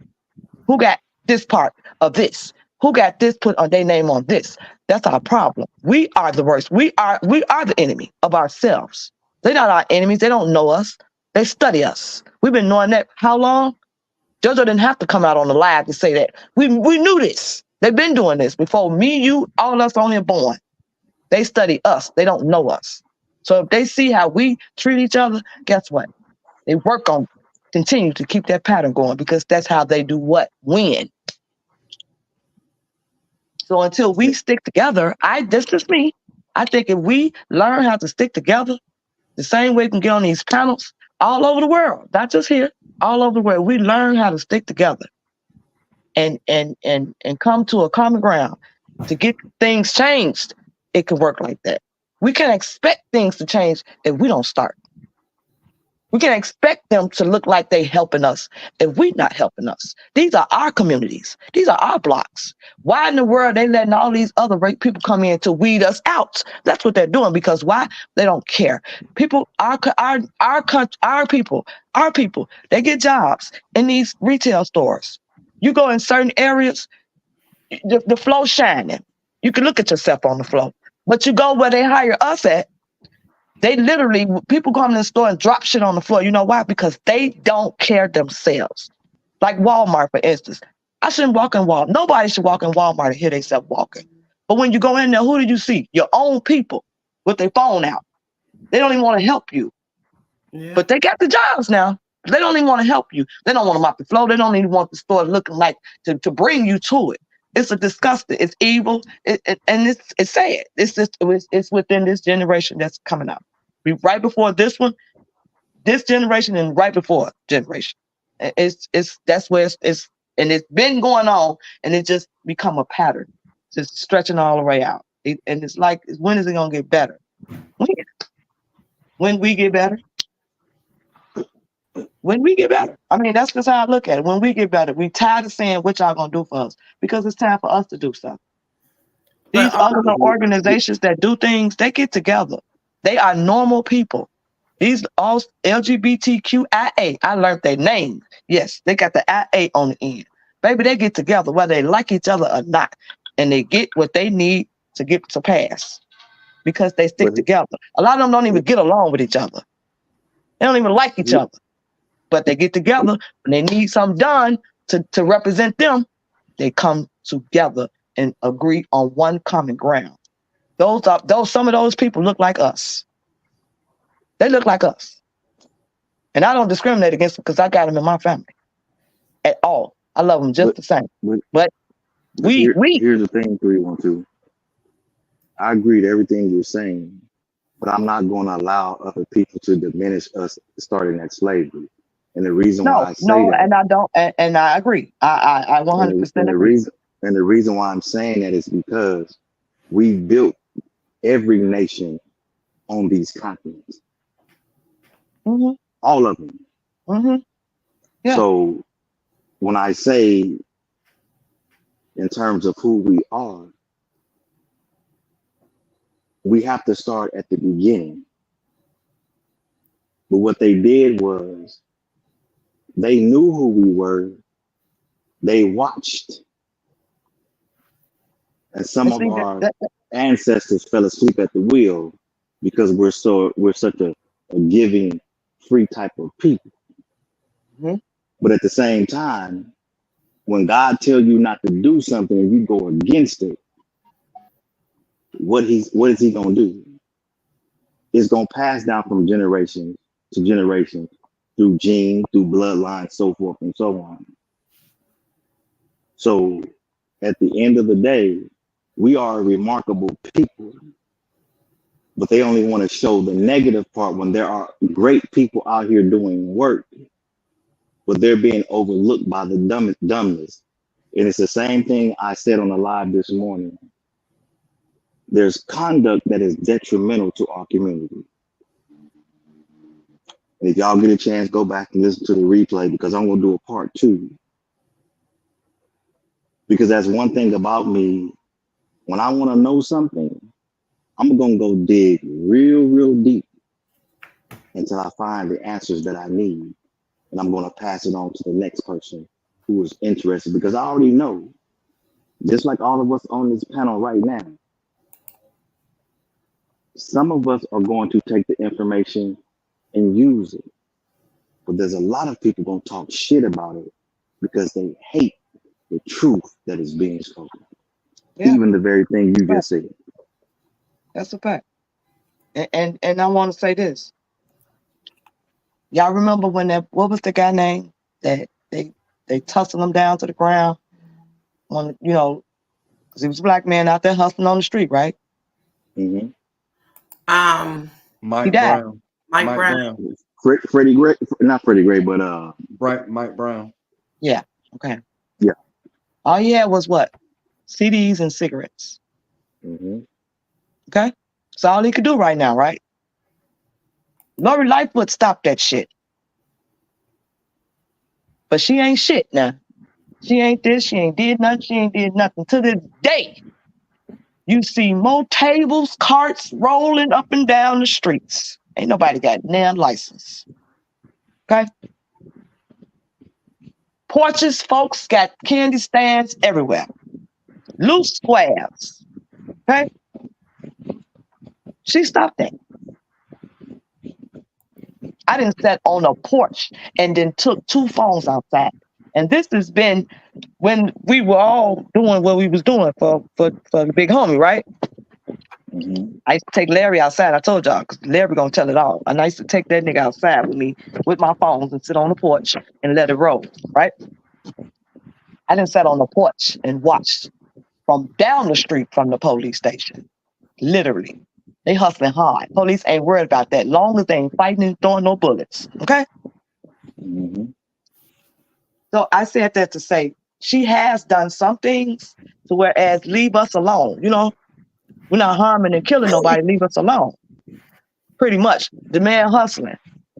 F: Who got this part of this? Who got this put on their name on this? That's our problem. We are the worst. We are the enemy of ourselves. They're not our enemies. They don't know us. They study us. We've been knowing that how long? JoJo didn't have to come out on the live to say that. We knew this. They've been doing this before me, you, all of us on here born. They study us. They don't know us. So if they see how we treat each other, guess what? They work on continue to keep that pattern going because that's how they do what? Win. So until we stick together, this is me. I think if we learn how to stick together, the same way we can get on these panels all over the world, not just here, all over the world, we learn how to stick together and come to a common ground to get things changed. It can work like that. We can't expect things to change if we don't start. We can't expect them to look like they helping us if we're not helping us. These are our communities. These are our blocks. Why in the world they letting all these other people come in to weed us out? That's what they're doing. Because why? They don't care. People, our people, they get jobs in these retail stores. You go in certain areas, the flow shining. You can look at yourself on the floor. But you go where they hire us at, they literally, people come in the store and drop shit on the floor. You know why? Because they don't care themselves. Like Walmart, for instance. I shouldn't walk in Walmart. Nobody should walk in Walmart and hear themselves walking. But when you go in there, who do you see? Your own people with their phone out. They don't even want to help you.
A: Yeah.
F: But they got the jobs now. They don't even want to help you. They don't want to mop the floor. They don't even want the store looking like to bring you to it. It's a disgusting. It's evil. And it's sad. It's within this generation that's coming up. Right before this one, this generation, and right before generation. It's that's where it's and it's been going on, and it just become a pattern, just stretching all the way out. And it's like, when is it gonna get better? When we get better. When we get better. I mean, that's just how I look at it. When we get better, we tired of saying what y'all gonna do for us, because it's time for us to do something. These other organizations that do things, they get together. They are normal people. These all LGBTQIA. I learned their name. Yes, they got the IA on the end. Baby, they get together whether they like each other or not, and they get what they need to get to pass because they stick together. A lot of them don't even get along with each other. They don't even like each other. But they get together when they need something done to represent them. They come together and agree on one common ground. Some of those people look like us. They look like us. And I don't discriminate against them because I got them in my family at all. I love them just the same. But here's
J: the thing, 312. I agree to everything you're saying, but I'm not going to allow other people to diminish us starting at slavery. And the reason why I say that,
F: and I don't, and I agree. I 100% agree.
J: And the reason why I'm saying that is because we built every nation on these continents.
F: Mm-hmm.
J: All of them.
F: Mm-hmm. Yeah.
J: So when I say in terms of who we are, we have to start at the beginning. But what they did was they knew who we were. They watched. And some of our ancestors fell asleep at the wheel because we're such a giving, free type of people.
F: Mm-hmm.
J: But at the same time, when God tells you not to do something and you go against it, what is he gonna do? It's gonna pass down from generation to generation through gene, through bloodline, so forth and so on. So at the end of the day, we are a remarkable people, but they only want to show the negative part when there are great people out here doing work, but they're being overlooked by the dumbness. And it's the same thing I said on the live this morning. There's conduct that is detrimental to our community. And if y'all get a chance, go back and listen to the replay, because I'm going to do a part 2. Because that's one thing about me. When I want to know something, I'm going to go dig real deep until I find the answers that I need. And I'm going to pass it on to the next person who is interested, because I already know, just like all of us on this panel right now, some of us are going to take the information and use it. But there's a lot of people going to talk shit about it because they hate the truth that is being spoken. Yeah. Even the very thing you just said.
F: That's a fact. And I want to say this. Y'all remember when what was the guy name that they tussled him down to the ground on, because he was a black man out there hustling on the street, right?
J: Mm-hmm.
E: Mike Brown.
A: Mike Brown.
J: Freddie Gray, not Freddie Gray, but
E: Mike Brown.
F: Yeah. Okay.
J: Yeah.
F: All he had was what? CDs and cigarettes.
J: Mm-hmm.
F: Okay. That's all he could do right now, right? Lori Lightfoot stopped that shit. But she ain't shit now. She ain't this, she ain't did nothing, she ain't did nothing. To this day, you see more tables, carts rolling up and down the streets. Ain't nobody got damn license. Okay? Porches, folks got candy stands everywhere. Loose squares. Okay? She stopped that. I didn't sit on a porch and then took 2 phones outside. And this has been when we were all doing what we was doing for the big homie, right? I used to take Larry outside. I told y'all, because Larry gonna tell it all. And I used to take that nigga outside with me with my phones and sit on the porch and let it roll, right? I didn't sit on the porch and watched from down the street from the police station. Literally. They hustling hard. Police ain't worried about that. Long as they ain't fighting and throwing no bullets. Okay? So I said that to say she has done some things to whereas leave us alone. You know, we're not harming and killing nobody. Leave us alone. Pretty much. The man hustling.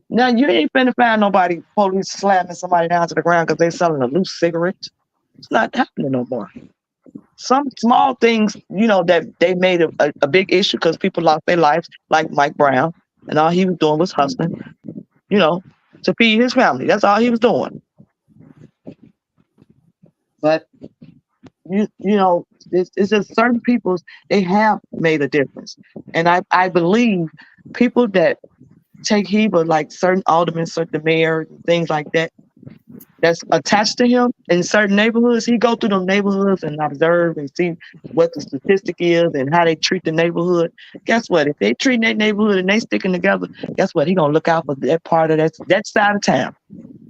F: Now you ain't finna find nobody police slamming somebody down to the ground because they selling a loose cigarette. It's not happening no more. Some small things, you know, that they made a big issue because people lost their lives, like Mike Brown, and all he was doing was hustling, you know, to feed his family. That's all he was doing. But you know, it's just certain people, they have made a difference. And I believe people that take heed of like certain aldermen, certain mayor, things like that, that's attached to him in certain neighborhoods, he go through them neighborhoods and observe and see what the statistic is and how they treat the neighborhood. Guess what? If they treat that neighborhood and they sticking together, guess what? He gonna look out for that part of that side of town.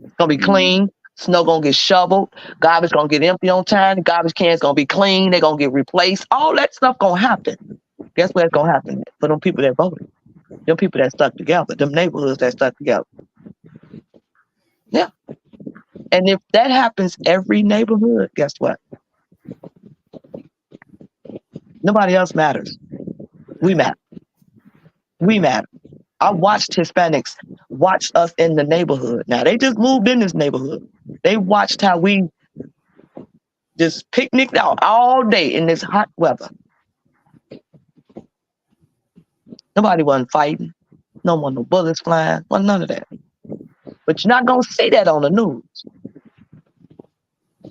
F: It's gonna be clean. Snow gonna get shoveled. Garbage gonna get empty on time. The garbage cans gonna be clean. They gonna get replaced. All that stuff gonna happen. Guess what's gonna happen for them people that voted? Them people that stuck together. Them neighborhoods that stuck together. Yeah. And if that happens every neighborhood, guess what? Nobody else matters. We matter. We matter. I watched Hispanics watch us in the neighborhood. Now, they just moved in this neighborhood. They watched how we just picnicked out all day in this hot weather. Nobody wasn't fighting. No one, no bullets flying. Well, none of that. But you're not going to see that on the news.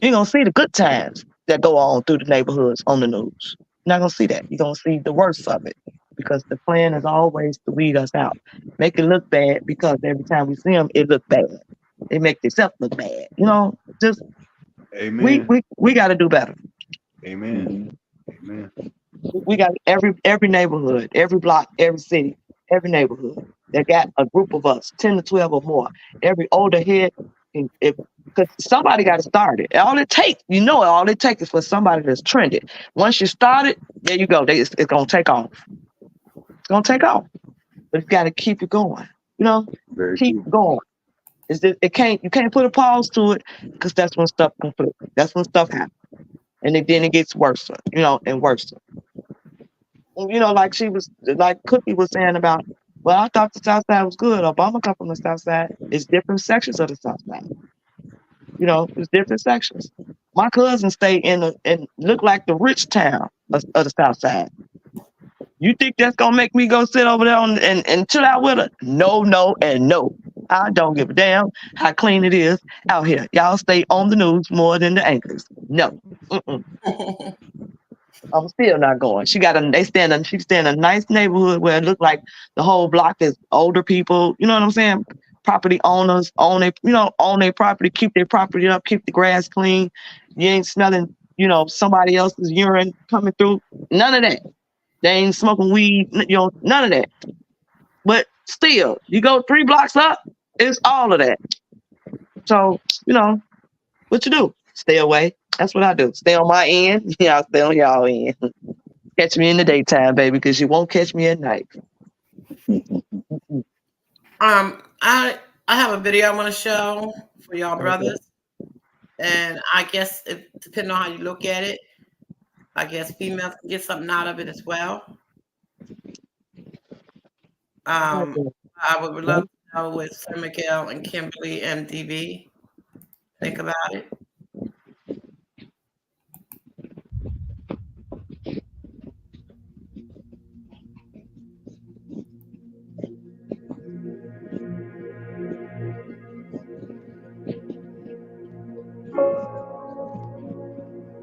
F: You're going to see the good times that go on through the neighborhoods on the news. You're not going to see that. You're going to see the worst of it because the plan is always to weed us out. Make it look bad because every time we see them, it look bad. They make themselves look bad. You know, just
E: Amen.
F: we got to do better.
E: Amen. Amen.
F: We got every neighborhood, every block, every city, every neighborhood that got a group of us, 10 to 12 or more. Every older head, because somebody got to start it. All it takes, all it takes is for somebody that's trended. Once you start it, there you go. It's going to take off. It's going to take off. But you got to keep it going.
E: Very
F: Keep
E: true.
F: going. It's just, you can't put a pause to it because that's when stuff conflicts. That's when stuff happens. And then it gets worse, and worse. Like Cookie was saying about, well, I thought the South Side was good. Obama come from the South Side. It's different sections of the South Side. It's different sections. My cousin stayed and looked like the rich town of the South Side. You think that's gonna make me go sit over there and chill out with her? No, and no. I don't give a damn how clean it is out here. Y'all stay on the news more than the anchors. No. I'm still not going. She stay in a nice neighborhood where it look like the whole block is older people. You know what I'm saying? Property owners own their property, keep their property up, keep the grass clean. You ain't smelling, somebody else's urine coming through. None of that. They ain't smoking weed, none of that. But still, you go 3 blocks up, it's all of that. So, what you do? Stay away. That's what I do. Stay on my end. Yeah, I'll stay on y'all end. Catch me in the daytime, baby, because you won't catch me at night.
A: I have a video I want to show for y'all brothers, and I guess depending on how you look at it, I guess females can get something out of it as well. I would love to know with Sir Miguel and Kimberly MDB. Think about it.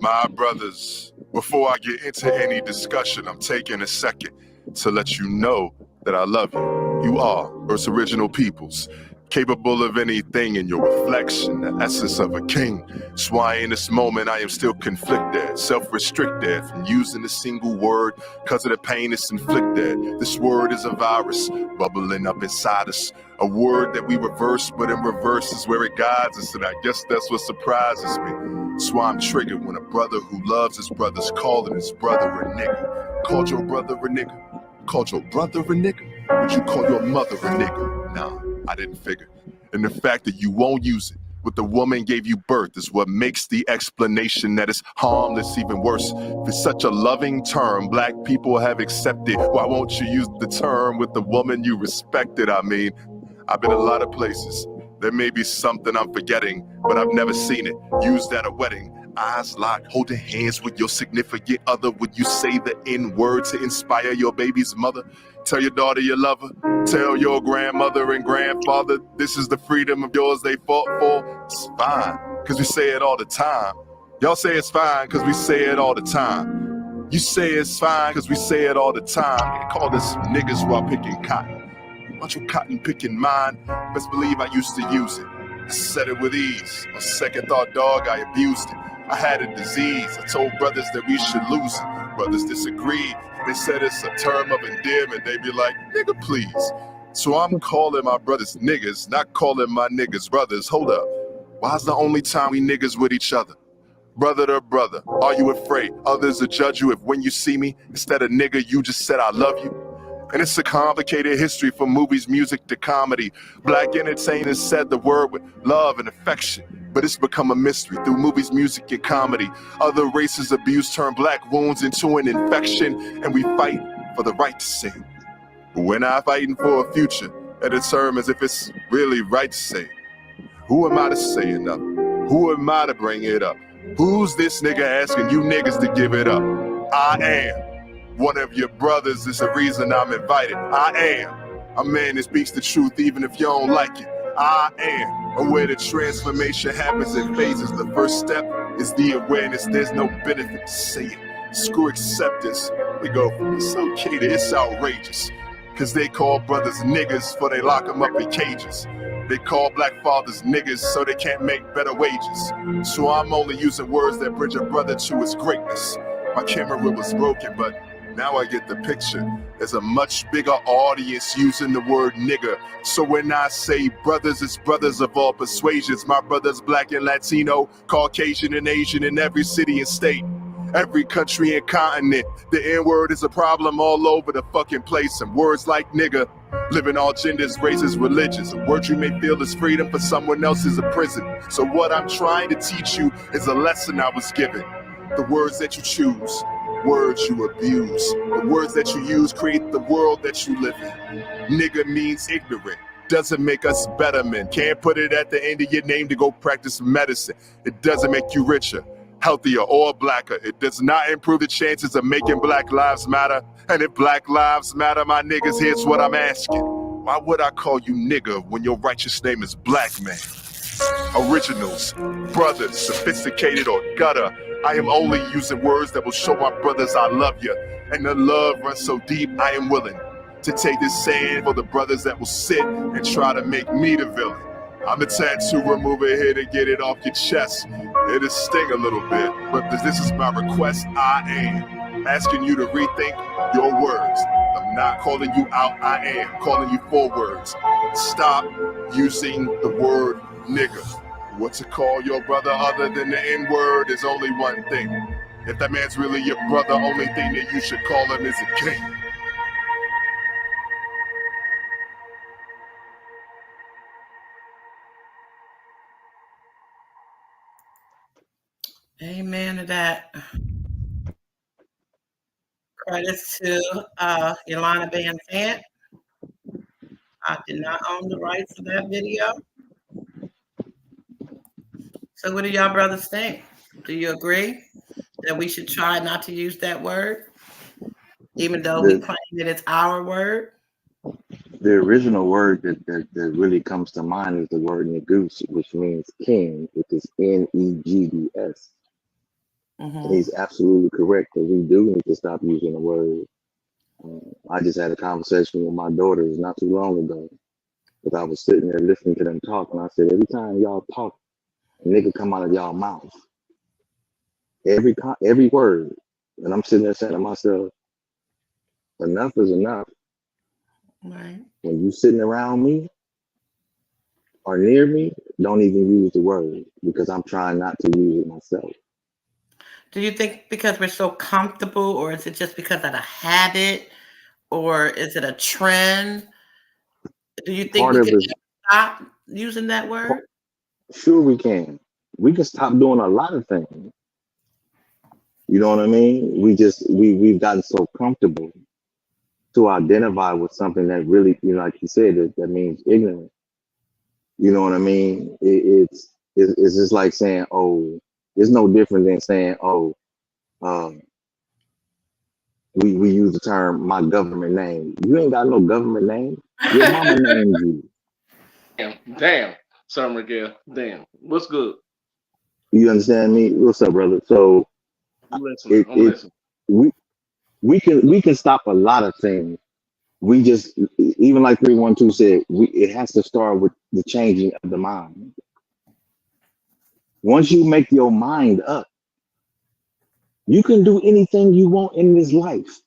K: My brothers, before I get into any discussion, I'm taking a second to let you know that I love you. You are Earth's original peoples, capable of anything in your reflection, the essence of a king. That's why in this moment I am still conflicted, self-restricted from using a single word because of the pain it's inflicted. This word is a virus bubbling up inside us, a word that we reverse, but in reverse is where it guides us, and I guess that's what surprises me. That's why I'm triggered when a brother who loves his brother's calling his brother a nigga. Called your brother a nigga? Called your brother a nigga? Would you call your mother a nigga? Nah, I didn't figure. And the fact that you won't use it, what the woman gave you birth, is what makes the explanation that it's harmless even worse. If it's such a loving term black people have accepted, why won't you use the term with the woman you respected? I mean, I've been a lot of places. There may be something I'm forgetting, but I've never seen it used at a wedding. Eyes locked, holding hands with your significant other. Would you say the N-word to inspire your baby's mother? Tell your daughter you love her. Tell your grandmother and grandfather this is the freedom of yours they fought for. It's fine, because we say it all the time. Y'all say it's fine, because we say it all the time. You say it's fine, because we say it all the time. They call us niggas while picking cotton. Want your cotton picking mine? Best believe I used to use it. I said it with ease. On second thought, dog, I abused it. I had a disease. I told brothers that we should lose it. Brothers disagreed. They said it's a term of endearment. They be like, nigga, please. So I'm calling my brothers niggas, not calling my niggas brothers. Hold up. Why's the only time we niggas with each other? Brother to brother, are you afraid others will judge you if when you see me, instead of nigga, you just said I love you? And it's a complicated history from movies, music to comedy. Black entertainers said the word with love and affection, but it's become a mystery through movies, music, and comedy. Other races abuse turn black wounds into an infection, and we fight for the right to sing. But we're not fighting for a future that determines if it's really right to say. Who am I to say enough? Who am I to bring it up? Who's this nigga asking you niggas to give it up? I am. One of your brothers is the reason I'm invited. I am a man that speaks the truth even if you don't like it. I am aware that transformation happens in phases. The first step is the awareness there's no benefit to say it. Screw acceptance. We go from it's okay to it's outrageous. Cause they call brothers niggas for they lock them up in cages. They call black fathers niggas so they can't make better wages. So I'm only using words that bridge a brother to his greatness. My camera reel was broken, but now I get the picture. There's a much bigger audience using the word nigga. So when I say brothers, it's brothers of all persuasions. My brothers black and Latino, Caucasian and Asian in every city and state. Every country and continent. The N-word is a problem all over the fucking place. And words like nigga live in all genders, races, religions. A word you may feel is freedom, for someone else is a prison. So what I'm trying to teach you is a lesson I was given. The words that you choose, words you abuse. The words that you use create the world that you live in. Nigga means ignorant. Doesn't make us better men. Can't put it at the end of your name to go practice medicine. It doesn't make you richer, healthier, or blacker. It does not improve the chances of making Black lives matter. And if Black lives matter, my niggas, here's what I'm asking. Why would I call you nigga when your righteous name is Black man? Originals, brothers, sophisticated or gutter. I am only using words that will show my brothers I love you. And the love runs so deep, I am willing to take this sand for the brothers that will sit and try to make me the villain. I'm a tattoo remover here to get it off your chest. It'll sting a little bit, but this is my request. I am asking you to rethink your words. I'm not calling you out, I am calling you forwards. Stop using the word nigga. What to call your brother other than the N-word is only one thing. If that man's really your brother, only thing that you should call him is a king.
A: Amen to that. Credits to Ilana Van Zant. I did not own the rights to that video. So, what do y'all brothers think? Do you agree that we should try not to use that word, even though we
J: The
A: claim that it's our word?
J: the original word that really comes to mind is the word negus, which means king, which is Negds. And he's absolutely correct that we do need to stop using the word. I just had a conversation with my daughters not too long ago, because I was sitting there listening to them talk, and I said, every time y'all talk, a nigga come out of y'all mouth. Every word. And I'm sitting there saying to myself, enough is enough.
A: Right.
J: When you sitting around me or near me, don't even use the word, because I'm trying not to use it myself.
A: Do you think because we're so comfortable, or is it just because of a habit, or is it a trend? Do you think
J: Part
A: we
J: of
A: could
J: it,
A: stop using that word?
J: sure we can. We can stop doing a lot of things. You know what I mean? We've gotten so comfortable to identify with something that really, like you said, that means ignorant. You know what I mean? It's just like saying, oh, it's no different than saying, oh, we use the term my government name. You ain't got no government name. Your mama named you.
G: Damn, Sir Miguel. Damn. What's good?
J: You understand me? What's up, brother? So
G: I'm listening.
J: we can stop a lot of things. We just, even like 312 said, it has to start with the changing of the mind. Once you make your mind up, you can do anything you want in this life.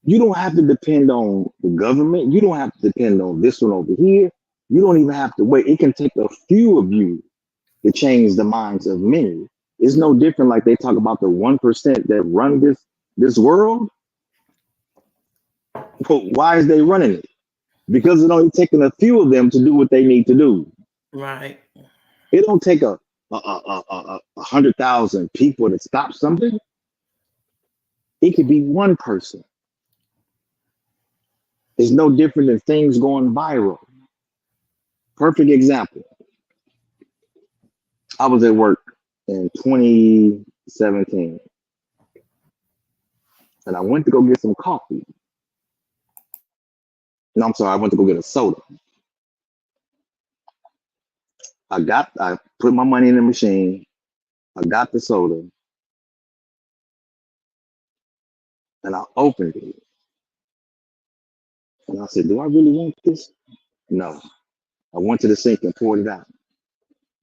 J: You don't have to depend on the government. You don't have to depend on this one over here. You don't even have to wait. It can take a few of you to change the minds of many. It's no different like they talk about the 1% that run this world. But why is they running it? Because it's only taking a few of them to do what they need to do.
A: Right.
J: It don't take a 100,000 people to stop something. It could be one person. It's no different than things going viral. Perfect example. I was at work in 2017, and I went to go get some coffee. No, I'm sorry, I went to go get a soda. I put my money in the machine. I got the soda, and I opened it. And I said, do I really want this? No. I went to the sink and poured it out.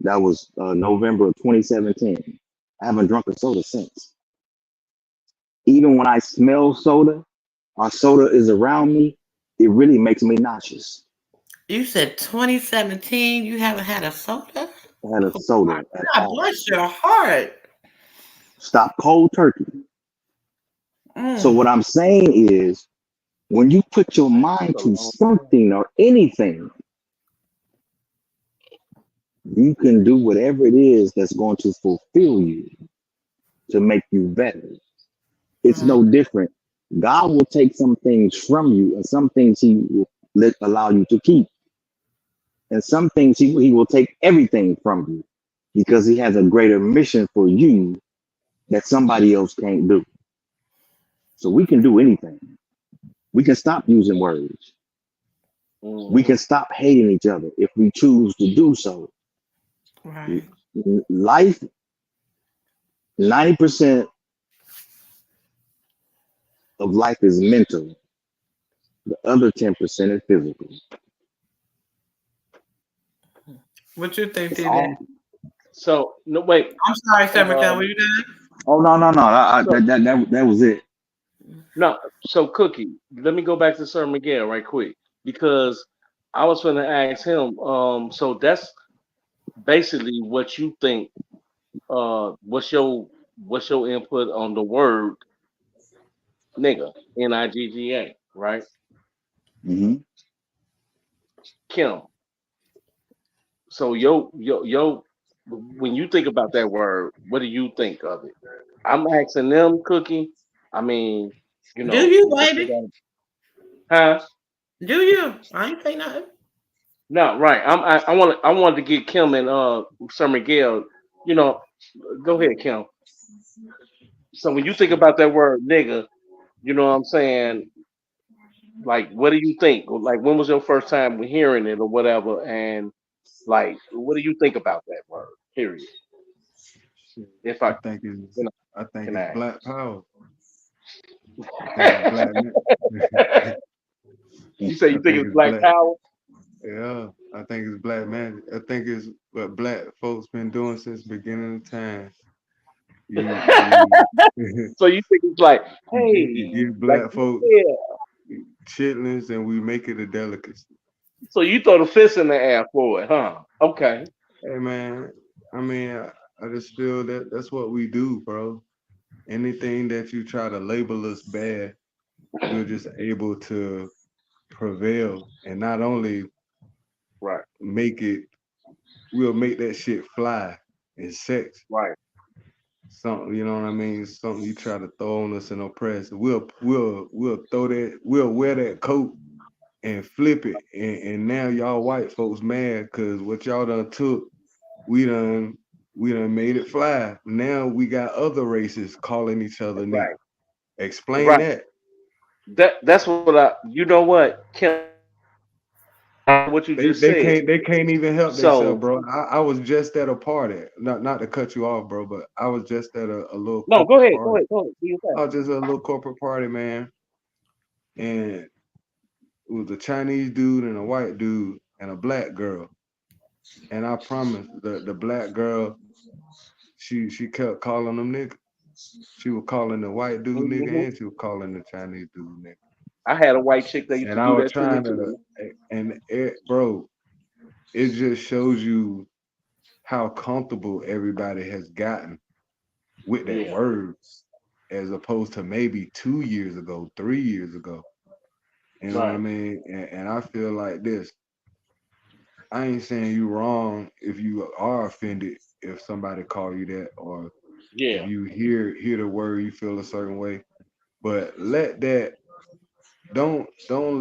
J: That was November of 2017. I haven't drunk a soda since. Even when I smell soda, or soda is around me, it really makes me nauseous.
A: You said 2017, you haven't had a soda?
J: I had a soda at
A: God
J: all.
A: bless your heart.
J: Stop cold turkey. So what I'm saying is, when you put your mind to something or anything, you can do whatever it is that's going to fulfill you to make you better. It's no different. God will take some things from you, and some things he will allow you to keep. And some things he will take everything from you, because he has a greater mission for you that somebody else can't do. So we can do anything. We can stop using words. We can stop hating each other if we choose to do so.
A: Right.
J: Life, 90% of life is mental. The other 10% is physical.
A: What you think,
J: It's
A: TJ?
J: all.
G: So no, wait.
A: I'm sorry, Summerfield. Were you done?
J: Oh no. That was it.
G: No, so Cookie, let me go back to Sir Miguel right quick, because I was going to ask him. So that's basically what you think. What's your input on the word nigga, Nigga, right?
J: Mm-hmm.
G: Kim. So when you think about that word, what do you think of it? I'm asking them, Cookie. I mean,
A: Do you,
G: because they
A: baby?
G: huh?
A: Do you? I ain't say nothing.
G: No, right. I wanted to get Kim and Sir Miguel You know, go ahead, Kim. So when you think about that word nigga, you know what I'm saying? Like, what do you think? Like, when was your first time hearing it or whatever? And like, what do you think about that word? Period.
E: Shit,
G: If I, you know,
E: I think
G: can
E: it's
G: ask.
E: black power. I think it's black man.
G: You say
E: I
G: you think
E: think
G: it's
E: it's
G: black
E: black.
G: power?
E: Yeah, I think it's black magic. I think it's what black folks been doing since the beginning of time. You
G: So you think it's like,
E: you
G: hey,
E: give
G: like
E: black folks
G: yeah.
E: chitlins and we make it a delicacy.
G: So you throw the fist in the air for it, huh? Okay.
E: Hey man, I mean, I just feel that that's what we do, bro. Anything that you try to label us bad, we're just able to prevail and not only
G: Right.
E: make it, we'll make that shit fly in sex.
G: Right.
E: Something, you know what I mean? Something you try to throw on us and oppress. We'll throw that, we'll wear that coat and flip it. And now y'all white folks mad because what y'all done took, we done we done made it fly. Now we got other races calling each other niggas.
G: Right.
E: Explain
G: Right.
E: that.
G: That's what I. You know what, Kim? What you just said.
E: They can't even help themselves,
G: So
E: bro. I was just at a party. Not to cut you off, bro, but I was just at a little
G: no, go
E: corporate
G: ahead. Go
E: party.
G: ahead. Go ahead. Do your thing.
E: I was just at a little corporate party, man. And it was a Chinese dude and a white dude and a black girl. And I promise the black girl, she kept calling them nigga. She was calling the white dude
G: Hmm.
E: nigga and she was calling the Chinese dude nigga.
G: I had a white chick that used
E: And
G: to
E: I
G: do
E: was
G: that to me
E: trying
G: too.
E: to, and it, bro, it just shows you how comfortable everybody has gotten with that
G: Yeah.
E: word as opposed to maybe 2 years ago, 3 years ago. You know what I
G: Right.
E: mean? And I feel like this. I ain't saying you wrong if you are offended if somebody call you that or if
G: Yeah.
E: you hear the word you feel a certain way. But let that don't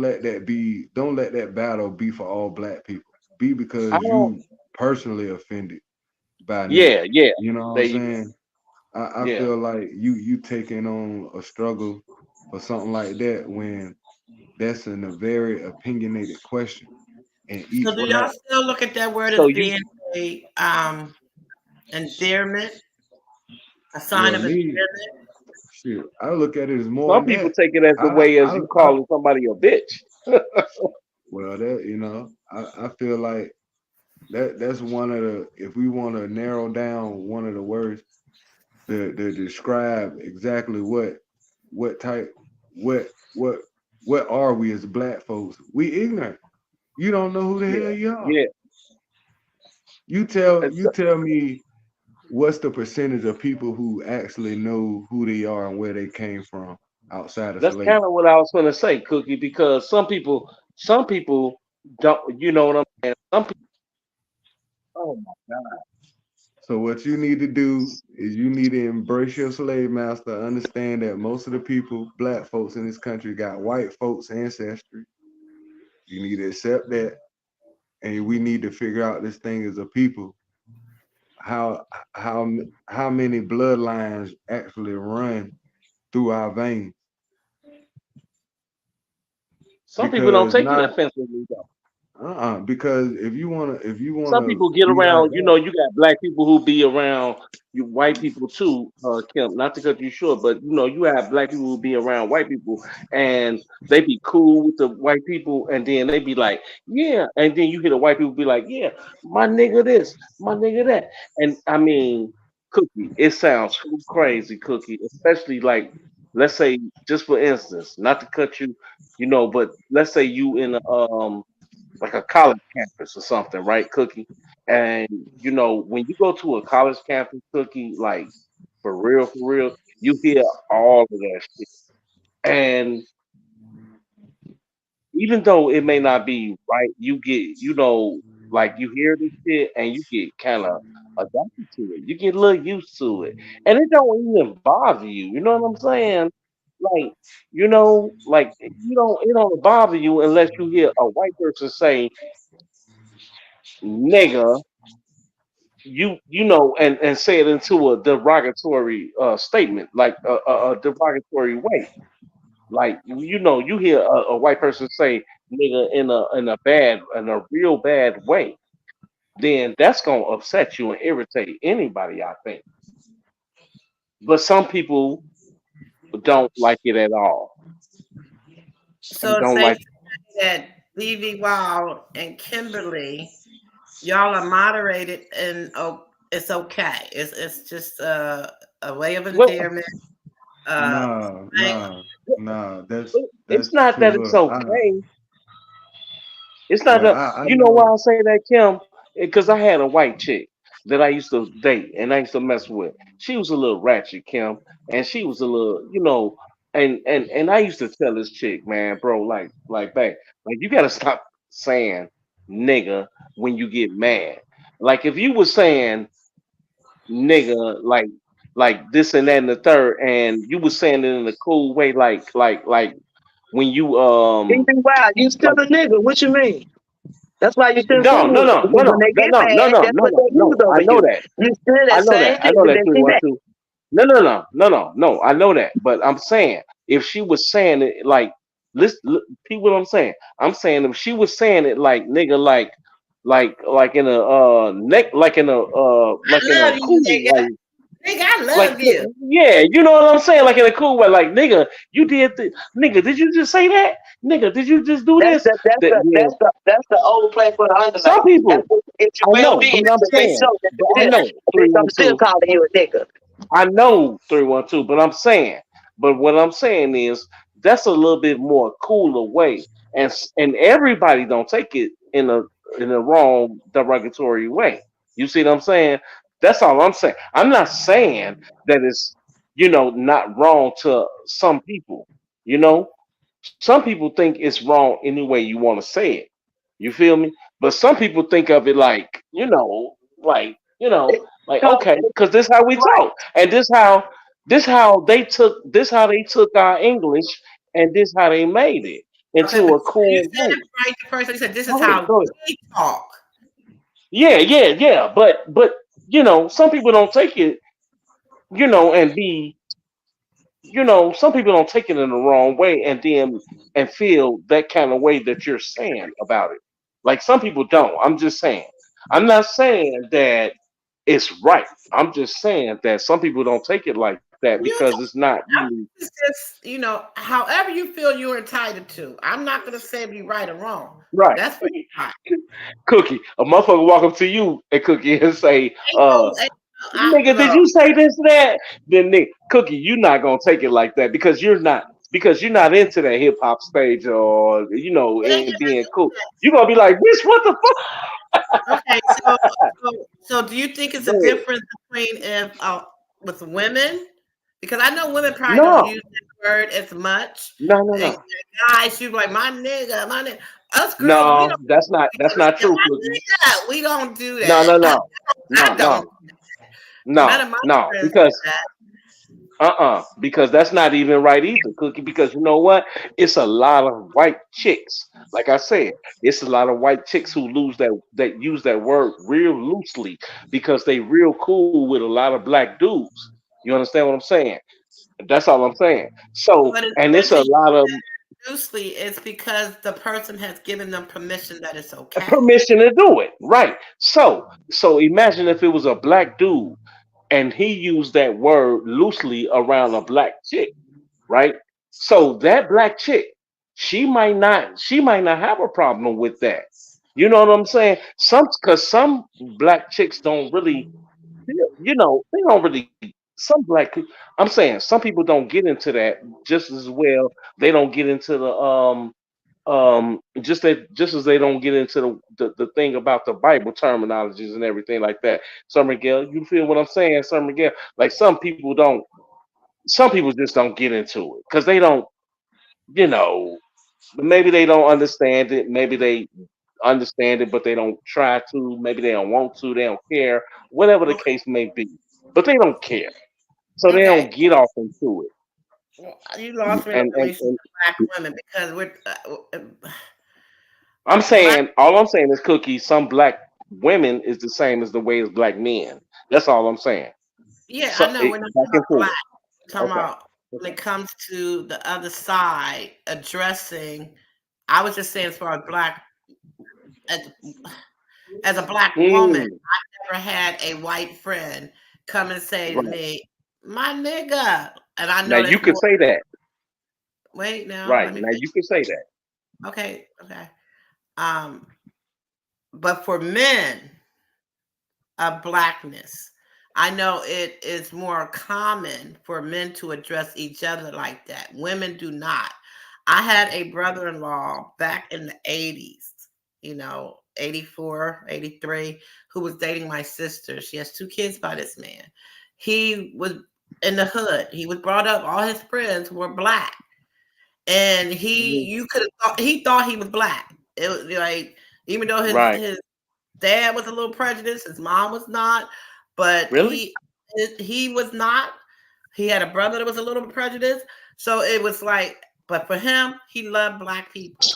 E: let that battle be for all black people. Be
G: I
E: because
G: don't.
E: you personally offended by niggas.
G: Yeah. Yeah.
E: You know what
G: There
E: I'm
G: you go.
E: saying? I
G: Yeah.
E: feel like you taking on a struggle for something like that when that's a very opinionated question. And
A: So
E: each
A: do y'all
E: black
A: still look at that word
G: So
A: as
G: you.
A: being a endearment, a sign
E: well
A: of
E: me,
A: endearment?
E: shit, I look at it as more
G: Some
E: than
G: people
E: that.
G: take it as the way as you
E: I
G: calling somebody a bitch.
E: well that I feel like that's one of the if we want to narrow down one of the words to describe exactly what type what what what are we as black folks? We ignorant. You don't know who the hell
G: Yeah.
E: you are.
G: Yeah.
E: You tell me what's the percentage of people who actually know who they are and where they came from outside of
G: That's
E: slavery.
G: kind of what I was going to say, Cookie, because some people don't, you know what I'm saying? Some people, oh my God.
E: So what you need to do is you need to embrace your slave master, understand that most of the people, black folks in this country, got white folks' ancestry. You need to accept that, and we need to figure out this thing as a people. How how how many bloodlines actually run through our veins?
G: Some people don't
E: Because
G: take it
E: not
G: offensively, though.
E: because if you
G: Some
E: wanna
G: people get
E: be like
G: around, you
E: that,
G: know, you got black people who be around you white people too, Kim, not to cut you short, but you know, you have black people who be around white people and they be cool with the white people and then they be like, yeah, and then you hear the white people be like, yeah, my nigga this, my nigga that. And I mean, Cookie, it sounds too crazy, Cookie, especially like let's say just for instance, not to cut you, you know, but let's say you in a like a college campus or something, right, Cookie? And you know, when you go to a college campus, Cookie, like for real, you hear all of that shit. And even though it may not be right, you get, you know, like you hear this shit and you get kind of adapted to it. You get a little used to it, and it don't even bother you. You know what I'm saying? Like, you know, like you don't, it don't bother you unless you hear a white person say nigga you know, and say it into a derogatory statement, like a derogatory way. Like you know, you hear a white person say nigga in a bad in a real bad way, then that's gonna upset you and irritate anybody, I think. But some people don't like it at all.
A: So it's
G: Don't
A: safe
G: like.
A: to say that BV Wild and Kimberly, y'all are moderated and it's okay. It's just a way of
G: Well,
A: endearment. Uh,
E: No,
A: like,
E: no, no. That's
G: it's not
E: too
G: that it's
E: look.
G: okay. It's not
E: Well,
G: a.
E: I
G: You know why
E: know.
G: I say that, Kim? Because I had a white chick that I used to date and I used to mess with. She was a little ratchet, Kim, and she was a little, you know, and I used to tell this chick, man, bro, back, like you gotta stop saying nigga when you get mad. Like if you were saying nigga like this and that and the third, and you was saying it in a cool way, like when you
F: Wow, you still
G: like
F: a nigga. What you mean? That's why you shouldn't fool
G: no, no,
F: with them.
G: no, no,
F: Because when
G: no,
F: they
G: no,
F: get
G: no, no,
F: mad,
G: no,
F: that's
G: no,
F: what
G: no,
F: they use
G: no. I
F: over
G: know
F: you.
G: that.
F: You still
G: I
F: that
G: know
F: same
G: that. I
F: nigga
G: know that
F: that
G: three
F: they
G: one
F: back.
G: two. No, no, no, no, no, no. I know that, but I'm saying if she was saying it like, listen, people, what I'm saying. I'm saying if she was saying it like nigga, like in a neck, like in
A: I
G: a
A: love you,
G: cool
A: nigga.
G: way,
A: Nigga, I
G: like
A: love you.
G: yeah, you know what I'm saying, like in a cool way, like nigga, you did the nigga, did you just say that? Nigga, did you just do
F: That's
G: this?
F: the that's
G: That
F: the
G: yeah,
F: that's the that's the old play for the
G: some
F: underlay. That's
G: people.
F: what you get your
G: I
F: well
G: know,
F: being
G: but I'm
F: to make
G: saying,
F: sure that
G: but
F: you
G: I
F: did.
G: know
F: Bitch, I'm still
G: 312.
F: calling you a nigga.
G: I know 312, but I'm saying, but what I'm saying is that's a little bit more cooler way, and everybody don't take it in a wrong derogatory way. You see what I'm saying? That's all I'm saying. I'm not saying that it's not wrong to some people. You know, some people think it's wrong any way you want to say it. You feel me? But some people think of it like, like
F: Because
G: okay, because this how we
F: right.
G: talk, and this how they took our English, and this how they made it
A: Okay,
G: into
A: but
G: a
A: you
G: cool
A: said it
G: way.
A: right the first time. You said this is
G: Go ahead,
A: how
G: go ahead.
A: we talk.
G: Yeah, yeah, yeah. But some people don't take it, and be some people don't take it in the wrong way and feel that kind of way that you're saying about it. Like some people don't. I'm just saying. I'm not saying that it's right. I'm just saying that some people don't take it like that
A: You
G: because it's not really
A: it's just, however you feel you're entitled to. I'm not going to say if you're right or wrong.
G: right.
A: That's for you.
G: Cookie, a motherfucker walk up to you and Cookie and say, nigga, did
A: Look,
G: you say this that? Then Cookie, you're not gonna take it like that because you're not into that hip hop stage or
A: it
G: and
A: ain't
G: being cool. You're gonna be like, bitch, what the
A: okay. So do you think it's
G: fuck?
A: a
G: Go ahead.
A: difference between if with women? Because I know women probably don't
G: No,
A: use that word as much.
G: no, no,
A: And
G: no.
A: guys, you be like my nigga, my nigga. Us girls, we
G: No,
A: don't
G: that's not true,
A: my
G: Cookie.
A: nigga. We don't do
G: No,
A: that.
G: no, no. No,
A: I don't.
G: no,
A: None
G: no,
A: of my
G: no.
A: friends do
G: Because
A: that.
G: because that's not even right either, Cookie. Because you know what? It's a lot of white chicks. Like I said, it's a lot of white chicks who use that word real loosely because they real cool with a lot of black dudes. You understand what I'm saying? That's all I'm saying. So,
A: But
G: and
A: when
G: it's a
A: they
G: lot of
A: loosely, it's because the person has given them permission that it's okay.
G: permission to do it, right? So imagine if it was a black dude and he used that word loosely around a black chick, right? So that black chick, she might not have a problem with that. You know what I'm saying? Some black chicks don't really, they don't really. Some I'm saying some people don't get into that just as well. They don't get into the just as they don't get into the thing about the Bible terminologies and everything like that. Sir Miguel, you feel what I'm saying, Sir Miguel? Like some people just don't get into it because they don't, you know, maybe they don't understand it. Maybe they understand it, but they don't try to. Maybe they don't want to. They don't care. Whatever the
A: Okay.
G: case may be, but they don't care, so they
A: Okay.
G: don't get off into it.
A: Well, you lost me in
G: And
A: relation to black women because we're
G: I'm
A: black.
G: saying, all I'm saying is, Cookie. Some black women is the same as the way as black men. That's all I'm saying.
A: Yeah,
G: So
A: I know. We're not
G: back
A: talking
G: and
A: about black.
G: forth.
A: We're talking
G: Okay.
A: about when it comes to the other side addressing. I was just saying, as far as black, as, as a black woman,
G: Mm,
A: I never had a white friend come and say to
G: right.
A: me, "My nigga," and I
G: Now
A: know
G: you
A: that's
G: can
A: more.
G: say that.
A: Wait, now
G: Right.
A: let me
G: Now
A: finish.
G: you can say that.
A: Okay, okay. Um, but for men of blackness, I know it is more common for men to address each other like that. Women do not. I had a brother-in-law back in the 80s, 84, 83, who was dating my sister. She has 2 kids by this man. He was in the hood. He was brought up, all his friends were black. And
G: Mhm.
A: you could have thought he thought he was black. It was like, even though
G: Right.
A: his dad was a little prejudiced, his mom was not, but
G: Really?
A: he was not. He had a brother that was a little bit prejudiced. So it was like, but for him, he loved black people.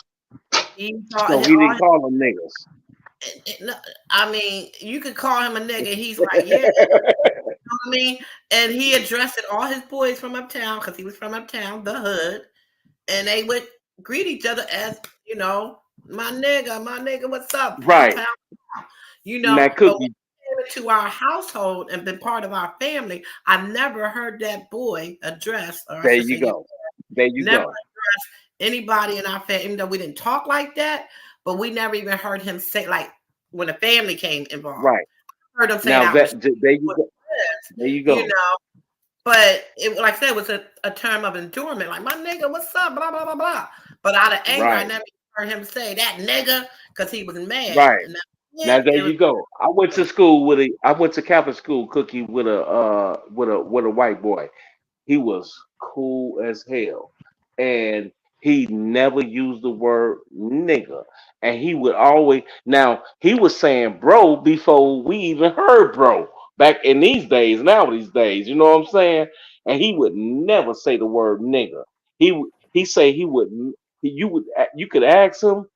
A: He thought
G: So he didn't call them niggas.
A: no, I mean, you could call him a nigga. He's like, yeah, you know what I mean? And he addressed it all his boys from uptown, because he was from uptown, the hood, and they would greet each other as, my nigga, what's up? Pow,
G: Right.
A: pow,
G: Now
A: but when
G: cookie.
A: it came into our household and been part of our family, I've never heard that boy address, or I
G: There
A: should
G: you
A: say, you
G: go. There you
A: never
G: go.
A: addressed anybody in our family, even though we didn't talk like that, but we never even heard him say, like, when the family came involved.
G: Right.
A: Heard him say it
G: Now
A: out in the street,
G: there you
A: with
G: go.
A: friends,
G: There you
A: you
G: go.
A: know. But it, like I said, it was a term of endearment, like, my nigga, what's up? Blah, blah, blah, blah. But out of anger, I
G: Right.
A: never heard him say that nigga, because he was mad.
G: Right.
A: And that was
G: Now
A: it.
G: there
A: It was
G: you go. I went to Catholic school, Cookie, with a white boy. He was cool as hell. And he never used the word nigga. And he would always, now he was saying bro before we even heard bro back in these days, now these days, you know what I'm saying? And he would never say the word nigga. He say he would you could ask him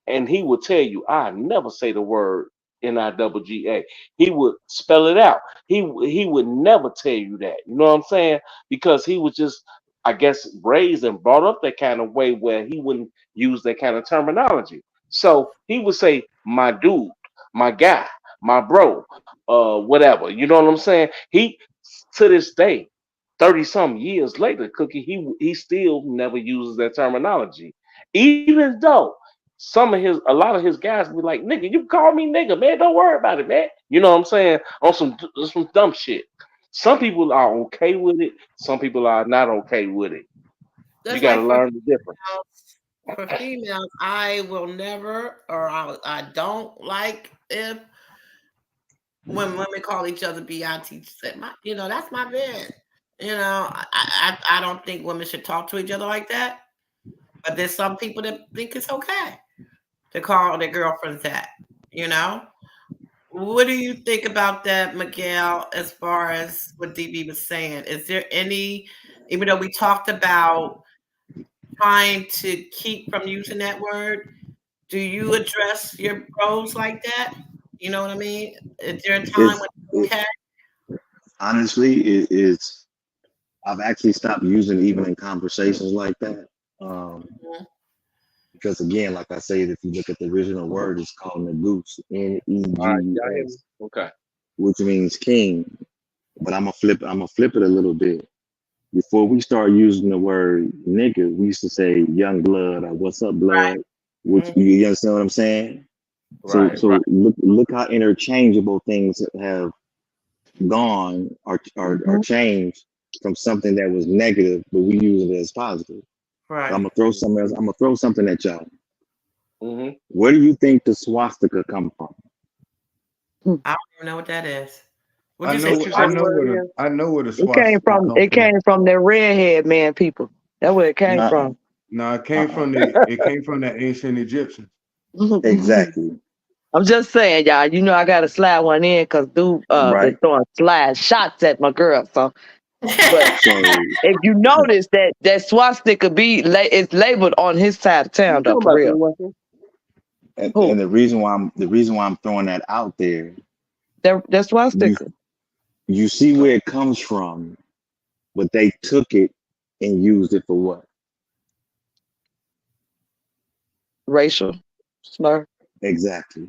G: and he would tell you, I never say the word NIGGA. He would spell it out. He would never tell you that. You know what I'm saying? Because he was just, I guess, raised and brought up that kind of way where he wouldn't use that kind of terminology. So he would say, my dude, my guy, my bro, whatever. You know what I'm saying? He, to this day, 30 some years later, Cookie, he still never uses that terminology. Even though a lot of his guys be like, nigga, you call me nigga, man. Don't worry about it, man. You know what I'm saying? On some dumb shit. Some people are okay with it. Some people are not okay with it. You
A: That's
G: got to
A: like
G: learn the difference.
A: females, I will never, or I don't like if when women call each other BIT. Said, that's my man. I don't think women should talk to each other like that. But there's some people that think it's okay to call their girlfriends that. You know. What do you think about that, Miguel? As far as what DB was saying, is there any? Even though we talked about trying to keep from using that word, do you address your bros like that? You know what I mean? Is there a time
J: It's
A: when
J: it,
A: it's okay?
J: honestly, it is. I've actually stopped using it even in conversations like that.
A: Mhm.
J: Because again, like I said, if you look at the original word, it's called Negus,
G: All right, y'all hear me?
J: Negus,
G: Okay.
J: which means king. But I'm gonna flip it a little bit. Before we start using the word nigga, we used to say young blood or what's up blood, which
A: Mhm.
J: you understand what I'm saying? So
G: Right, right.
J: so look how interchangeable things have gone or
F: Mhm.
J: changed from something that was negative, but we use it as positive. So
A: Right.
J: I'm gonna throw something else. I'm gonna throw something at y'all.
G: Mm-hmm.
J: Where do you think the swastika come from?
A: I don't even know what that is. Would
E: I
A: you say
G: What
E: know
G: you say
E: I
G: the
E: know
A: swastika?
G: word
E: where the
G: again?
E: I know where the
F: It came
E: swastika
F: from
E: come
F: it
E: from.
F: came from the redhead man people. That's where it came
J: Not
F: from.
E: No,
J: uh-uh.
E: it came from the ancient Egyptians.
J: Exactly.
F: I'm just saying, y'all. I gotta slide one in because dude been
J: Right.
F: throwing slide shots at my girl. So, but
J: So
F: if you notice that swastika it's labeled on his side of
G: You
F: town though,
G: talking
F: for
G: about the
F: real.
G: weapon?
J: And the reason why I'm throwing that out there,
F: that's why I stick it.
J: You see where it comes from, but they took it and used it for what?
F: Racial slur.
J: Exactly.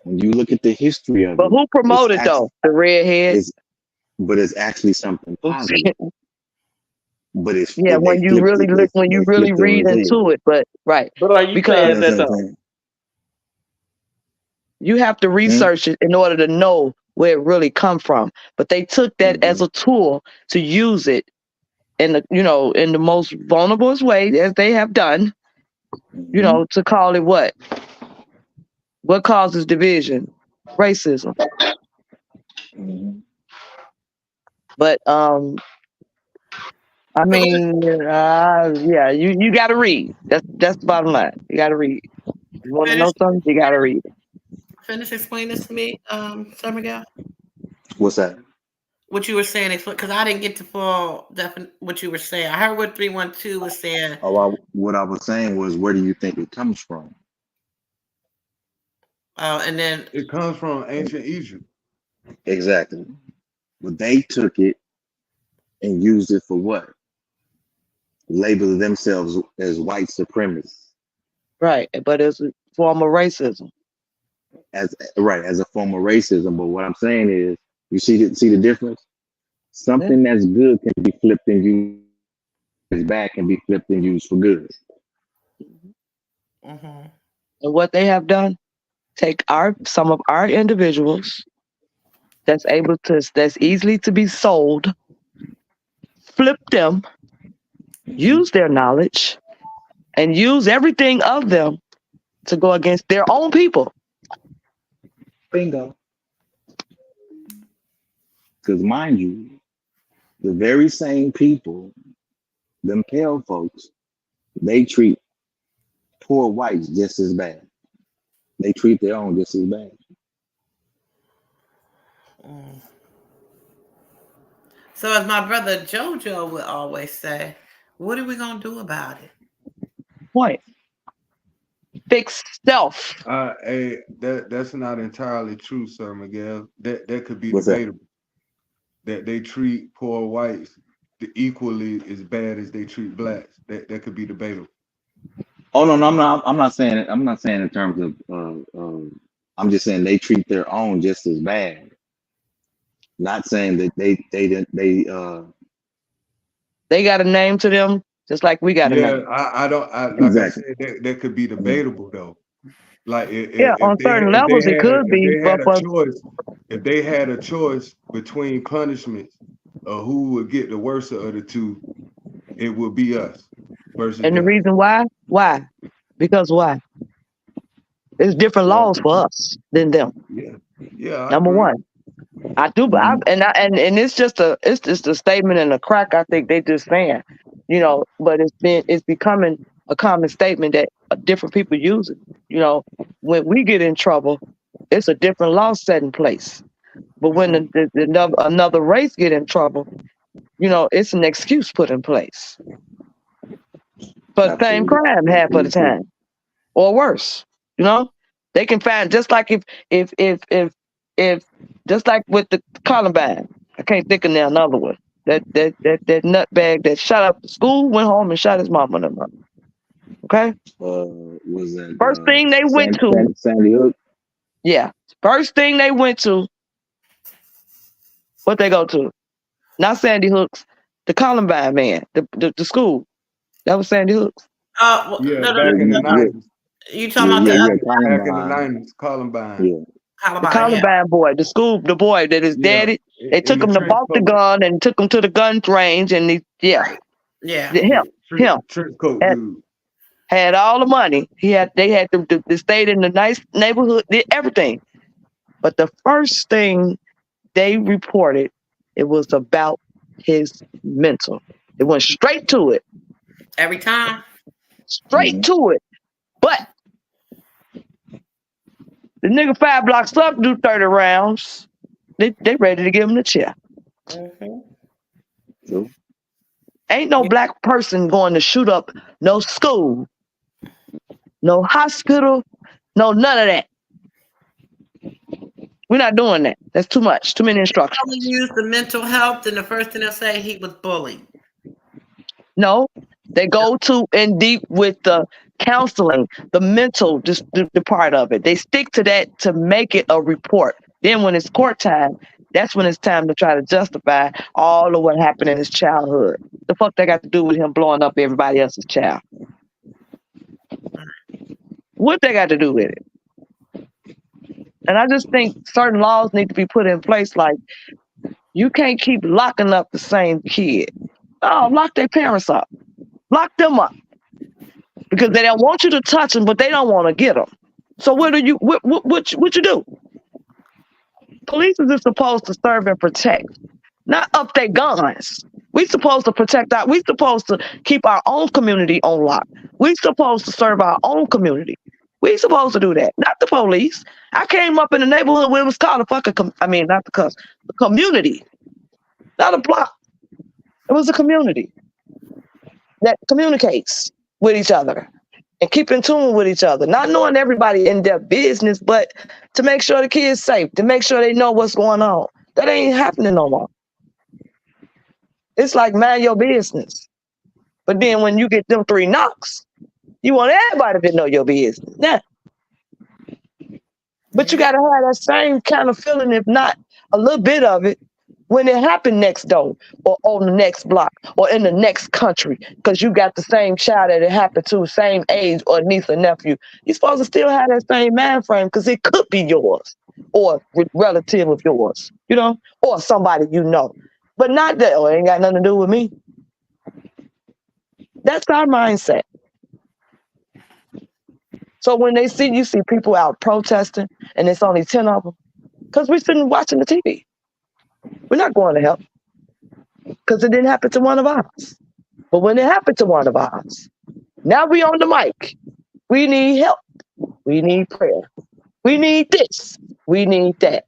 J: When you look at the history of
F: But
J: it,
F: who promoted though? The redhead.
J: But it's actually something positive. But it's
F: yeah, when you really look, when you really read into it, but right.
G: But are you saying that though?
F: You have to research it in order to know where it really come from. But they took that as a tool to use it in the, in the most vulnerable way, as they have done, to call it what? What causes division? Racism. But I mean, yeah, you got to read. That's the bottom line. You got to read. You want to know something? You got to read it.
A: Finish explaining this to me, Sir Miguel.
J: What's that?
A: What you were saying, because I didn't get to full what you were saying. I heard what 312 was saying.
J: What I was saying was, where do you think it comes from?
A: And then
E: it comes from ancient Egypt.
J: Exactly. But they took it and used it for what? Label themselves as white supremacists.
F: Right, but it's a form of racism.
J: As a form of racism. But what I'm saying is, you see the difference? Something that's good can be flipped and used as bad, can be flipped and used for good.
F: And what they have done, take some of our individuals that's easily to be sold, flip them, use their knowledge, and use everything of them to go against their own people.
J: Bingo. Because mind you, the very same people, them pale folks, they treat poor whites just as bad. They treat their own just as bad.
A: So as my brother Jojo would always say, what are we going to do about it?
F: Point. Fix self.
E: That's not entirely true, Sir Miguel. That could be
J: What's
E: debatable. That they treat poor whites equally as bad as they treat blacks. That could be debatable.
J: Oh no, I'm not saying it. I'm not saying in terms of. I'm just saying they treat their own just as bad. Not saying that
F: they got a name to them just like we got a name.
E: I said, that could be debatable though. Like
F: on certain levels it could be.
E: If they had a choice between punishments of who would get the worst of the two, it would be us versus
F: and
E: them.
F: the reason why? Because why? There's different laws for us than them.
E: Yeah.
F: Number one, I do, but and it's just a statement and a crack. I think they just saying, but it's becoming a common statement that different people use it. When we get in trouble, it's a different law set in place. But when another race get in trouble, it's an excuse put in place for the same crime half of the time, or worse. They can find, just like if just like with the Columbine. I can't think of another one. That nutbag that shot up the school, went home and shot his mama and them up. Okay.
J: Was that
F: first thing they went to?
J: Sandy Hook.
F: Yeah. First thing they went to. What they go to? Not Sandy Hook's. The Columbine man. The school. That was Sandy Hook's.
A: Back
E: in the 90s.
A: You talking about
E: back in the 90s, Columbine.
J: Yeah.
F: The Columbine boy, the boy that his daddy, they took him to bought the gun and took him to the gun range, and him
E: trench coat dude
F: had all the money. They had to stay in the nice neighborhood, did everything. But the first thing they reported, it was about his mental. It went straight to it.
A: Every time.
F: Straight to it. But the nigga 5 blocks up do 30 rounds. They ready to give him the chair.
J: True.
F: Ain't no black person going to shoot up no school, no hospital, No, none of that. We're not doing that. That's too much. Too many instructions.
A: When we use the mental health, and the first thing they'll say, he was bullied.
F: No, they go to in deep with the counseling, the mental, just the part of it. They stick to that to make it a report. Then when it's court time, that's when it's time to try to justify all of what happened in his childhood. The fuck they got to do with him blowing up everybody else's child? What they got to do with it? And I just think certain laws need to be put in place. Like, you can't keep locking up the same kid. Oh, lock their parents up. Lock them up. Because they don't want you to touch them, but they don't want to get them. So what you do? Police is supposed to serve and protect, not up their guns. We supposed to protect we supposed to keep our own community on lock. We supposed to serve our own community. We supposed to do that, not the police. I came up in the neighborhood where it was called the community, not a block. It was a community that communicates with each other and keep in tune with each other, not knowing everybody in their business, but to make sure the kids safe, to make sure they know what's going on. That ain't happening no more. It's like, mind your business. But then when you get them 3 knocks, you want everybody to know your business. Yeah. But you got to have that same kind of feeling, if not a little bit of it, when it happened next door or on the next block or in the next country, because you got the same child that it happened to, same age or niece or nephew. You're supposed to still have that same mind frame, because it could be yours or relative of yours, or somebody you know. But not that, it ain't got nothing to do with me. That's our mindset. So when you see people out protesting and it's only 10 of them, because we're sitting watching the TV. We're not going to help because it didn't happen to one of us. But when it happened to one of us, now we on the mic. We need help. We need prayer. We need this. We need that.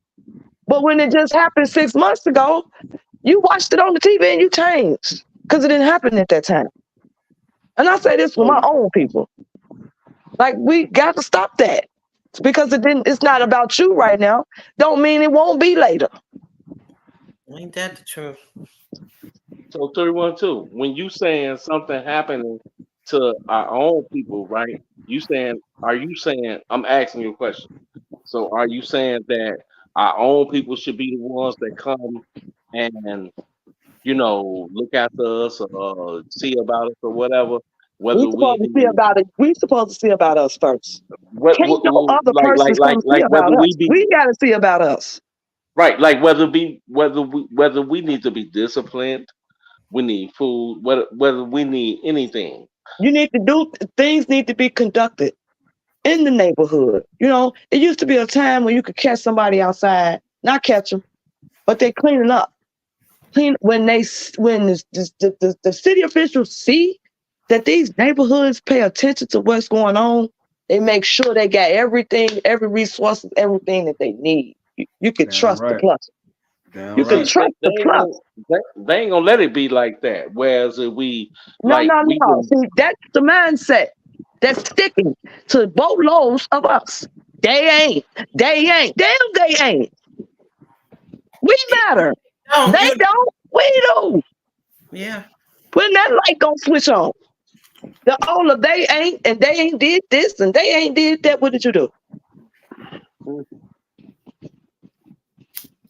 F: But when it just happened 6 months ago, you watched it on the TV and you changed because it didn't happen at that time. And I say this for my own people. Like, we got to stop that. Because it's not about you right now. Don't mean it won't be later.
A: Ain't that the truth?
G: So 312, when you saying something happening to our own people, right? Are you saying, I'm asking you a question. So are you saying that our own people should be the ones that come and, look after us or see about us or whatever?
F: We supposed to see about it. We supposed to see about us first. Can't no other person come see about us. We got to see about us.
G: Right, like whether we need to be disciplined, we need food, whether we need anything.
F: Things need to be conducted in the neighborhood. It used to be a time when you could catch somebody outside, not catch them, but they cleaning up. When the city officials see that these neighborhoods pay attention to what's going on, they make sure they got everything, every resource, everything that they need. You can trust the plus. You can trust the plus.
G: They ain't gonna let it be like that. Whereas if we
F: no. See, that's the mindset that's sticking to boatloads of us. They ain't. Damn, they ain't. We matter. They don't. We do.
A: Yeah.
F: When that light gonna switch on? All of they ain't, and they ain't did this, and they ain't did that. What did you do?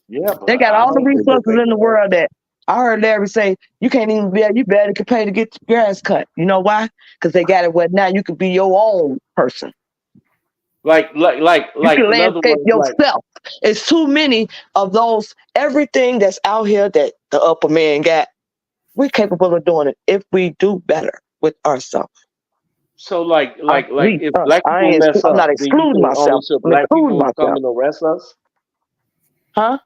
G: Yeah,
F: they got all the resources in the world that I heard Larry say, you can't even you barely can pay to get your grass cut. You know why? Because they got it where now you could be your own person.
G: Like
F: you can landscape yourself. It's too many of those, everything that's out here that the upper man got. We're capable of doing it if we do better with ourselves.
G: So if black people mess up,
F: I'm not excluding myself.
G: Black people come and arrest us?
F: Huh?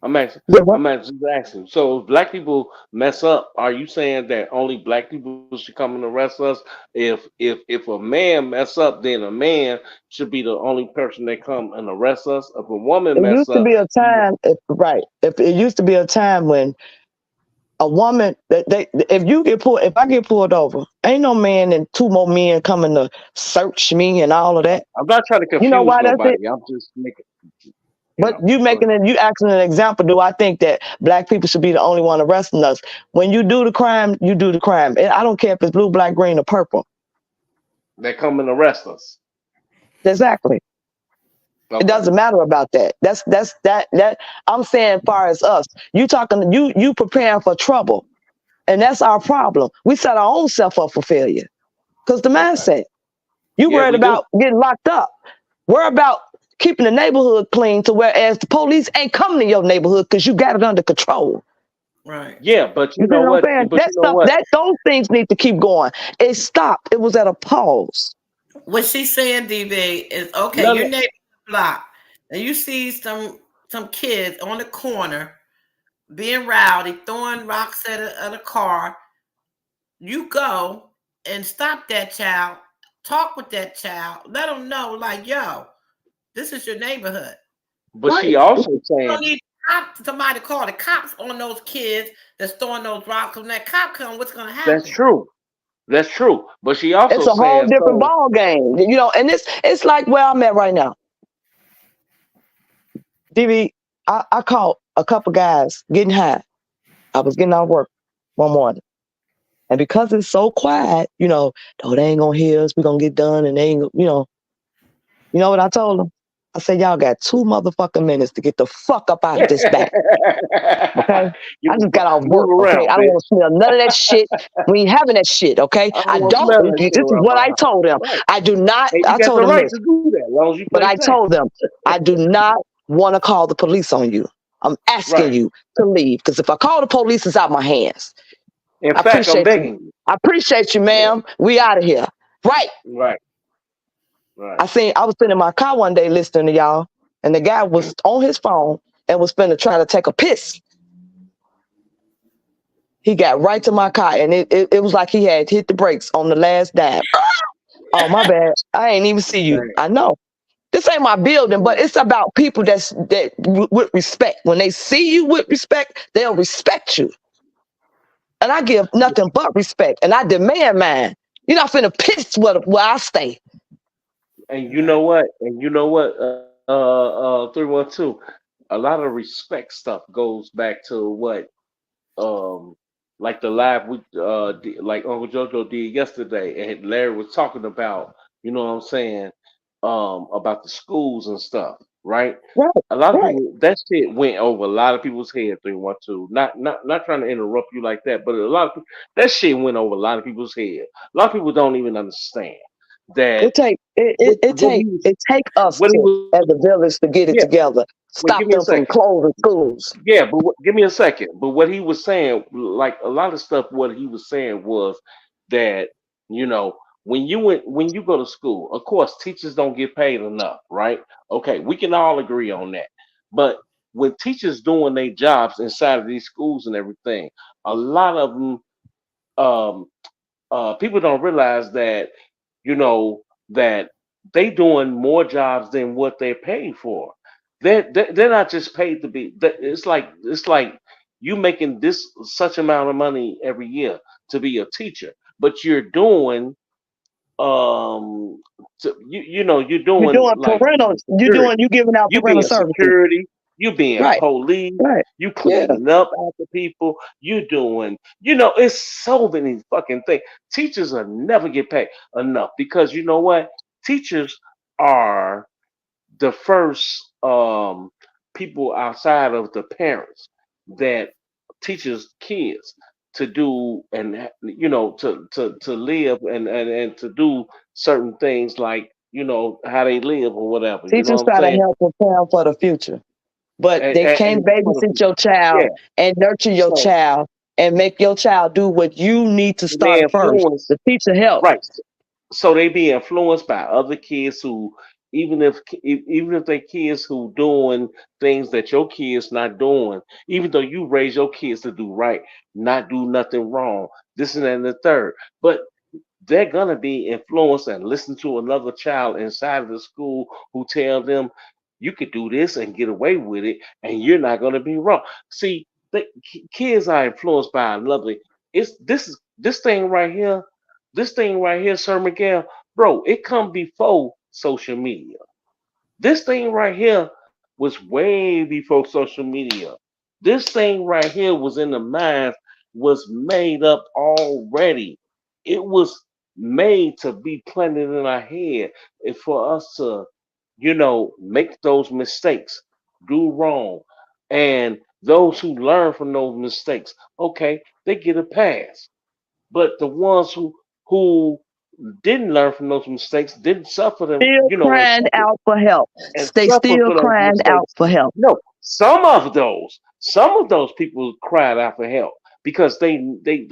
G: I'm asking. So if black people mess up, are you saying that only black people should come and arrest us? If a man mess up, then a man should be the only person that come and arrest us. If a woman mess up,
F: it used to be a time when A woman that if I get pulled over, ain't no man and two more men coming to search me and all of that.
G: I'm not trying to
F: You know
G: confuse
F: why that's it?
G: nobody. I'm just making,
F: But you asking an example. Do I think that black people should be the only one arresting us? When you do the crime, you do the crime. And I don't care if it's blue, black, green, or purple.
G: they come and arrest us.
F: Exactly.
G: Okay.
F: It doesn't matter about that. That I'm saying, far as us, you preparing for trouble, and that's our problem. We set our own self up for failure because the mindset. You
G: Yeah,
F: worried
G: we do.
F: about getting locked up. Worry about keeping the neighborhood clean to whereas the police ain't coming to your neighborhood because you got it under control.
A: Right.
G: Yeah, but
F: You
G: you
F: see
G: know
F: what I'm
G: what?
F: saying?
G: But
F: That
G: you know
F: stuff,
G: what?
F: those things need to keep going. It stopped. It was at a pause.
A: What she's saying, DB, is okay.
G: None
A: Your
G: of,
A: neighborhood block, and you see some kids on the corner being rowdy, throwing rocks at a car. You go and stop that child. Talk with that child. Let them know, like, yo, this is your neighborhood.
G: but
F: Right.
G: she also
A: You don't
G: saying
A: need somebody to call the cops on those kids that's throwing those rocks. When that cop come, what's going to
G: that's
A: happen?
G: true. That's true. But she
F: It's
G: also
F: a whole
G: saying
F: different
G: so.
F: ball game. And it's like where I'm at right now. DB, I caught a couple guys getting high. I was getting out of work one morning. And because it's so quiet, oh, they ain't gonna hear us. We're gonna get done and they ain't, you know what I told them? I said, y'all got 2 motherfucking minutes to get the fuck up out of this back. Okay?
G: You
F: I just got off
G: move
F: work. Okay?
G: around,
F: I don't
G: bitch.
F: want to smell none of that shit. We ain't having that shit. Okay?
G: I don't
F: I
G: want to
F: don't.
G: smell that
F: This
G: shit
F: is
G: around
F: what
G: my
F: I
G: house.
F: told them.
G: Right.
F: I do not.
G: And you
F: I
G: got
F: told
G: the
F: them
G: right
F: this,
G: to do that as long as you
F: but
G: play
F: I
G: safe.
F: told them I do not want to call the police on you. I'm asking
G: Right.
F: you to leave because if I call the police, it's out my hands.
G: In
F: I
G: fact, I'm
F: appreciate you.
G: begging you.
F: I appreciate you,
G: Yeah.
F: ma'am. We out of here. Right.
G: Right. Right.
F: I was sitting in my car one day listening to y'all, and the guy was on his phone and was finna try to take a piss. He got right to my car, and it was like he had hit the brakes on the last dab. Oh, my bad. I ain't even see you.
G: Right.
F: I know. This ain't my building, but it's about people with respect. When they see you with respect, they'll respect you. And I give nothing but respect, and I demand mine. You're not finna piss where I stay.
G: And you know what? And you know what? 312. A lot of respect stuff goes back to what um like the live we like Uncle Jojo did yesterday, and Larry was talking about, you know what I'm saying, about the schools and stuff, right?
F: Right,
G: A lot of
F: right.
G: people, that shit went over a lot of people's head. 312. Not trying to interrupt you like that, but a lot of people, that shit went over a lot of people's head. A lot of people don't even understand that
F: It take us
G: what he
F: to
G: was
F: as a village to get it
G: yeah.
F: together.
G: Wait, give
F: Stop
G: me a
F: them from
G: second.
F: closing schools.
G: Yeah, but give me a second. But what he was saying, like a lot of stuff, what he was saying was that, you know, when you go to school, of course, teachers don't get paid enough, right? Okay, we can all agree on that. But when teachers doing their jobs inside of these schools and everything, a lot of them, um, people don't realize that, you know, that they doing more jobs than what they're paid for. They're not just paid to be. It's like you making this such amount of money every year to be a teacher, but you're doing you're
F: You're
G: doing
F: doing
G: like
F: parental.
G: security.
F: You giving out
G: You
F: parental
G: being
F: services.
G: security, you being
F: Right,
G: police,
F: right.
G: you
F: Yeah.
G: cleaning up after people, you doing, it's so many fucking things. Teachers will never get paid enough because you know what? Teachers are the first people outside of the parents that teaches kids to do and to live and to do certain things like how they live or whatever. You know
F: Teachers
G: what I'm
F: try to
G: saying?
F: help prepare for the future, but they
G: And
F: can't
G: for the
F: babysit
G: people.
F: your child
G: Yeah.
F: and nurture your
G: So
F: child and make your child do what you need to
G: they
F: start first.
G: influence,
F: The teacher help.
G: right? So they be influenced by other kids who, even if they kids who doing things that your kids not doing, even though you raise your kids to do right, not do nothing wrong, this and that and the third, but they're gonna be influenced and listen to another child inside of the school who tell them you could do this and get away with it, and you're not gonna be wrong. See, kids are influenced by lovely. It's this thing right here, Sir Miguel, bro. It come before social media. This thing right here was way before social media. This thing right here was in the minds, was made up already. It was made to be planted in our head and for us to, make those mistakes, do wrong. And those who learn from those mistakes, okay, they get a pass. But the ones who didn't learn from those mistakes, didn't suffer them,
F: Still crying out for help.
G: and
F: They
G: suffer
F: still
G: for those
F: crying out
G: mistakes.
F: for help.
G: No, some of those people cried out for help because they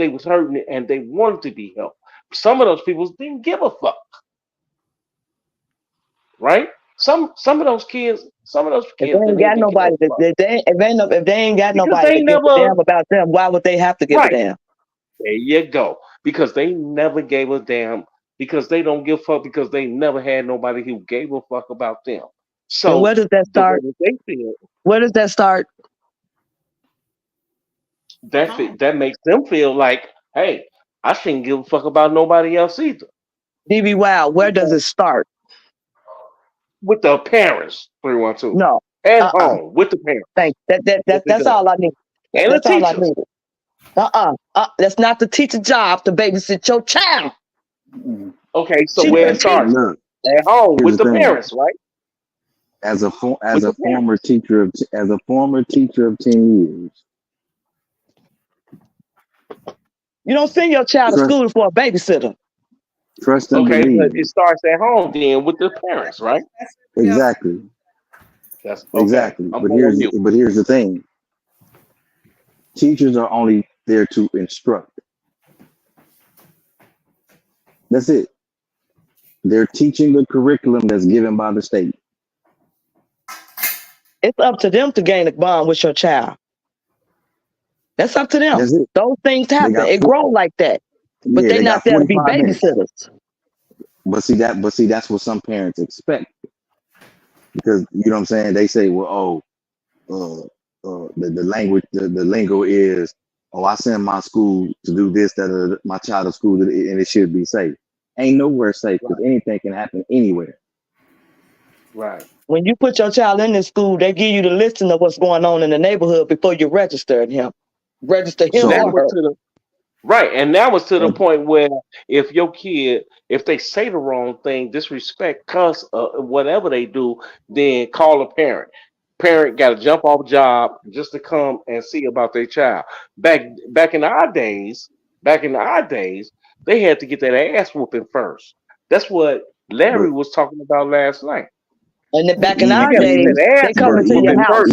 G: was hurting and they wanted to be helped. Some of those people didn't give a fuck, right? Some of those kids,
F: If they ain't
G: didn't
F: got
G: even give a
F: nobody,
G: fuck
F: if they ain't got
G: because
F: nobody
G: they
F: to give a
G: never
F: damn about them, why would they have to give a
G: right.
F: damn?
G: There you go. Because they never gave a damn. Because they don't give a fuck. Because they never had nobody who gave a fuck about them.
F: And where
G: So
F: does that
G: the way
F: start?
G: that they feel,
F: Where does that start?
G: that makes them feel like, hey, I shouldn't give a fuck about nobody else either.
F: DB Wow, where does
G: Okay.
F: it start?
G: With the parents, 312,
F: No.
G: at home with the parents.
F: Thank
G: Yes, it
F: that's
G: does.
F: all I need.
G: And the
F: That's all I
G: teachers.
F: needed. That's not the teacher's job to babysit your child.
G: Okay, so
F: She
G: where
F: not
G: it
F: a teacher.
G: starts
J: Look,
G: at home
J: here's
G: with
J: the
G: the
J: thing.
G: parents, right?
J: As a
G: With the parents.
J: former teacher of 10 years,
F: You don't send your child to
J: trust
F: school for a babysitter.
J: trust and
G: Okay, but
J: believe.
G: it starts at home then with the parents, right?
J: Exactly.
G: That's okay.
J: Exactly.
G: I'm
J: But
G: on mute.
J: here's the thing. Teachers are only there to instruct. That's it. They're teaching the curriculum that's given by the state.
F: It's up to them to gain a bond with your child. That's up to them.
J: That's it.
F: Those things
J: They
F: happen.
J: got
F: It grows like that. But they're
J: they
F: not
J: got
F: there to be
J: 45 minutes.
F: babysitters.
J: But see that's what some parents expect. Because you know what I'm saying? They say, well, the language, the lingo is, oh, I send my school to do this, that, my child to school, and it should be safe. Ain't nowhere safe because anything can happen anywhere.
G: Right.
F: When you put your child in this school, they give you the listing of what's going on in the neighborhood before you register him. Register him
G: And that
F: or
J: So,
F: her.
G: was to the right, and that was to the
J: and
G: point where if your kid, if they say the wrong thing, disrespect, cuss, whatever they do, then call a parent. Parent got to jump off job just to come and see about their child. Back in our days, they had to get that ass whooping first. That's what
J: but
G: Larry was talking about last night.
F: And then
J: but
F: back in
G: You
F: our
G: got to get
F: days,
G: that
F: they
G: ass
F: come into your
G: whooping
F: house.
G: first.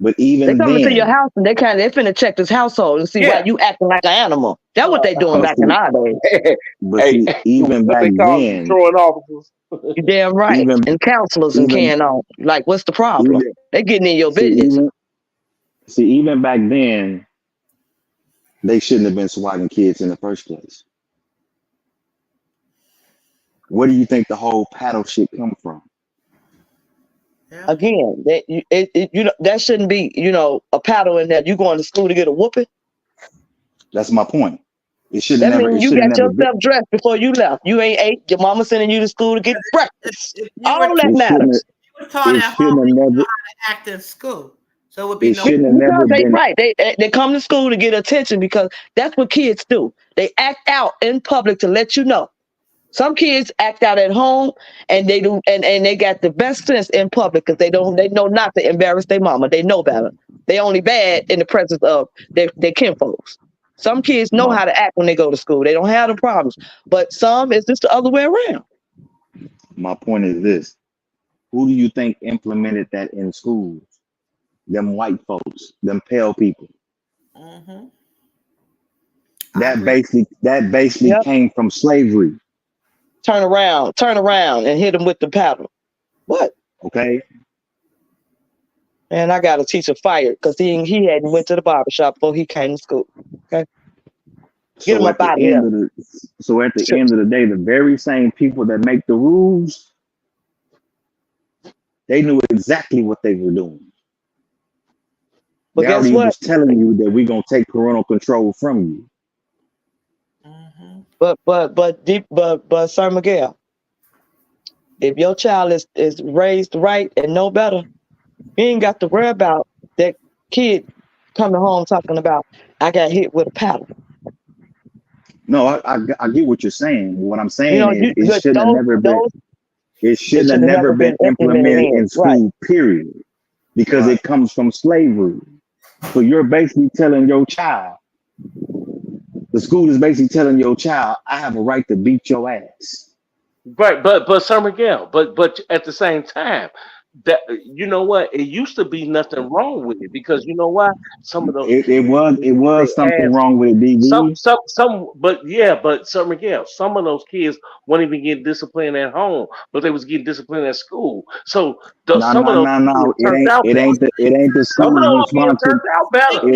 J: but
F: They
J: even
F: come into your
J: then,
F: house and they finna check this household and see why
G: Yeah.
F: you acting like an animal. That's what they doing
J: but
F: back in our days.
G: Hey,
J: even
G: what
J: back
G: they call them,
J: then,
G: throwing officers.
F: You damn right.
J: even
F: And counselors and
J: even
F: can on. Like, what's the problem?
J: even
F: They getting in your
J: see
F: business.
J: even back then, they shouldn't have been swatting kids in the first place. Where do you think the whole paddle shit come from?
A: Yeah.
F: Again, that shouldn't be, a paddle in there. You going to school to get a whooping?
J: That's my point. It
F: That means you
J: should have
F: got
J: never been.
F: yourself dressed before you left. You ain't ate. Your mama sending you to school to get breakfast.
A: If you were
F: All that
J: It shouldn't
F: matters.
A: taught
J: it
A: at home,
J: shouldn't have
A: you know
J: never
A: how to act in school. So it would be
J: it
A: no.
J: shouldn't have never
F: Because they
J: been.
F: right. They come to school to get attention because that's what kids do. They act out in public to let you know. Some kids act out at home and they do and they got the best sense in public because they know not to embarrass their mama. They know better. They only bad in the presence of their kinfolks. Some kids know
J: My
F: how to act when they go to school. They don't have the problems. But some is just the other way around.
J: my point is this. Who do you think implemented that in schools? Them white folks, them pale people.
A: Mm-hmm. I
J: That
A: agree.
J: basically
F: Yep.
J: came from slavery.
F: Turn around and hit them with the paddle. What?
J: Okay.
F: Man, I got a teacher fired because he hadn't went to the barbershop before he came to school. Okay. Get him
J: So
F: up
J: at the
F: out of
J: end
F: here.
J: of the day, the very same people that make the rules, they knew exactly what they were doing.
F: But
J: They
F: guess
J: already
F: what?
J: was telling you that we're gonna take parental control from you.
F: But Sir Miguel, if your child is raised right and know better, you ain't got to worry about that kid coming home talking about, I got hit with a paddle.
J: No, I get what you're saying. What I'm
F: You
J: saying
F: know,
J: is it shouldn't have never been it
F: they
J: shouldn't
F: should
J: have
F: have
J: never
F: never
J: been
F: been implemented
J: implemented
F: in.
J: in school, period. Because it comes from slavery. So you're basically telling your child, the school is basically telling your child, I have a right to beat your ass.
G: Right, but Sir Miguel, but at the same time, that you know what, it used to be nothing wrong with it because you know why? Some of those
J: It
G: kids
J: was
G: didn't get their
J: something
G: ass.
J: wrong with it, DB.
G: But yeah, but Sir Miguel, some of those kids weren't even getting disciplined at home, but they was getting disciplined at school. So
J: No,
G: some of
J: no,
G: those
J: no,
G: kids
J: no.
G: turned out better.
J: It ain't the
G: Some of
J: school's
G: those kids turned
J: responsibility.
G: out better.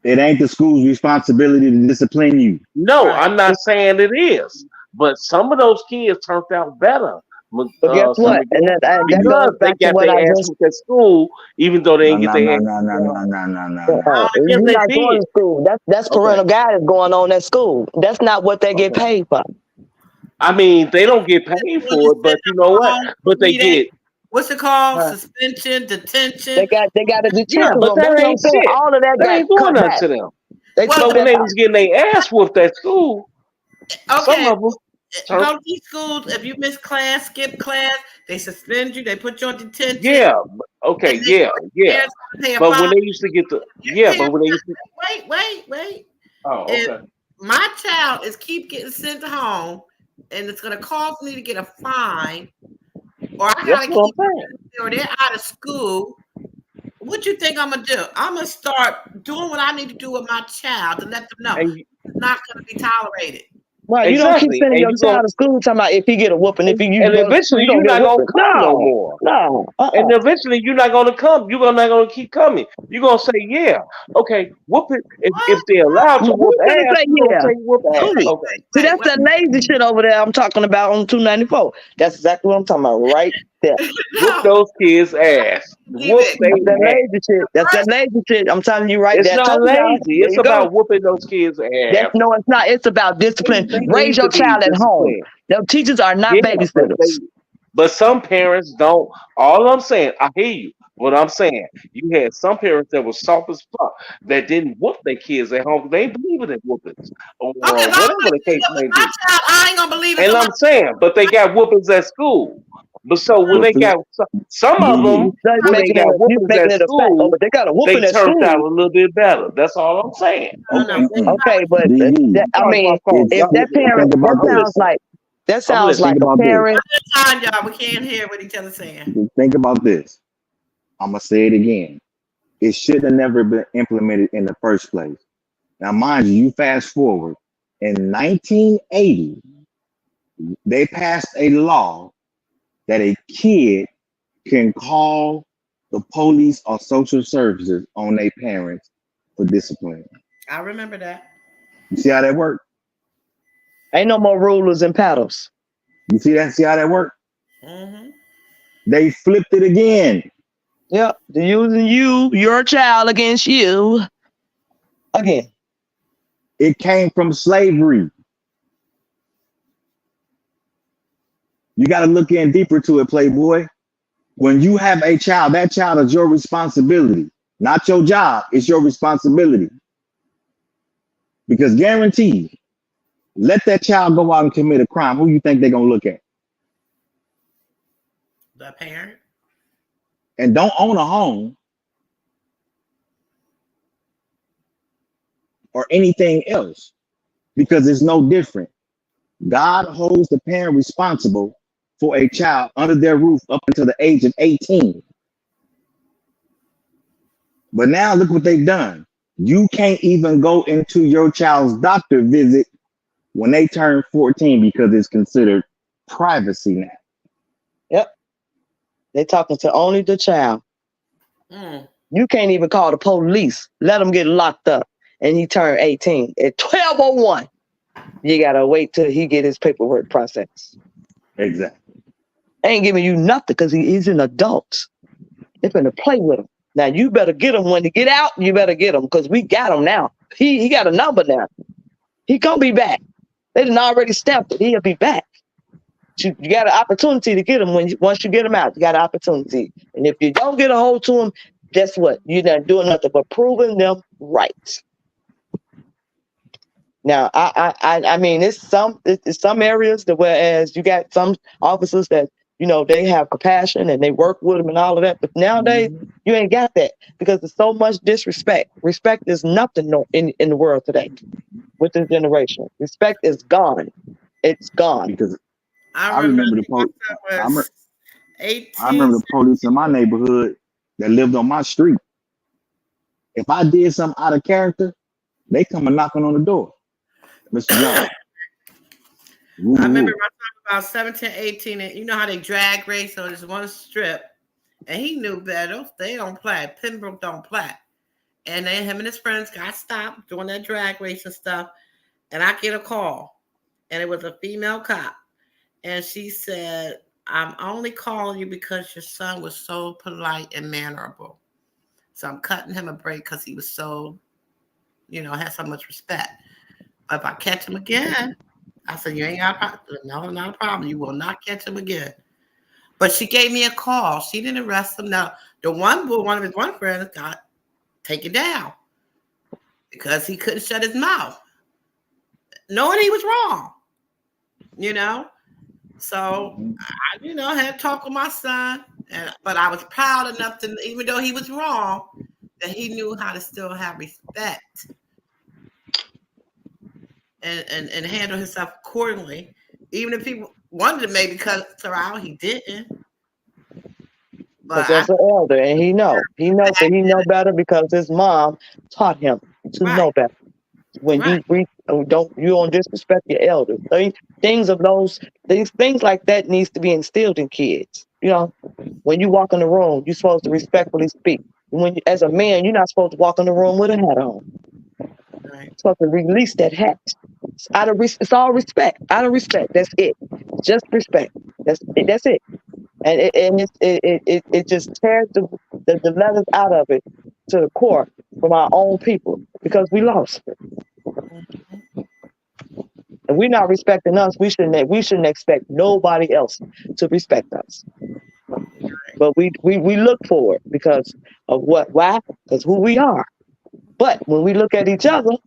J: It ain't the school's responsibility to discipline you.
G: No, I'm not saying it is, but some of those kids turned out better.
F: But guess
G: Sir
F: what? And
G: Miguel,
F: that
G: because
F: goes
G: they
F: back to
G: got
F: what I
G: their ass
F: just
G: whooped at school, even though they
J: No,
G: didn't get
J: no,
G: their
J: no,
G: ass
J: no, no,
G: whooped at
J: no,
G: home.
J: no, no, no, no.
G: Yes,
F: you're
G: they
F: not going
G: did.
F: to school. That's
G: Okay,
F: parental guidance going on at school. That's not what they get
G: okay.
F: paid for.
G: I mean, they don't get paid
A: When you
G: for it,
A: send
G: but you know
A: them
G: what?
A: home
G: But
A: for
G: they
A: 3 days,
G: get,
A: what's it called?
G: huh?
A: Suspension, detention.
F: They got a
G: Yeah,
F: detention
G: but
F: room. That's
G: that
F: what I'm
G: ain't
F: saying.
G: shit.
F: All of that
G: That
F: got
G: ain't doing
F: cut
G: nothing
F: back.
G: to them.
F: They
A: Well,
F: took
G: But when
F: that
G: they
F: out.
G: was getting their ass whooped at school, some
A: okay,
G: of them turned.
A: go to these schools. If you miss class, skip class, they suspend you. They put you on detention,
G: Yeah, okay,
A: and then
G: yeah,
A: your
G: yeah.
A: parents gotta pay a
G: But when
A: fine.
G: they used to get the,
A: Your
G: yeah, but
A: parents,
G: when they used to,
A: wait.
G: oh,
A: If
G: okay.
A: my child is keep getting sent home, and it's gonna cause me to get a fine, or I
G: That's
A: gotta
G: what
A: keep,
G: I'm saying.
A: or they're out of school. What you think I'm gonna do? I'm gonna start doing what I need to do with my child to let them know
G: And
A: it's not gonna be tolerated.
F: Right, you don't keep
G: exactly,
F: sending
G: and
F: your
G: you go,
F: child to school talking about if he get a whooping, if you
G: and
F: go to school,
G: eventually
F: you
G: you're
F: don't get a
G: not gonna
F: whooping.
G: come no more.
F: No.
G: And eventually you're not gonna come. You're not gonna keep coming. You're gonna say, yeah, okay, whoop it. If
A: What?
G: they're allowed to whoop
F: Who's gonna
G: ass,
F: say
G: you're gonna
F: yeah?
G: say whoop ass.
F: Who?
G: Okay.
F: See, that's that lazy shit over there I'm talking about on 294. That's exactly what I'm talking about right there.
G: Whoop
A: No,
G: those kids' ass.
A: leave
G: Whoop
A: it.
F: That's that
G: they ass.
F: lazy shit. That's that lazy shit. I'm telling you right
G: It's
F: there. I
G: not
F: told y'all.
G: lazy.
F: There
G: It's
F: you go.
G: about whooping those kids'
F: That's
G: ass.
F: no, it's not. It's about discipline.
G: They
F: Raise
G: need
F: your
G: to be
F: child at home.
G: disciplined.
F: Them teachers are not
G: Yeah,
F: babysitters.
G: but some parents don't. All I'm saying, I hear you. What I'm saying, you had some parents that were soft as fuck that didn't whoop their kids at home. They ain't believing in whoopings or
A: Okay, if I don't
G: whatever the
A: believe
G: case
A: it with
G: may
A: my
G: be.
A: child, I ain't gonna believe it
G: And
A: somebody.
G: I'm saying, but they got whoopings at school. But so when
J: But
G: they
J: see,
G: got some of them,
J: DB,
F: You start
G: when they
F: making it
G: got
F: you
G: whoopings
F: making
G: at
F: it a fact. Oh,
G: school,
F: but they got a
G: they
F: whooping at
G: turned out
F: school.
G: a little bit better. That's all I'm saying. Okay.
F: Okay, but
J: DB,
F: I
G: Charge my
F: mean,
G: phone.
J: it's
F: if
G: Y'all
F: that
G: listening?
F: parent,
J: think about
G: I'm
J: this.
G: listening.
F: that
G: I'm
F: sounds
G: listening.
F: like
J: Think
F: a
J: about this.
F: parent.
A: Time, y'all, we can't hear what each other's saying.
J: Think about this. I'm gonna say it again. It should have never been implemented in the first place. Now, mind you, you fast forward in 1980, they passed a law that a kid can call the police or social services on their parents for discipline.
A: I remember that.
J: You see how that worked?
F: Ain't no more rulers and paddles.
J: You see that? See how that worked?
A: Hmm.
J: They flipped it again.
F: Yep, they're using your child against you again.
J: It came from slavery. You got to look in deeper to it, Playboy. When you have a child, that child is your responsibility, not your job. It's your responsibility. Because guaranteed, let that child go out and commit a crime. Who you think they're gonna look at?
A: The parent.
J: And don't own a home or anything else because it's no different. God holds the parent responsible for a child under their roof up until the age of 18. But now look what they've done. You can't even go into your child's doctor visit when they turn 14 because it's considered privacy now.
F: Yep, they talking to only the child.
A: Mm.
F: You can't even call the police. Let him get locked up, and he turned 18 at 12:01. You gotta wait till he get his paperwork processed.
J: Exactly.
F: Ain't giving you nothing because he's an adult. They're gonna play with him. Now you better get him when he get out. You better get him because we got him now. He got a number now. He gonna be back. They done already stamped it. He'll be back. You got an opportunity to get him once you get him out. You got an opportunity, and if you don't get a hold to him, guess what? You're not doing nothing but proving them right. Now, I mean, it's some areas that whereas you got some officers that they have compassion and they work with them and all of that, but nowadays you ain't got that because there's so much disrespect. Respect is nothing in the world today with this generation. Respect is gone. It's gone.
J: Because
A: I remember the police.
J: I remember the police in my neighborhood that lived on my street. If I did something out of character, they come and knocking on the door. Mr. John.
A: I remember I talking about 17, 18, and you know how they drag race on this one strip, and he knew better. They don't play. Pembroke don't play. And then him and his friends got stopped doing that drag race and stuff. And I get a call, and it was a female cop. And she said, I'm only calling you because your son was so polite and mannerable. So I'm cutting him a break because he was so, had so much respect. But if I catch him again, I said, you ain't got a problem. No, not a problem. You will not catch him again. But she gave me a call. She didn't arrest him. Now, one of his friends got taken down because he couldn't shut his mouth, knowing he was wrong, So, I had to talk with my son, but I was proud enough to, even though he was wrong, that he knew how to still have respect and handle himself accordingly. Even if people wanted to maybe cut her out, he didn't.
F: But that's an elder, and he knows better because his mom taught him to know better. When you don't disrespect your elders. Things like that needs to be instilled in kids. When you walk in the room, you're supposed to respectfully speak. As a man, you're not supposed to walk in the room with a hat on.
A: Right.
F: You're supposed to release that hat. It's all respect. Out of respect. That's it. Just respect. That's it. And it just tears the letters out of it to the core from our own people because we lost it. And we're not respecting us. We shouldn't expect nobody else to respect us. But we look for it because of what? Why? Because who we are. But when we look at each other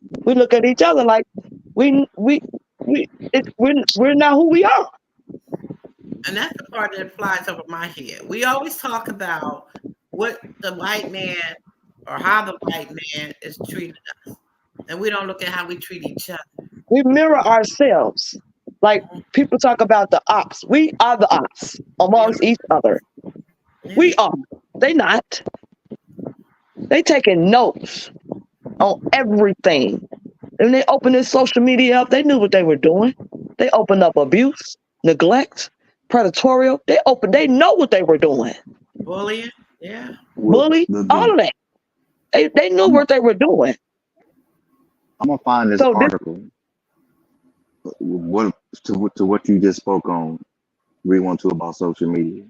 F: like we're not who we are.
A: And that's the part that flies over my head. We always talk about what the white man or how the white man is treating us. And we don't look at how we treat each other.
F: We mirror ourselves. Like people talk about the ops. We are the ops amongst each other. We are. They not. They taking notes on everything. And they open this social media up. They knew what they were doing. They opened up abuse, neglect, predatorial. They know what they were doing.
A: Bullying, yeah.
F: Bully, all of that. They knew what they were doing.
J: I'm gonna find this article. To what you just spoke on, 312 about social media.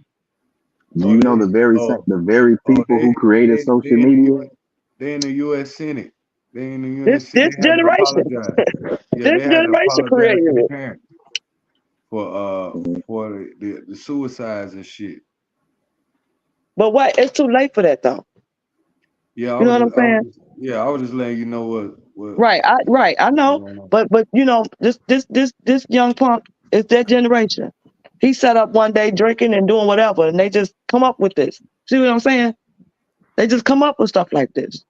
J: Do you know the very people who created social media?
E: They're in the U.S. Senate. They're in the U.S.
F: This generation. This generation created it.
E: For the suicides and shit.
F: But what? It's too late for that though.
E: Yeah,
F: you know what I'm saying?
E: I was just letting you know what.
F: Right, I know. But this young punk is that generation. He sat up one day drinking and doing whatever, and they just come up with this. See what I'm saying? They just come up with stuff like this.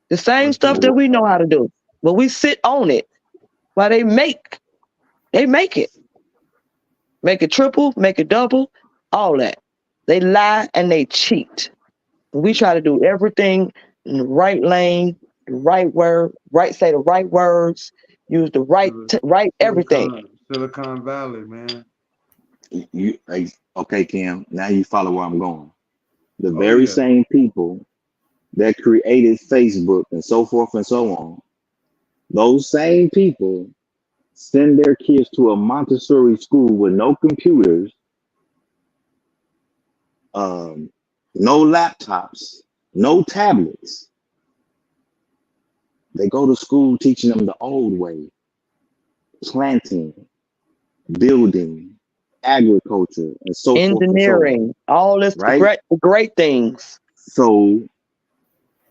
F: The same stuff that we know how to do, but we sit on it while they make it. Make it triple, make it double, all that. They lie and they cheat. We try to do everything in the right lane, the right word, say the right words, use the right everything.
E: Silicon Valley, man.
J: Okay, Kim. Now you follow where I'm going. The very same people that created Facebook and so forth and so on, those same people send their kids to a Montessori school with no computers, no laptops, no tablets. They go to school teaching them the old way, planting, building, agriculture, and so forth and so on.
F: Engineering, all this
J: Right?
F: great things.
J: So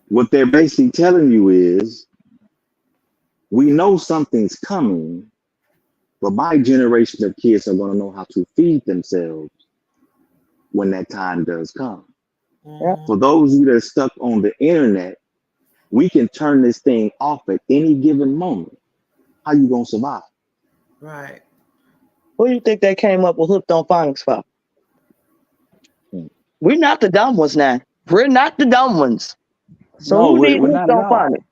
J: what they're basically telling you is, we know something's coming, but my generation of kids are going to know how to feed themselves when that time does come.
F: Yep.
J: For those of you that are stuck on the internet, we can turn this thing off at any given moment. How you gonna survive?
A: Right.
F: Who do you think they came up with hooked on phonics for?
J: Hmm.
F: We're not the dumb ones now. We're not the dumb ones. So
J: No,
F: who need
J: we're
F: hooked
J: not at
F: on
J: all.
F: phonics?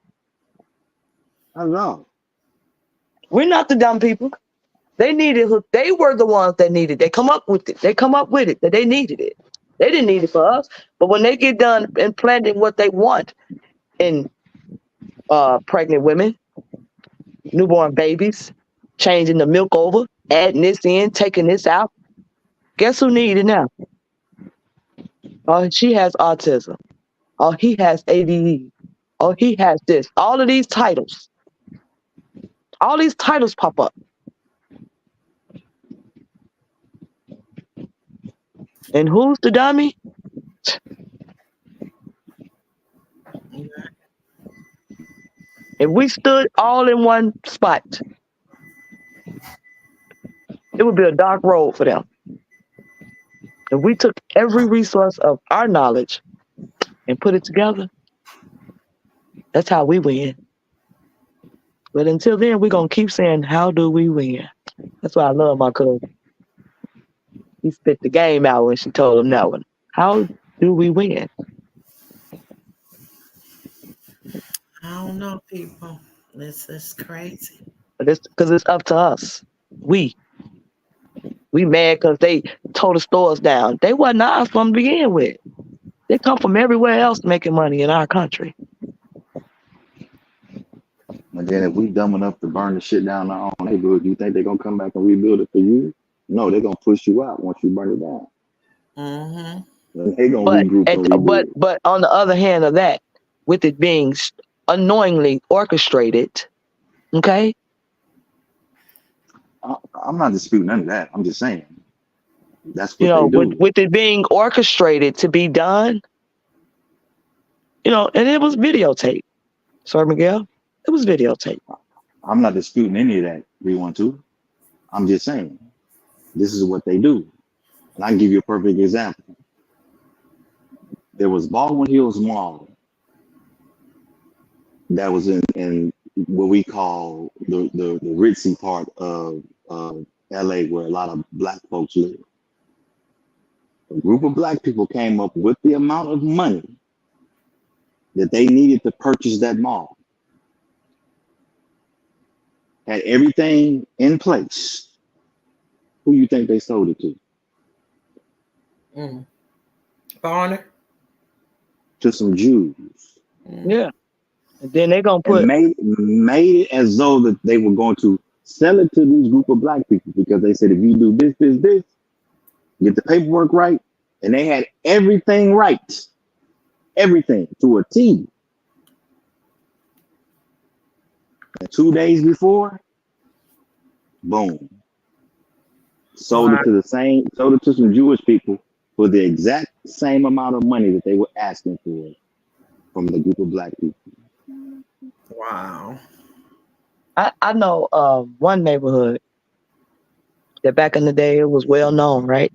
J: Not at all.
F: We're not the dumb people. They needed hook. They were the ones that needed. They come up with it. They come up with it that they needed it. They didn't need it for us. But when they get done implanting what they want in pregnant women, newborn babies, changing the milk over, adding this in, taking this out, guess who needs it now? Oh, she has autism. Oh, he has ADD. Oh, he has this. All of these titles. All these titles pop up. And who's the dummy? If we stood all in one spot, it would be a dark road for them. If we took every resource of our knowledge and put it together, that's how we win. But until then, we're going to keep saying, how do we win? That's why I love my cousin. He spit the game out when she told him that one. How do we win?
A: I don't know, people. This is crazy.
F: Because it's up to us. We mad because they tore the stores down. They wasn't ours from the begin with. They come from everywhere else making money in our country.
J: And then if we dumb enough to burn the shit down in our own neighborhood, you think they're gonna come back and rebuild it for you? No, they're gonna push you out once you burn it down.
A: Mm-hmm.
J: They're gonna regroup and rebuild.
F: But on the other hand of that, with it being unknowingly orchestrated, okay?
J: I'm not disputing none of that. I'm just saying that's what they do.
F: With it being orchestrated to be done, and it was videotaped. Sorry, Miguel, it was videotaped.
J: I'm not disputing any of that, 312. I'm just saying this is what they do. And I can give you a perfect example. There was Baldwin Hills Mall that was in what we call the ritzy part of LA, where a lot of black folks live. A group of black people came up with the amount of money that they needed to purchase that mall. Had everything in place. Who you think they sold it to?
A: Foreigner?
J: To some Jews.
F: Yeah. And then they're going to put...
J: And made it as though that they were going to sell it to these group of black people, because they said, if you do this, get the paperwork right, and they had everything right. Everything to a T. And 2 days before, boom. Sold it to some Jewish people for the exact same amount of money that they were asking for from the group of black people.
A: Wow.
F: I know one neighborhood that back in the day it was well known, right?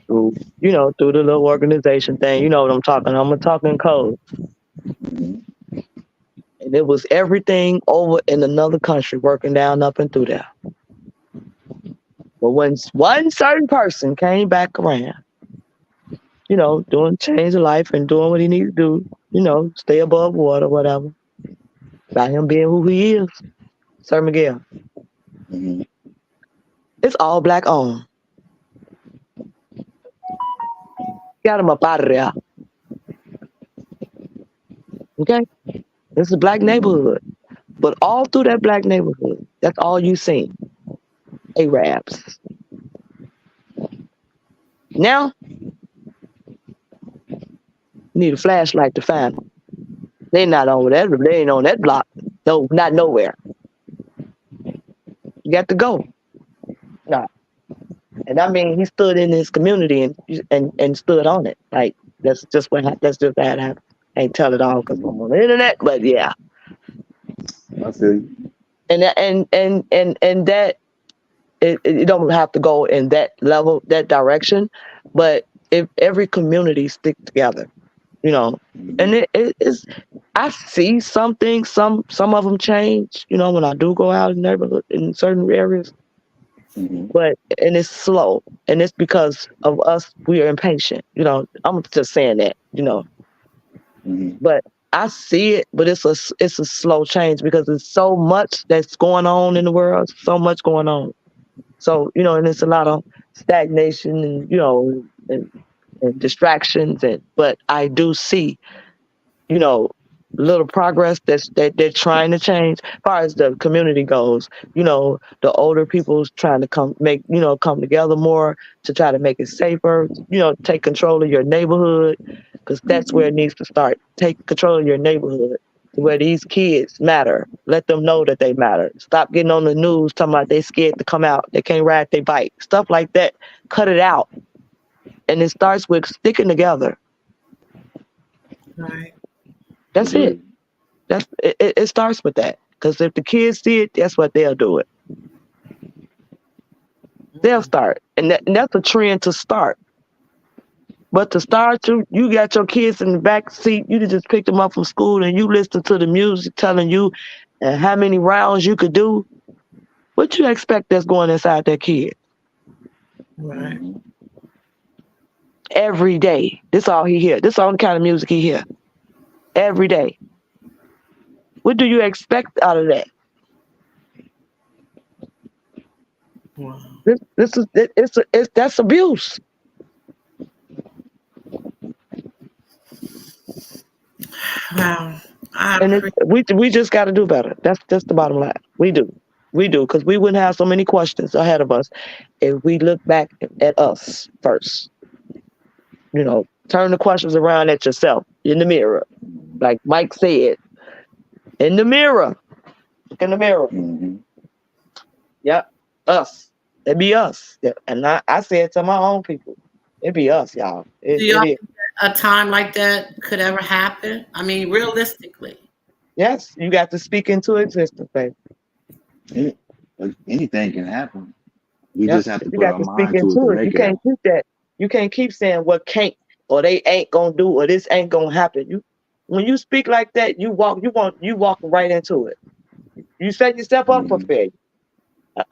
F: Through the little organization thing. You know what I'm talking. I'm talking code. And it was everything over in another country working down up and through there. But when one certain person came back around, doing change of life and doing what he needs to do, stay above water, whatever. By him being who he is, Sir Miguel.
J: Mm-hmm.
F: It's all black owned. Got him up out of there. Okay? This is a black neighborhood. But all through that black neighborhood, that's all you see. Arabs. Now, You need a flashlight to find them. They not on that. They ain't on that block. No, not nowhere. You got to go. No. And I mean, he stood in his community and stood on it. Like that's just what that happened. I ain't tell it all because I'm on the internet, but yeah.
J: I feel you.
F: And that it don't have to go in that level, that direction, but if every community stick together, you know, and it is. I see some things, some of them change, you know, when I do go out in neighborhood in certain areas, but and it's slow, and it's because of us. We are impatient, you know. I'm just saying that, you know, but I see it, but it's a slow change because there's so much that's going on in the world, so much going on. So, you know, and it's a lot of stagnation and, you know, and distractions. But I do see, you know, little progress that they're trying to change. As far as the community goes, you know, the older people's trying to come together more to try to make it safer, you know, take control of your neighborhood, because that's where it needs to start. Take control of your neighborhood, where these kids matter. Let them know that they matter. Stop getting on the news talking about they scared to come out. They can't ride their bike. Stuff like that. Cut it out. And it starts with sticking together.
A: Right.
F: That's it. It starts with that. Because if the kids see it, that's what they'll do it. They'll start. And that's a trend to start. But to start, you got your kids in the back seat. You just pick them up from school and you listen to the music telling you how many rounds you could do. What you expect that's going inside that kid?
A: Right.
F: Every day. This all he hear. This all the kind of music he hear. Every day. What do you expect out of that?
A: Wow.
F: That's abuse.
A: Wow.
F: We just got to do better. That's just the bottom line. We do, because we wouldn't have so many questions ahead of us if we look back at us first. You know, turn the questions around at yourself in the mirror, like Mike said. In the mirror, look in the mirror. Yep, us. It be us. And I say it to my own people. It be us, y'all.
A: Do y'all think that a time like that could ever happen? I mean, realistically.
F: Yes, you got to speak into existence, baby.
J: Anything can happen. We just have to put our
F: speak
J: mind to it to
F: into it.
J: make
F: You
J: it
F: can't
J: happen.
F: keep that. You can't keep saying what can't, or they ain't gonna do, or this ain't gonna happen. When you speak like that, you walk right into it. You set yourself up for failure.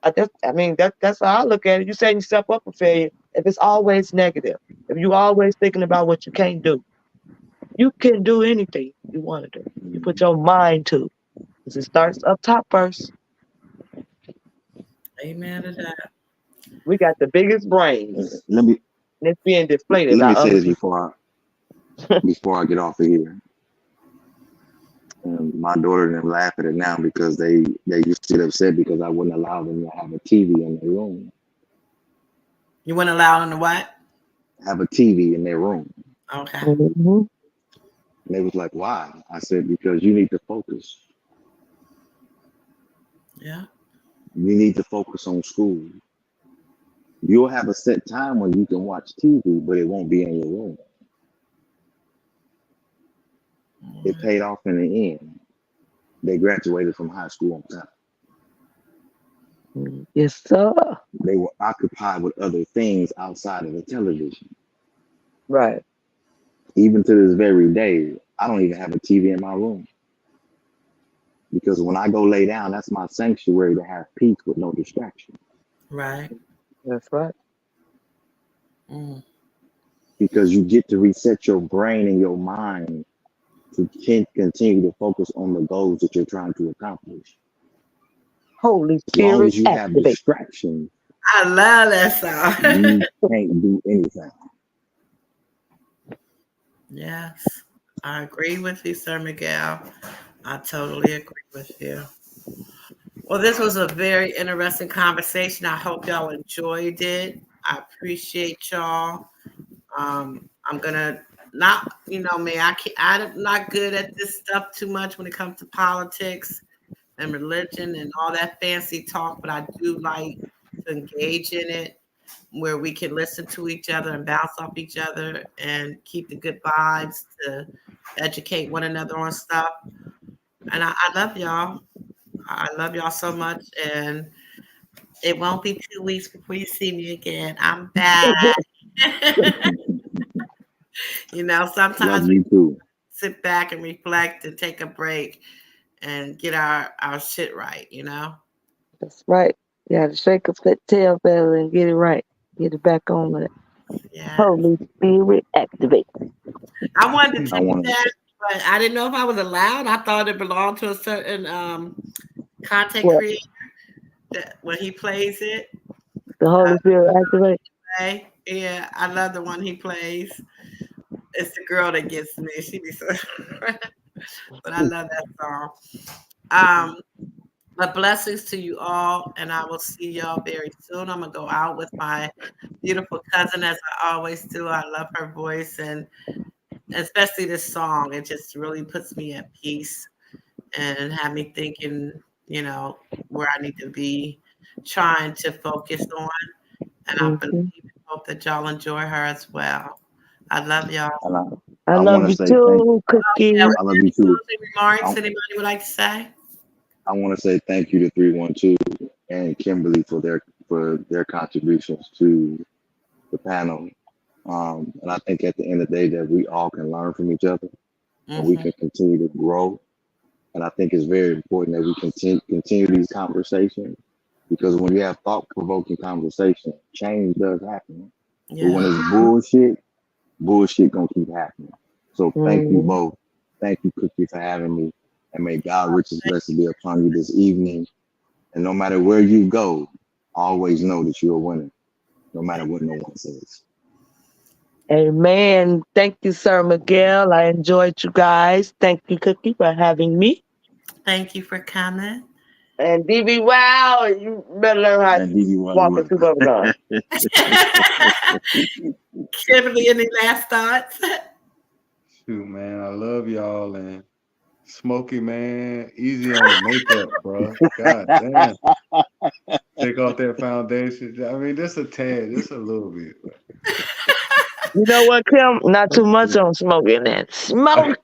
F: That's how I look at it. You setting yourself up for failure if it's always negative. If you always thinking about what you can't do, you can do anything you want to do. You put your mind to, because it starts up top first.
A: Amen to that.
F: We got the biggest brains.
J: Let me
F: And it's being deflated.
J: Let me say this before I get off of here. And my daughter and them laugh at it now because they used to get upset because I wouldn't allow them to have a TV in their room.
A: You wouldn't allow them to what?
J: Have a TV in their room.
A: Okay.
J: And they was like, why? I said, because you need to focus.
A: Yeah.
J: You need to focus on school. You'll have a set time when you can watch TV, but it won't be in your room. It paid off in the end. They graduated from high school on time.
F: Yes, sir.
J: They were occupied with other things outside of the television.
F: Right.
J: Even to this very day, I don't even have a TV in my room. Because when I go lay down, that's my sanctuary to have peace with no distraction.
A: Right.
F: That's right.
J: Because you get to reset your brain and your mind to continue to focus on the goals that you're trying to accomplish.
F: Holy
J: Spirit, as long as you
F: activate.
J: have distractions,
A: I love that song.
J: you can't do anything.
A: Yes, I agree with you, Sir Miguel. I totally agree with you. Well, this was a very interesting conversation. I hope y'all enjoyed it. I appreciate y'all. I'm going to not, you know, me, I'm not good at this stuff too much when it comes to politics and religion and all that fancy talk, but I do like to engage in it where we can listen to each other and bounce off each other and keep the good vibes to educate one another on stuff. And I love y'all. I love y'all so much. And it won't be 2 weeks before you see me again. I'm back. You know, sometimes we sit back and reflect and take a break and get our shit right, you know?
F: That's right. You got to shake up that tail feather and get it right. Get it back on with it.
A: Yeah.
F: Holy Spirit activate.
A: I wanted to take that, but I didn't know if I was allowed. I thought it belonged to a certain content creator that when he plays it.
F: The Holy Spirit activate.
A: Yeah, I love the one he plays. It's the girl that gets me. She be so but I love that song. But blessings to you all, and I will see y'all very soon. I'm gonna go out with my beautiful cousin as I always do. I love her voice, and especially this song. It just really puts me at peace and have me thinking, you know, where I need to be trying to focus on. And I believe and hope that y'all enjoy her as well. I love y'all.
F: I love you too, Cookie.
J: I love you too.
A: Remarks anybody would like to say?
J: I want to say thank you to 312 and Kimberly for their contributions to the panel. And I think at the end of the day that we all can learn from each other and we can continue to grow. And I think it's very important that we continue these conversations, because when you have thought-provoking conversation, change does happen. Yeah. But when it's bullshit gonna keep happening. So thank you both. Thank you, Cookie, for having me. And may God richly blessed be upon you this evening. And no matter where you go, always know that you're a winner, no matter what no one says.
F: Amen. Thank you, Sir Miguel. I enjoyed you guys. Thank you, Cookie, for having me.
A: Thank you for coming.
F: And DB, wow, you better learn how to walk into bubble.
A: Kimberly, any last thoughts?
E: Shoot, man, I love y'all, and Smokey, man, easy on the makeup, bro. God damn. Take off that foundation. I mean, just a tad, just a little bit.
F: You know what, Kim? Not too much on smoking that. Smoke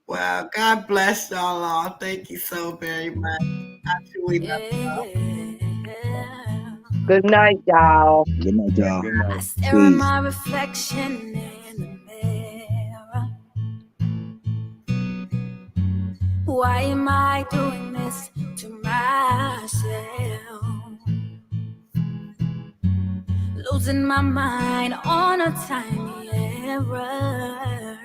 A: Wow, God bless y'all all. Thank you so very much. I truly love y'all.
F: Good night, y'all.
J: Good night, y'all.
E: Good night.
L: I stare at my reflection in the mirror. Why am I doing this to myself? Losing my mind on a tiny error.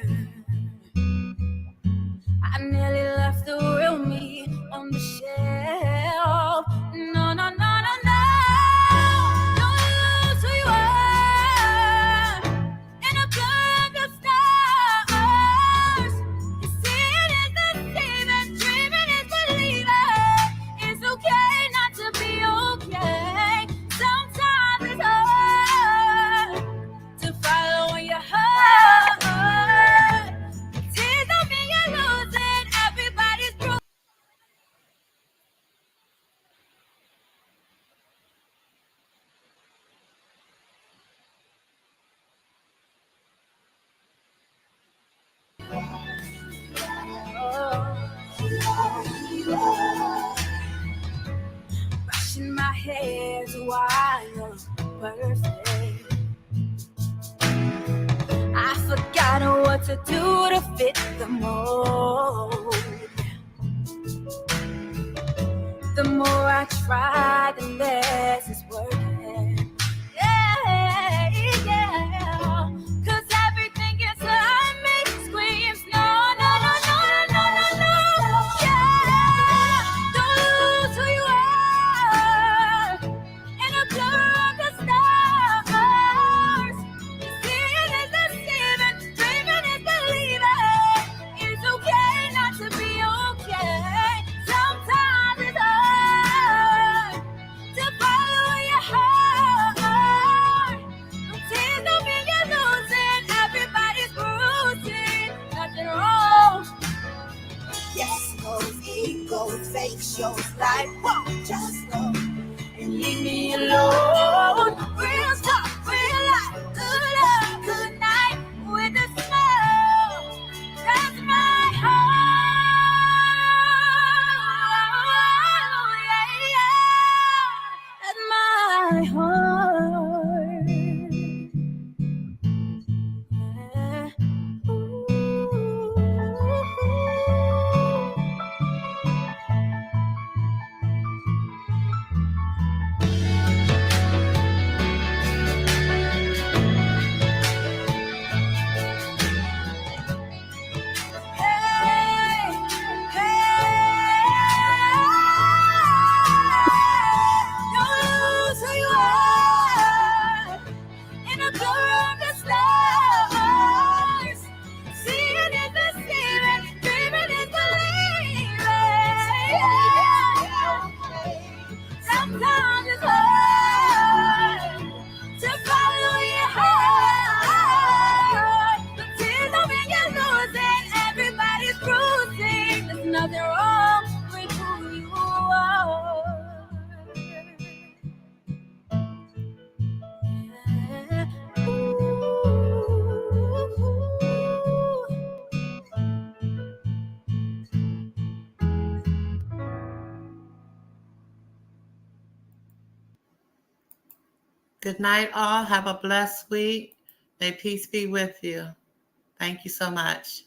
L: I nearly left the real me on the shelf. No, no, no, no, no. Don't lose who you are in a blur of the stars. You see it is deceiving, dreaming is believing. It's okay not to be okay. Sometimes it's hard to follow your heart. Tears don't mean you're losing. Everybody's broken. Brushing my hair so I look perfect. I forgot what to do to fit the mold. The more I try, the less it's working. Yeah, yeah. 'Cause everything inside me screams no, no, no, no, no, no, no. Yeah, don't lose who you are in a blur of the stars. Seeing is deceiving, dreaming is believing. It's okay not to be okay. Sometimes it's hard to follow shows like, whoa, just go and leave me alone. Real talk, real life, good love, good night with the smile. That's my heart, yeah, yeah. That's my heart. Yeah. Sometimes it's hard to follow your heart. The tears don't mean you're losing. Everybody's bruising. There's nothing wrong with who you are. Yeah.
A: Good night, all. Have a blessed week. May peace be with you. Thank you so much.